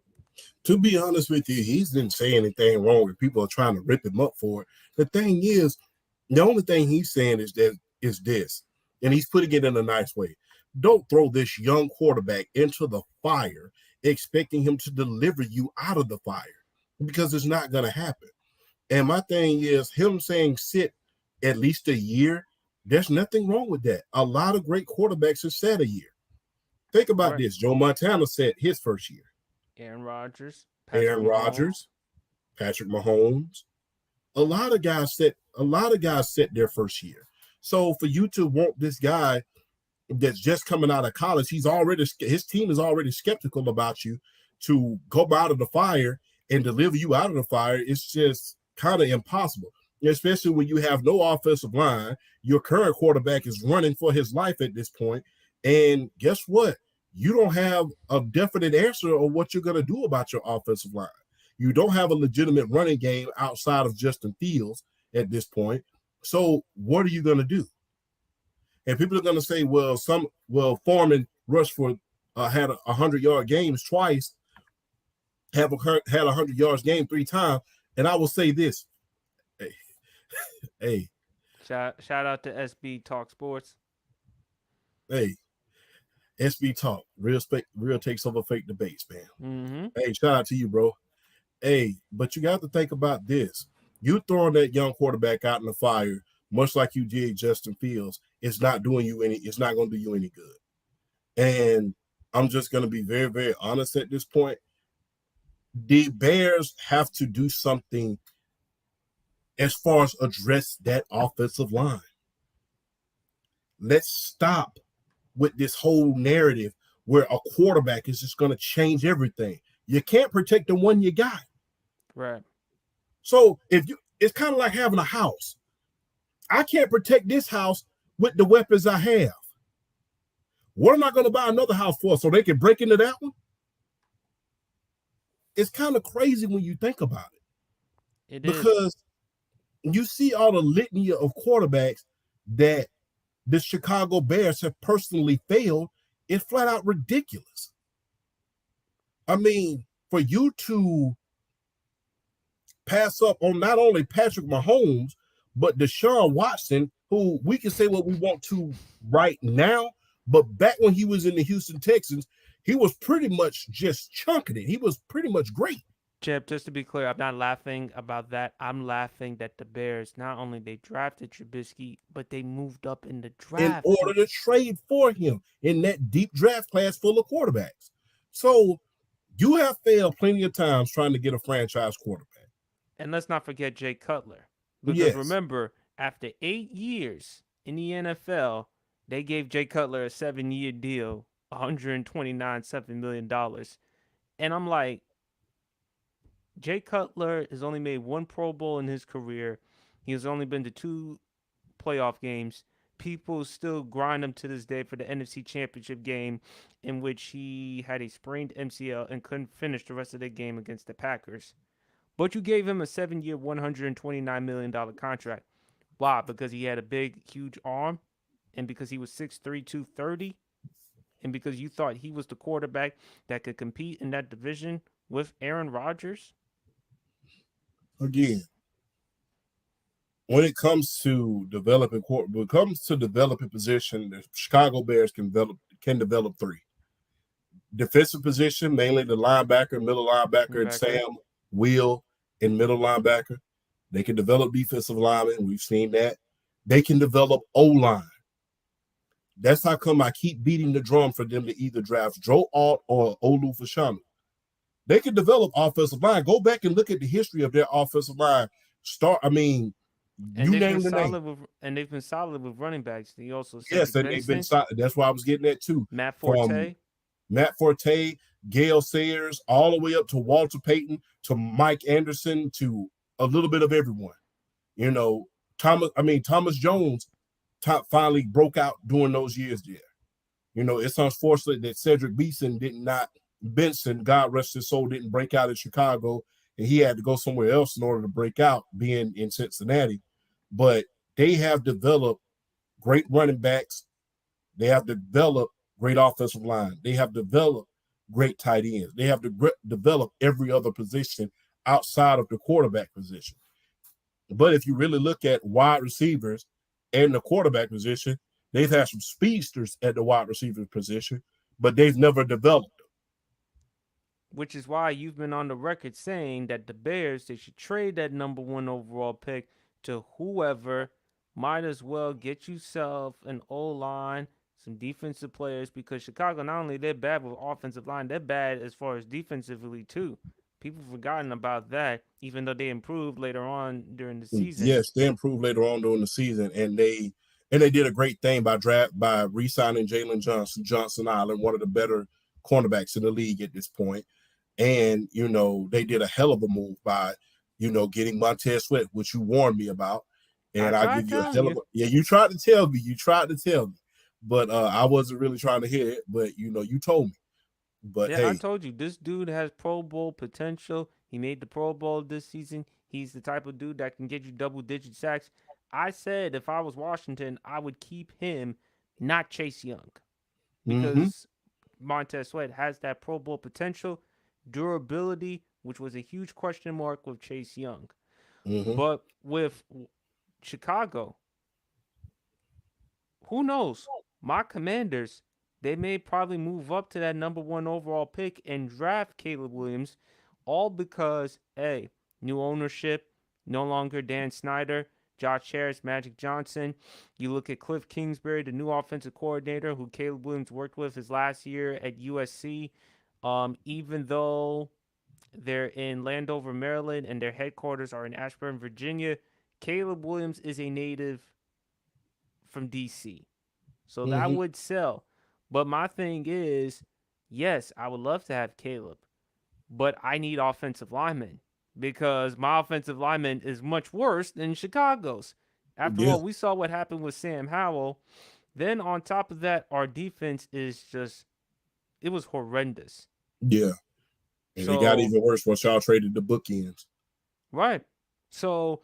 To be honest with you, he didn't say anything wrong if people are trying to rip him up for it. The thing is, the only thing he's saying is this, and he's putting it in a nice way. Don't throw this young quarterback into the fire expecting him to deliver you out of the fire because it's not going to happen. And my thing is him saying sit at least a year. There's nothing wrong with that. A lot of great quarterbacks have sat a year. Think about this. Joe Montana sat his first year. Aaron Rodgers, Aaron Rodgers, Patrick Mahomes. A lot of guys set their first year. So for you to want this guy that's just coming out of college, his team is already skeptical about you to go out of the fire and deliver you out of the fire. It's just kind of impossible, especially when you have no offensive line. Your current quarterback is running for his life at this point, and guess what? You don't have a definite answer on what you're going to do about your offensive line. You don't have a legitimate running game outside of Justin Fields at this point. So what are you going to do? And people are going to say, Foreman rushed for had 100-yard games twice, had 100 yards game 3 times. And I will say this. Hey. Shout out to SB Talk Sports. Hey. SB Talk, real takes over fake debates, man. Mm-hmm. Hey, shout out to you, bro. Hey, but you got to think about this. You throwing that young quarterback out in the fire, much like you did Justin Fields, it's not going to do you any good. And I'm just going to be very, very honest at this point. The Bears have to do something as far as address that offensive line. Let's stop with this whole narrative where a quarterback is just going to change everything. You can't protect the one you got. Right. So it's kind of like having a house. I can't protect this house with the weapons I have. What am I going to buy another house for? So they can break into that one? It's kind of crazy when you think about it. Because you see all the litany of quarterbacks that the Chicago Bears have personally failed. It's flat out ridiculous. I mean, for you to pass up on not only Patrick Mahomes, but Deshaun Watson, who we can say what we want to right now, but back when he was in the Houston Texans, he was pretty much just chunking it. He was pretty much great. Chip, just to be clear, I'm not laughing about that. I'm laughing that the Bears, not only they drafted Trubisky, but they moved up in the draft. In order to trade for him in that deep draft class full of quarterbacks. So you have failed plenty of times trying to get a franchise quarterback. And let's not forget Jay Cutler. Because remember, after 8 years in the NFL, they gave Jay Cutler a 7-year deal, $129.7 million. And I'm like, Jay Cutler has only made 1 Pro Bowl in his career. He has only been to 2 playoff games. people still grind him to this day for the NFC Championship game, in which he had a sprained MCL and couldn't finish the rest of the game against the Packers. But you gave him a 7-year, $129 million contract. Why? Because he had a big, huge arm, and because he was 6'3", 230, and because you thought he was the quarterback that could compete in that division with Aaron Rodgers? Again, when it comes to developing position, the Chicago Bears can develop three. Defensive position, mainly the linebacker, middle linebacker, and Sam Will in middle linebacker. They can develop defensive linemen. We've seen that. They can develop O-line. That's how come I keep beating the drum for them to either draft Joe Alt or Olu Fashanu. They can develop offensive line. Go back and look at the history of their offensive line. You name the name. And they've been solid with running backs. They also yes, and they've been solid. That's why I was getting that too. Matt Forte, Gale Sayers, all the way up to Walter Payton, to Mike Anderson, to a little bit of everyone. You know, Thomas Jones finally broke out during those years there. You know, it's unfortunate that Cedric Benson, God rest his soul, didn't break out in Chicago, and he had to go somewhere else in order to break out, being in Cincinnati. But they have developed great running backs. They have developed great offensive line. They have developed great tight ends. They have developed every other position outside of the quarterback position. But if you really look at wide receivers and the quarterback position, they've had some speedsters at the wide receiver position, but they've never developed them. Which is why you've been on the record saying that the Bears, they should trade that number 1 overall pick to whoever. Might as well get yourself an O-line, some defensive players, because Chicago, not only they're bad with offensive line, they're bad as far as defensively too. People forgotten about that, even though they improved later on during the season. Yes, they improved later on during the season, and they did a great thing by re-signing Jalen Johnson Island, one of the better cornerbacks in the league at this point. And, you know, they did a hell of a move by, you know, getting Montez Sweat, which you warned me about. And I'll give you a hell of a – yeah, you tried to tell me. But I wasn't really trying to hear it. But, you know, you told me. But, yeah, hey. I told you, this dude has Pro Bowl potential. He made the Pro Bowl this season. He's the type of dude that can get you double-digit sacks. I said if I was Washington, I would keep him, not Chase Young. Because Montez Sweat has that Pro Bowl potential, durability, which was a huge question mark with Chase Young. But with Chicago, who knows? My Commanders, they may probably move up to that number 1 overall pick and draft Caleb Williams, all because, A, new ownership, no longer Dan Snyder, Josh Harris, Magic Johnson. You look at Cliff Kingsbury, the new offensive coordinator who Caleb Williams worked with his last year at USC. Even though they're in Landover, Maryland, and their headquarters are in Ashburn, Virginia, Caleb Williams is a native from D.C., so that would sell. But my thing is, yes, I would love to have Caleb, but I need offensive linemen because my offensive lineman is much worse than Chicago's. After all, we saw what happened with Sam Howell. Then on top of that, our defense is just, it was horrendous. Yeah. And it got even worse once y'all traded the bookends. Right. So,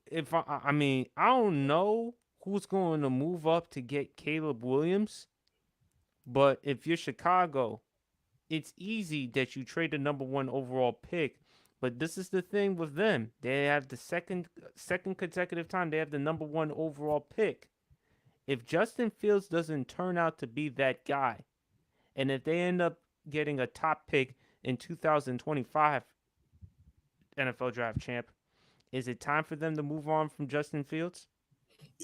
if I mean, I don't know who's going to move up to get Caleb Williams, but if you're Chicago, it's easy that you trade the number 1 overall pick. But this is the thing with them. They have the second consecutive time they have the number 1 overall pick. If Justin Fields doesn't turn out to be that guy, and if they end up getting a top pick in 2025 NFL draft champ, is it time for them to move on from Justin Fields?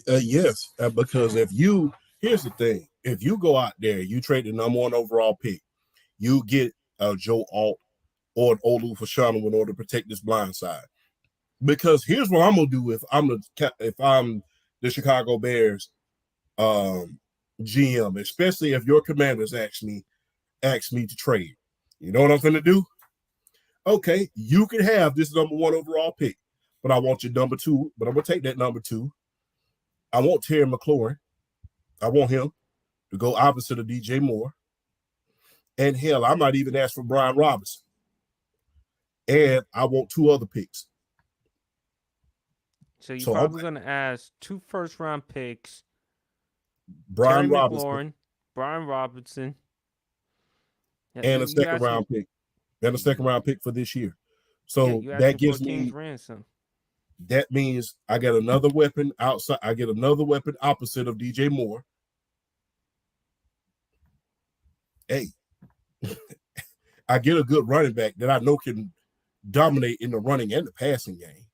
Yes, because here's the thing. If you go out there, you trade the number 1 overall pick, you get Joe Alt or Olu Fashanu in order to protect this blind side. Because here's what I'm gonna do if I'm the Chicago Bears GM, especially if your Commanders ask me to trade. You know what I'm gonna do? Okay, you can have this number 1 overall pick, but I want your number 2. But I'm gonna take that number 2. I want Terry McLaurin. I want him to go opposite of DJ Moore. And hell, I might even ask for Brian Robinson. And I want 2 other picks. So you're probably going to ask 2 first-round picks, Brian Terry Robinson, McLaurin, Brian Robinson, and a second-round pick. And a second-round pick for this year. So that gives me ransom. That means I get another weapon outside. I get another weapon opposite of DJ Moore. Hey, I get a good running back that I know can dominate in the running and the passing game.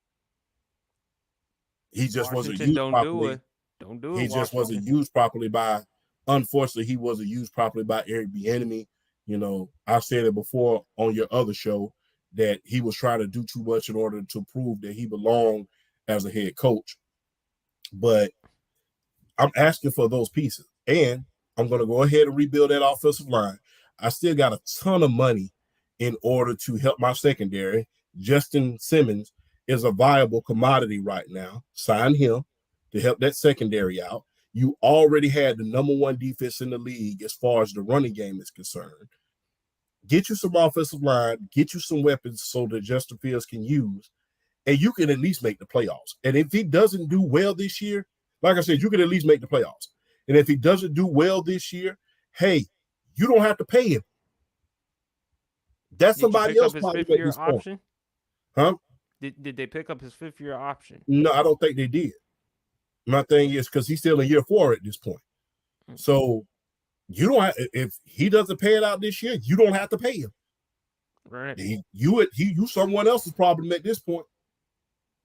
He just wasn't used properly. Don't do it. He just wasn't used properly by. Unfortunately, he wasn't used properly by Eric Bieniemy. You know, I said it before on your other show that he was trying to do too much in order to prove that he belonged as a head coach. But I'm asking for those pieces, and I'm going to go ahead and rebuild that offensive line. I still got a ton of money in order to help my secondary. Justin Simmons is a viable commodity right now. Sign him to help that secondary out. You already had the number 1 defense in the league as far as the running game is concerned. Get you some offensive line, get you some weapons so that Justin Fields can use, and you can at least make the playoffs. And if he doesn't do well this year, like I said, you can at least make the playoffs. And if he doesn't do well this year, hey, you don't have to pay him. That's somebody else probably make this option. Huh? Did they pick up his 5th-year option? No, I don't think they did. My thing is because he's still in year 4 at this point. So you don't have, if he doesn't pay it out this year, you don't have to pay him. Right. You someone else's problem at this point.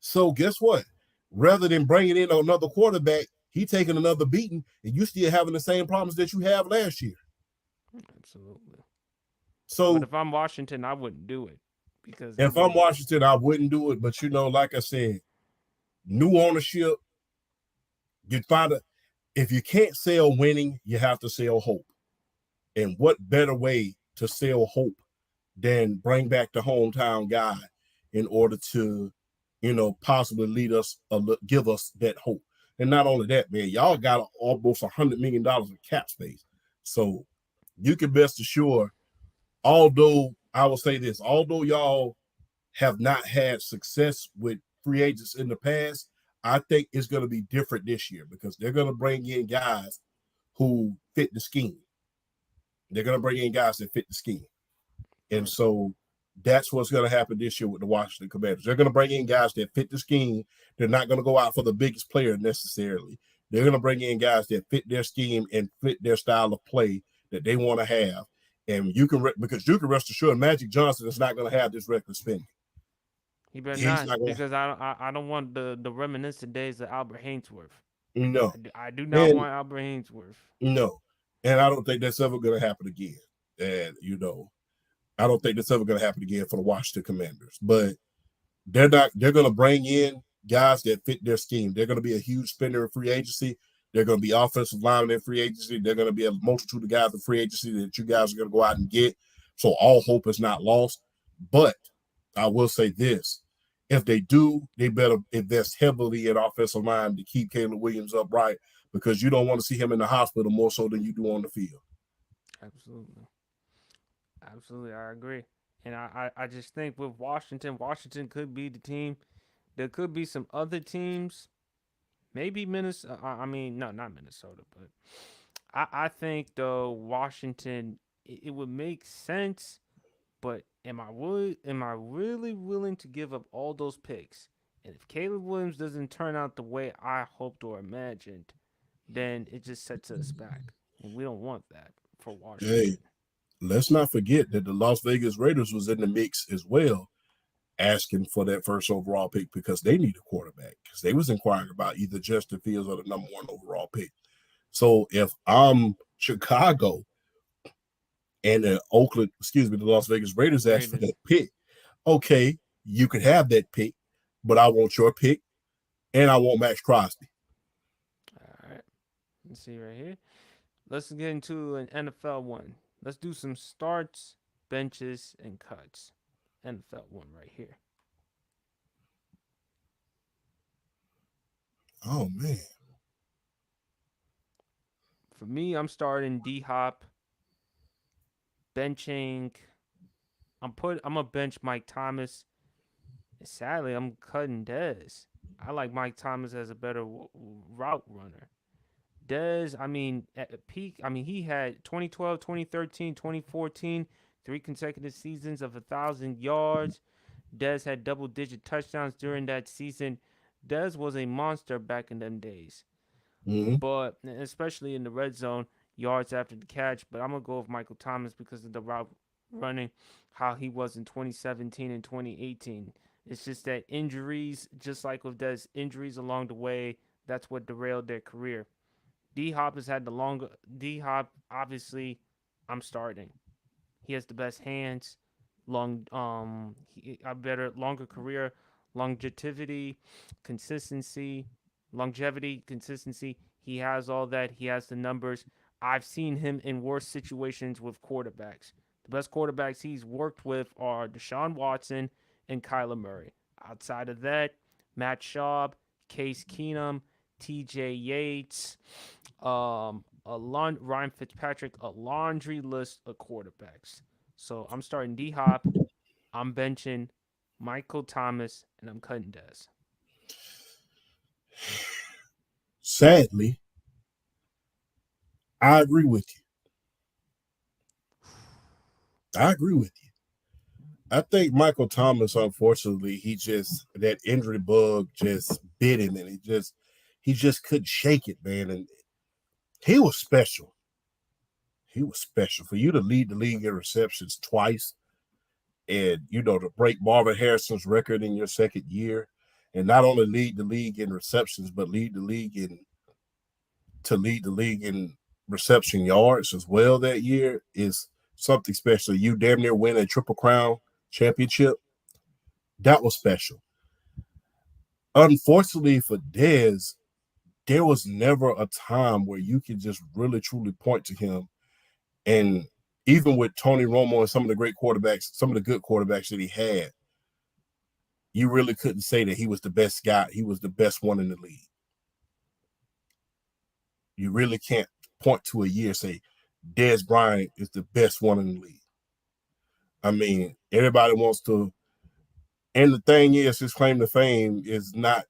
So guess what? Rather than bringing in another quarterback, he taking another beating, and you still having the same problems that you have last year. Absolutely. So, but if I'm Washington, I wouldn't do it because if I'm Washington, I wouldn't do it. But like I said, new ownership. If you can't sell winning, you have to sell hope. And what better way to sell hope than bring back the hometown guy in order to, possibly give us that hope. And not only that, man, y'all got almost $100 million in cap space. So you can best assure, although y'all have not had success with free agents in the past, I think it's going to be different this year because they're going to bring in guys who fit the scheme. They're going to bring in guys that fit the scheme. And so that's what's going to happen this year with the Washington Commanders. They're going to bring in guys that fit the scheme. They're not going to go out for the biggest player necessarily. They're going to bring in guys that fit their scheme and fit their style of play that they want to have. And because you can rest assured Magic Johnson is not going to have this reckless spending. He better not because I don't want the reminiscent days of Albert Haynesworth. No. I do not want Albert Haynesworth. No. And I don't think that's ever going to happen again. And, I don't think that's ever going to happen again for the Washington Commanders. But they're going to bring in guys that fit their scheme. They're going to be a huge spender in free agency. They're going to be offensive linemen in free agency. They're going to be a multitude of guys in free agency that you guys are going to go out and get. So all hope is not lost. But I will say this. If they do, they better invest heavily in offensive line to keep Caleb Williams upright because you don't want to see him in the hospital more so than you do on the field. Absolutely, I agree. And I just think with Washington could be the team. There could be some other teams, maybe Minnesota. No, not Minnesota, but I think though Washington, it would make sense. But am I really willing to give up all those picks? And if Caleb Williams doesn't turn out the way I hoped or imagined, then it just sets us back, and we don't want that for Washington. Hey, let's not forget that the Las Vegas Raiders was in the mix as well, asking for that first overall pick because they need a quarterback because they was inquiring about either Justin Fields or the number 1 overall pick. So if I'm Chicago and the Las Vegas Raiders asked for that pick, okay, you could have that pick, but I want your pick and I want Max Crosby. All right. Let's see right here. Let's get into an NFL one. Let's do some starts, benches, and cuts. NFL one right here. Oh, man. For me, I'm starting D Hop, benching. I'm a bench Mike Thomas. And sadly, I'm cutting Dez. I like Mike Thomas as a better route runner. Dez, I mean, at peak, I mean, he had 2012, 2013, 2014, three consecutive seasons of 1,000 yards. Dez had double-digit touchdowns during that season. Dez was a monster back in them days, Mm-hmm. but especially in the red zone, yards after the catch. But I'm gonna go with Michael Thomas because of the route running, how he was in 2017 and 2018. It's just that injuries, just like with Dez, injuries along the way, that's what derailed their career. D Hop has had the longer. D Hop, obviously, I'm starting. He has the best hands, a better, longer career, longevity, consistency, consistency. He has all that. He has the numbers. I've seen him in worse situations with quarterbacks. The best quarterbacks he's worked with are Deshaun Watson and Kyler Murray. Outside of that, Matt Schaub, Case Keenum, T.J. Yates, Ryan Fitzpatrick, a laundry list of quarterbacks. So I'm starting D Hop, I'm benching Michael Thomas, and I'm cutting Dez. Sadly, I agree with you. I think Michael Thomas, unfortunately, that injury bug just bit him, and he just couldn't shake it, man. And he was special. For you to lead the league in receptions twice, and to break Marvin Harrison's record in your second year, and not only lead the league in receptions, but lead the league in reception yards as well that year is something special. You damn near win a Triple Crown championship. That was special. Unfortunately for Dez, there was never a time where you could just really truly point to him. And even with Tony Romo and some of the great quarterbacks, some of the good quarterbacks that he had, you really couldn't say that he was the best guy. He was the best one in the league. You really can't point to a year and say Dez Bryant is the best one in the league. I mean, everybody wants to, and the thing is, his claim to fame is the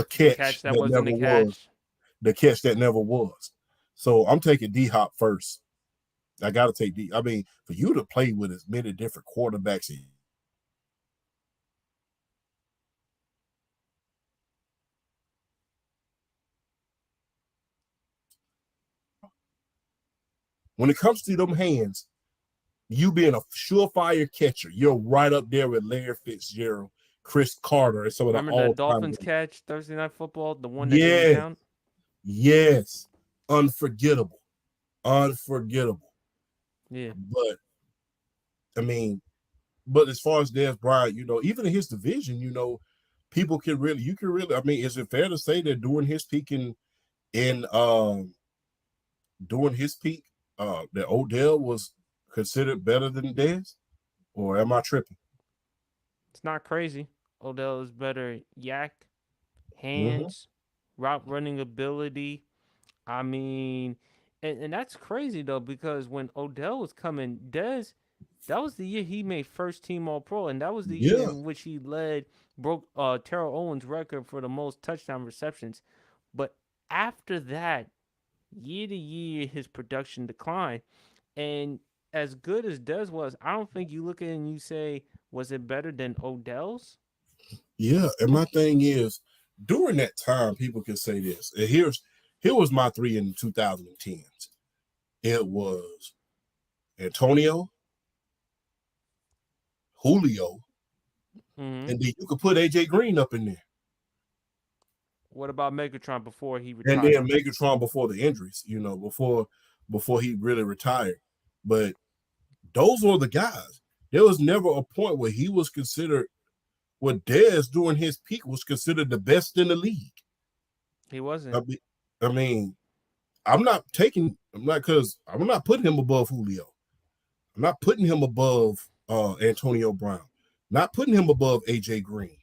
catch that that wasn't never a catch. was. The catch that never was. So I'm taking D Hop first. I got to take D. I mean, for you to play with as many different quarterbacks, when it comes to them hands, you being a surefire catcher, you're right up there with Larry Fitzgerald, Chris Carter, and some of the Remember that all-time Dolphins guys. catch Thursday Night Football, the one that didn't count? Yes, unforgettable. Yeah. But I mean, as far as Dez Bryant, even in his division, people can really, I mean, is it fair to say that during his peak that Odell was considered better than Dez? Or am I tripping? It's not crazy. Odell is better yak, hands, route running ability. I mean, and that's crazy though, because when Odell was coming, Dez, that was the year he made first team All Pro, and that was the year in which he broke Terrell Owens' record for the most touchdown receptions. But after that, year to year, his production declined. And as good as Dez was, I don't think you look at it and you say, was it better than Odell's? Yeah, and my thing is, during that time, people can say this. And here was my three in the 2010s. It was Antonio, Julio, and then you could put AJ Green up in there. What about Megatron before he retired? And then Megatron before the injuries, before he really retired. But those were the guys. There was never a point where he was considered, what Dez during his peak was considered the best in the league. He wasn't. I mean, I'm not putting him above Julio. I'm not putting him above Antonio Brown. Not putting him above AJ Green.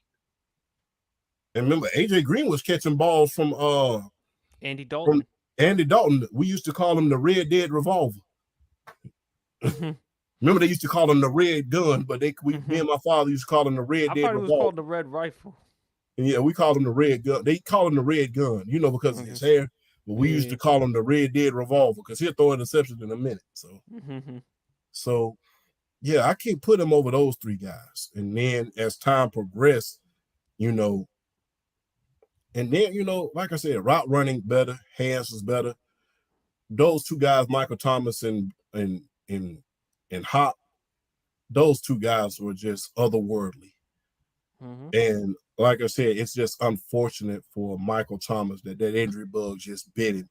And remember, AJ Green was catching balls from Andy Dalton. Andy Dalton. We used to call him the Red Dead Revolver. Remember, they used to call him the Red Gun, but me and my father used to call him the Red Dead Revolver. I thought it was called the Red Rifle. And yeah, we called him the Red Gun. They call him the Red Gun, because of his hair. But we used to call him the Red Dead Revolver because he'll throw interceptions in a minute. So, yeah, I can't put him over those three guys. And then as time progressed, and then, like I said, route running better, hands was better. Those two guys, Michael Thomas and Hop, those two guys were just otherworldly. And like I said, it's just unfortunate for Michael Thomas that injury bug just bit him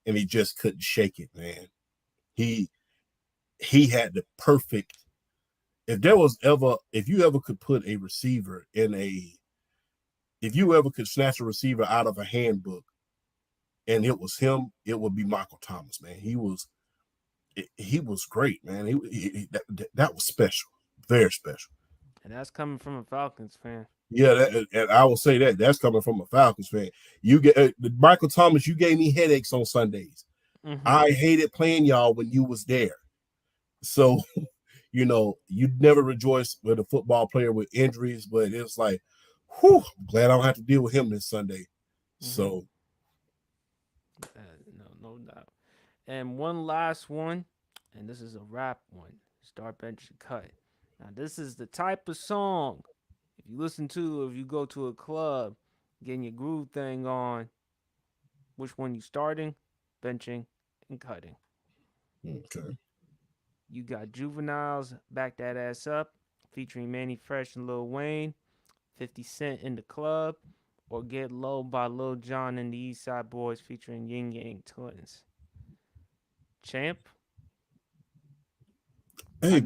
and he just couldn't shake it, man. He had the perfect, if you ever could put a receiver if you ever could snatch a receiver out of a handbook and it was him, it would be Michael Thomas, man. He was great, man. That was special, very special. And that's coming from a Falcons fan. Yeah, and I will say that's coming from a Falcons fan. You get Michael Thomas. You gave me headaches on Sundays. I hated playing y'all when you was there. So, you never rejoice with a football player with injuries, but it's like, whew, I'm glad I don't have to deal with him this Sunday. So, no doubt. And one last one, and this is a rap one. Start, bench, and cut. Now, this is the type of song, if you go to a club, getting your groove thing on, which one you starting, benching, and cutting. Okay. You got Juveniles, Back That Ass Up, featuring Manny Fresh and Lil Wayne, 50 Cent in the Club, or Get Low by Lil Jon and the East Side Boys featuring Ying Yang Twins. Champ? Hey,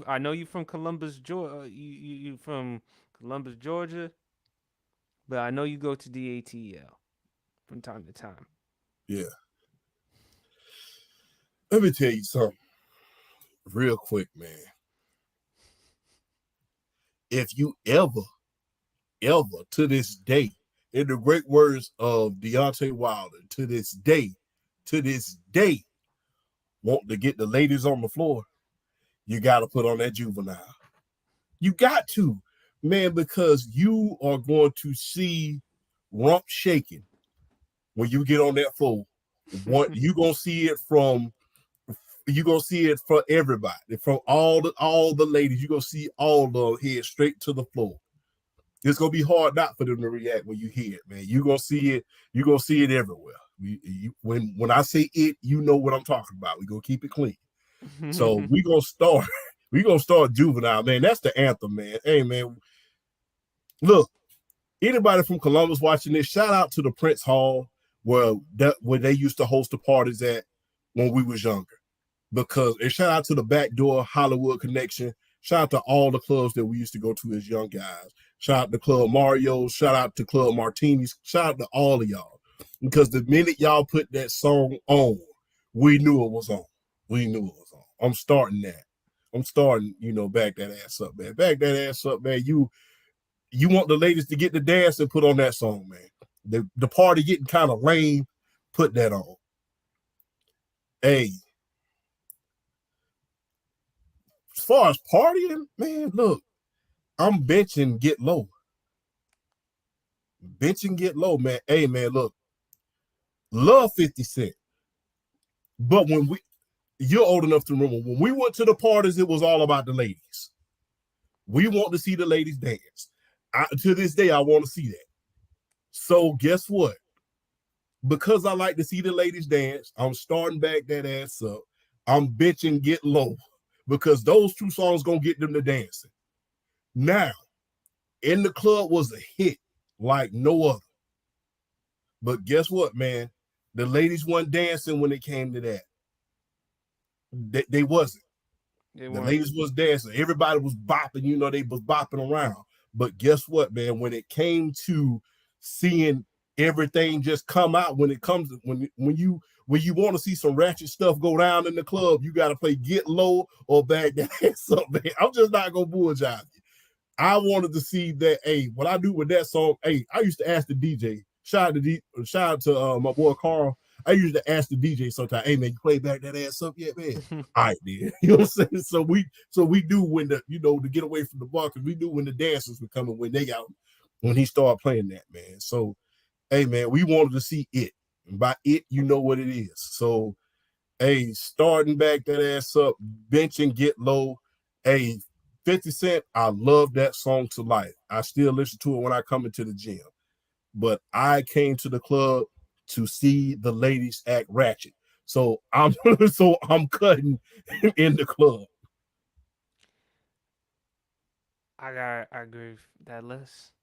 I know you from Columbus, Georgia. You from Columbus, Georgia, but I know you go to the ATL from time to time. Yeah. Let me tell you something real quick, man. If you ever to this day, in the great words of Deontay Wilder, to this day, want to get the ladies on the floor, you got to put on that Juvenile. You got to, man, because you are going to see rump shaking when you get on that floor. You're going to see it from everybody, from all the ladies. You're going to see all of them head straight to the floor. It's going to be hard not for them to react when you hear it, man. You're going to see it. You're going to see it everywhere. When I say it, you know what I'm talking about. We're going to keep it clean. So we're going to start Juvenile, man. That's the anthem, man. Hey, man. Look, anybody from Columbus watching this, shout out to the Prince Hall where they used to host the parties at when we was younger. And shout out to the Backdoor Hollywood Connection. Shout out to all the clubs that we used to go to as young guys. Shout out to Club Mario. Shout out to Club Martinis. Shout out to all of y'all. Because the minute y'all put that song on, we knew it was on. I'm starting that. Back that ass up, man. Back that ass up, man. You want the ladies to get the dance and put on that song, man. The party getting kind of lame, put that on. Hey. As far as partying, man, look, I'm benching Get Low. Man. Hey, man, look. Love 50 Cent. But you're old enough to remember, when we went to the parties, it was all about the ladies. We want to see the ladies dance. To this day, I want to see that. So guess what? Because I like to see the ladies dance, I'm starting Back That Ass Up. I'm benching Get Low. Because those two songs gonna get them to dancing. Now, In the Club was a hit like no other. But guess what, man? The ladies weren't dancing when it came to that. They wasn't. The ladies was dancing. Everybody was bopping. They was bopping around. But guess what, man? When it came to seeing everything just come out, when you want to see some ratchet stuff go down in the club, you got to play Get Low or Back That Ass Up, man. I'm just not gonna bullshit you. I wanted to see that. Hey, what I do with that song, hey, I used to ask the DJ. Shout out to my boy Carl. I used to ask the DJ sometimes, hey man, you play back that ass up yet, man? All right, then. You know what I'm saying? So we do when the, you know, to get away from the bar, because we do when the dancers were coming, when he started playing that, man. So hey man, we wanted to see it. And by it, you know what it is. So hey, starting back that ass up, bench and get low. Hey, 50 Cent, I love that song to life. I still listen to it when I come into the gym. But I came to the club to see the ladies act ratchet. So I'm cutting in the club. I agree with that list.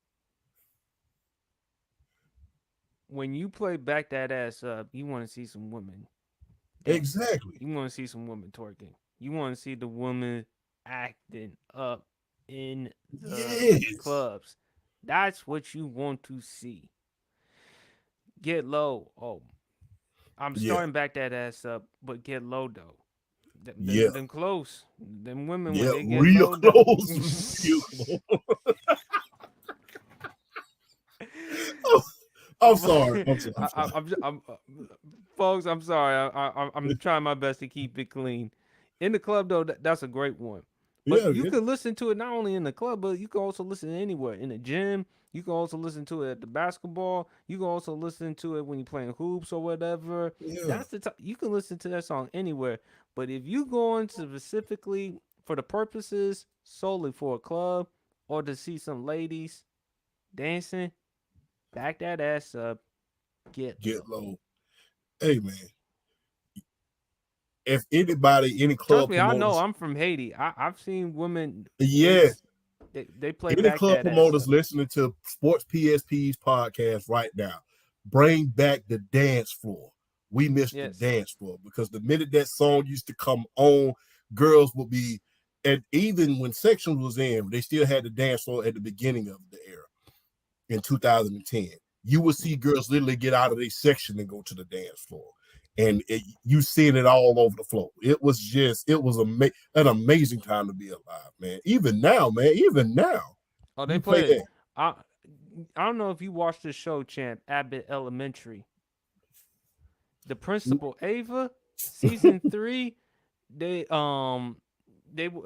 When you play back that ass up, you want to see some women dancing. Exactly. You want to see some women twerking. You want to see the women acting up in the clubs. That's what you want to see. Get low. Oh, I'm starting back that ass up, but get low though. Them close. Them women when they get real low close. Real close. I'm sorry. Folks, I'm sorry. I'm trying my best to keep it clean. In the club though, that's a great one. But you can listen to it not only in the club, but you can also listen anywhere. In the gym, you can also listen to it at the basketball. You can also listen to it when you're playing hoops or whatever. Yeah. That's the time you can listen to that song anywhere. But if you go into specifically for the purposes solely for a club or to see some ladies dancing, back that ass up, get low. Hey man, if anybody, any club trust me, I know I'm from Haiti. I've seen women. Yes. They play any back club that promoters listening to Sports PSP's podcast right now, bring back the dance floor. We missed the dance floor, because the minute that song used to come on, girls would be, and even when Section was in, they still had the dance floor at the beginning of the era in 2010. You would see girls literally get out of their section and go to the dance floor. And you seeing it all over the floor. It was an amazing time to be alive, man. Even now, Oh, they play it. I don't know if you watched the show, Champ, Abbott Elementary. The principal, Ava, season 3,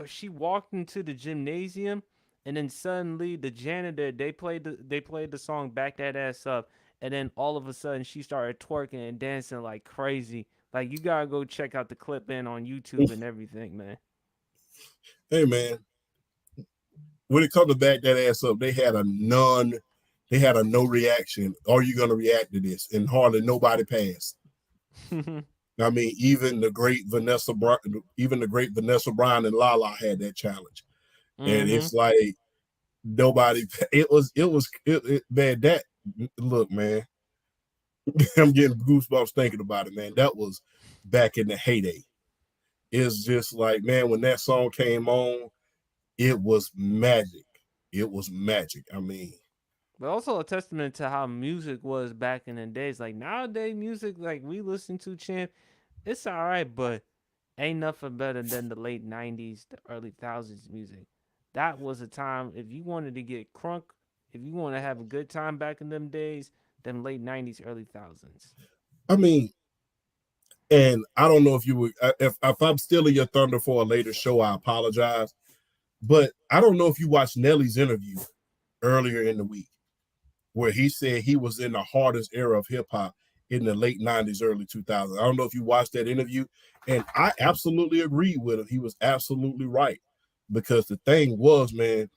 she walked into the gymnasium, and then suddenly the janitor, they played the song Back That Ass Up, and then all of a sudden she started twerking and dancing like crazy. Like, you gotta go check out the clip on YouTube and everything, man. Hey man, when it comes to Back That Ass Up, they had a no reaction. Are you gonna react to this? And hardly nobody passed. I mean, even the great Vanessa Bryan and Lala had that challenge. And it's like nobody. It was man. That look, man. I'm getting goosebumps thinking about it, man. That was back in the heyday. It's just like, man, when that song came on, it was magic. It was magic. I mean, but also a testament to how music was back in the days. Like nowadays, music like we listen to, Champ, it's all right, but ain't nothing better than the late 90s, the early 2000s music. That was a time, if you wanted to get crunk, if you want to have a good time back in them days, them late 90s, early 2000s. I mean, and I don't know if you would, if I'm stealing your thunder for a later show, I apologize. But I don't know if you watched Nelly's interview earlier in the week, where he said he was in the hardest era of hip hop in the late 90s, early 2000s. I don't know if you watched that interview, and I absolutely agree with him. He was absolutely right, because the thing was, man,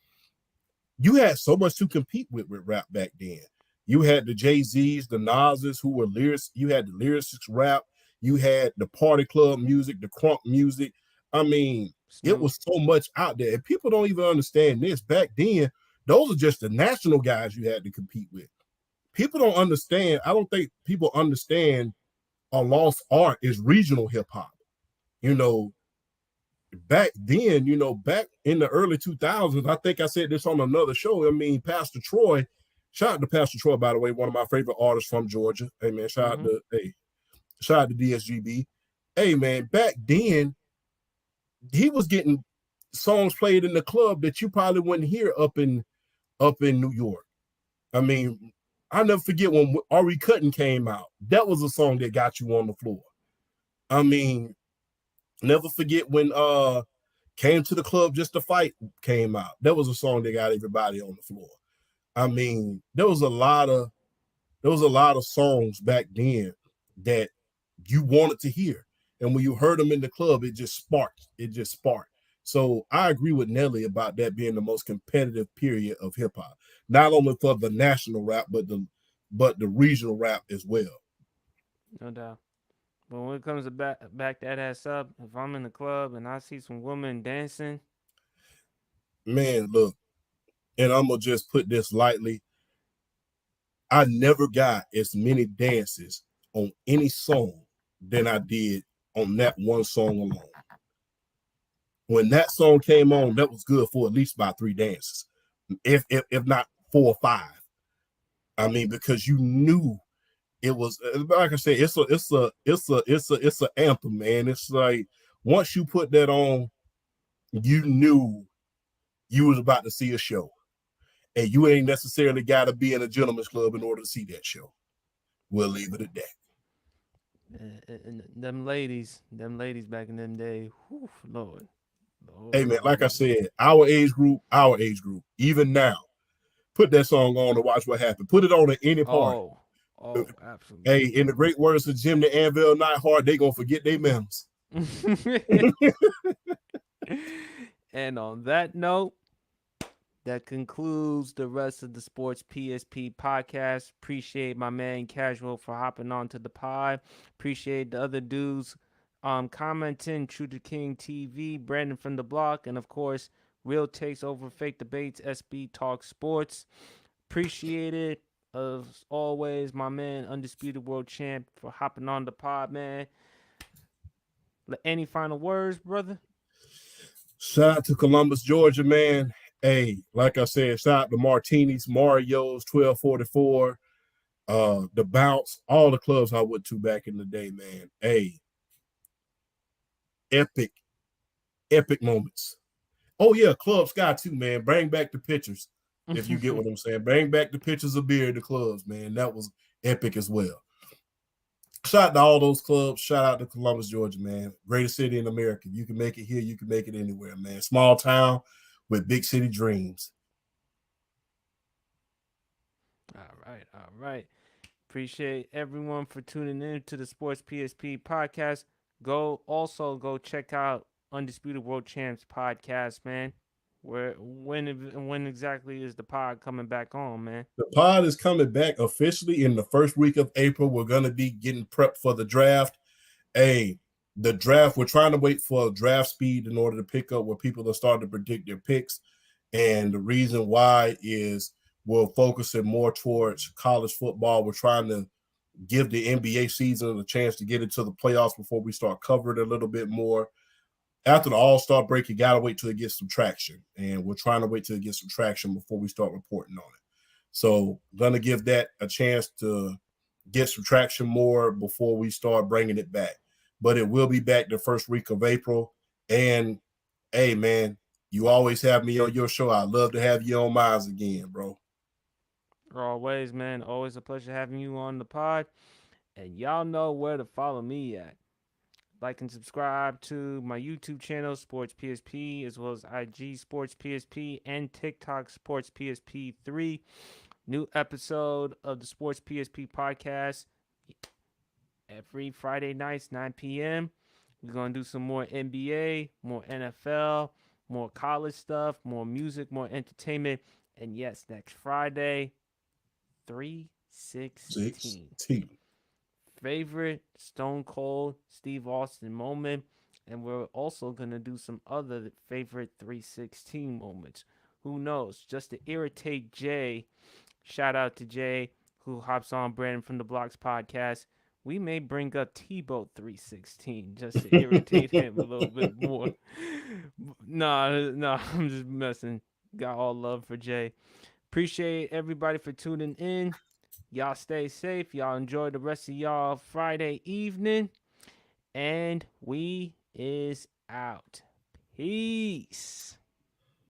you had so much to compete with rap back then. You had the Jay-Z's, the Nas's, who were lyrics. You had the lyricists rap. You had the party club music, the crunk music. I mean, it was so much out there. And people don't even understand this. Back then, those are just the national guys you had to compete with. People don't understand. I don't think people understand a lost art is regional hip hop. You know, back then, back in the early 2000s, I think I said this on another show. I mean, Pastor Troy, shout out to Pastor Troy, by the way, one of my favorite artists from Georgia. Hey man, shout out to DSGB. Hey man, back then, he was getting songs played in the club that you probably wouldn't hear up in New York. I mean, I never forget when Ari Cutting came out. That was a song that got you on the floor. I mean, never forget when Came to the Club Just to Fight came out. That was a song that got everybody on the floor. I mean, there was a lot of songs back then that you wanted to hear. And when you heard them in the club, it just sparked. So I agree with Nelly about that being the most competitive period of hip hop, not only for the national rap, but the regional rap as well. No doubt. But when it comes to back that ass up, if I'm in the club and I see some women dancing, Man, look, and I'm gonna just put this lightly. I never got as many dances on any song than I did on that one song alone. When that song came on, that was good for at least about 3 dances, if not 4 or 5. I mean, because you knew it was, like I said, it's a anthem, man. It's like once you put that on, you knew you was about to see a show, and you ain't necessarily got to be in a gentleman's club in order to see that show. We'll leave it at that. and them ladies back in them days, whew, Lord, Hey man, like I Lord. said, our age group, even now, put that song on to watch what happened. Put it on at any party. Oh, absolutely. Hey, in the great words of Jim the Anvil Neidhart, they gonna forget their manners. And on that note, that concludes the rest of the Sports PSP podcast. Appreciate my man Casual for hopping on to the pod. Appreciate the other dudes commenting, True to King TV, Brandon from the block, and of course, Real Takes Over Fake Debates, SB Talk Sports. Appreciate it. As always, my man, Undisputed World Champ, for hopping on the pod, man. Any final words, brother? Shout out to Columbus, Georgia, man. Hey, like I said, shout out to Martinis, Mario's, 1244, the Bounce, all the clubs I went to back in the day, man. Hey, epic moments. Oh yeah, Club Sky too, man. Bring back the pictures, if you get what I'm saying. Bring back the pictures of beer at the clubs, man. That was epic as well. Shout out to all those clubs. Shout out to Columbus, Georgia, man. Greatest city in America. You can make it here. You can make it anywhere, man. Small town with big city dreams. All right. Appreciate everyone for tuning in to the Sports PSP podcast. Go check out Undisputed World Champs podcast, man. When exactly is the pod coming back on, man? The pod is coming back officially in the first week of April. We're gonna be getting prepped for the draft. Hey, the draft, we're trying to wait for draft speed in order to pick up where people are starting to predict their picks. And the reason why is we're focusing more towards college football. We're trying to give the NBA season a chance to get into the playoffs before we start covering it a little bit more. After the All-Star break, you got to wait till it gets some traction. And we're trying to wait till it gets some traction before we start reporting on it. So going to give that a chance to get some traction more before we start bringing it back. But it will be back the first week of April. And, hey, man, you always have me on your show. I'd love to have you on mine again, bro. Always, man. Always a pleasure having you on the pod. And y'all know where to follow me at. Like and subscribe to my YouTube channel, Sports PSP, as well as IG Sports PSP and TikTok Sports PSP 3. New episode of the Sports PSP podcast every Friday nights, 9 p.m. We're going to do some more NBA, more NFL, more college stuff, more music, more entertainment. And yes, next Friday, 3/16. Favorite Stone Cold Steve Austin moment. And we're also going to do some other favorite 3/16 moments. Who knows? Just to irritate Jay, shout out to Jay, who hops on Brandon from the Blocks podcast. We may bring up Tebow 3/16 just to irritate him a little bit more. No, I'm just messing. Got all love for Jay. Appreciate everybody for tuning in. Y'all stay safe. Y'all enjoy the rest of y'all Friday evening. And we is out. Peace.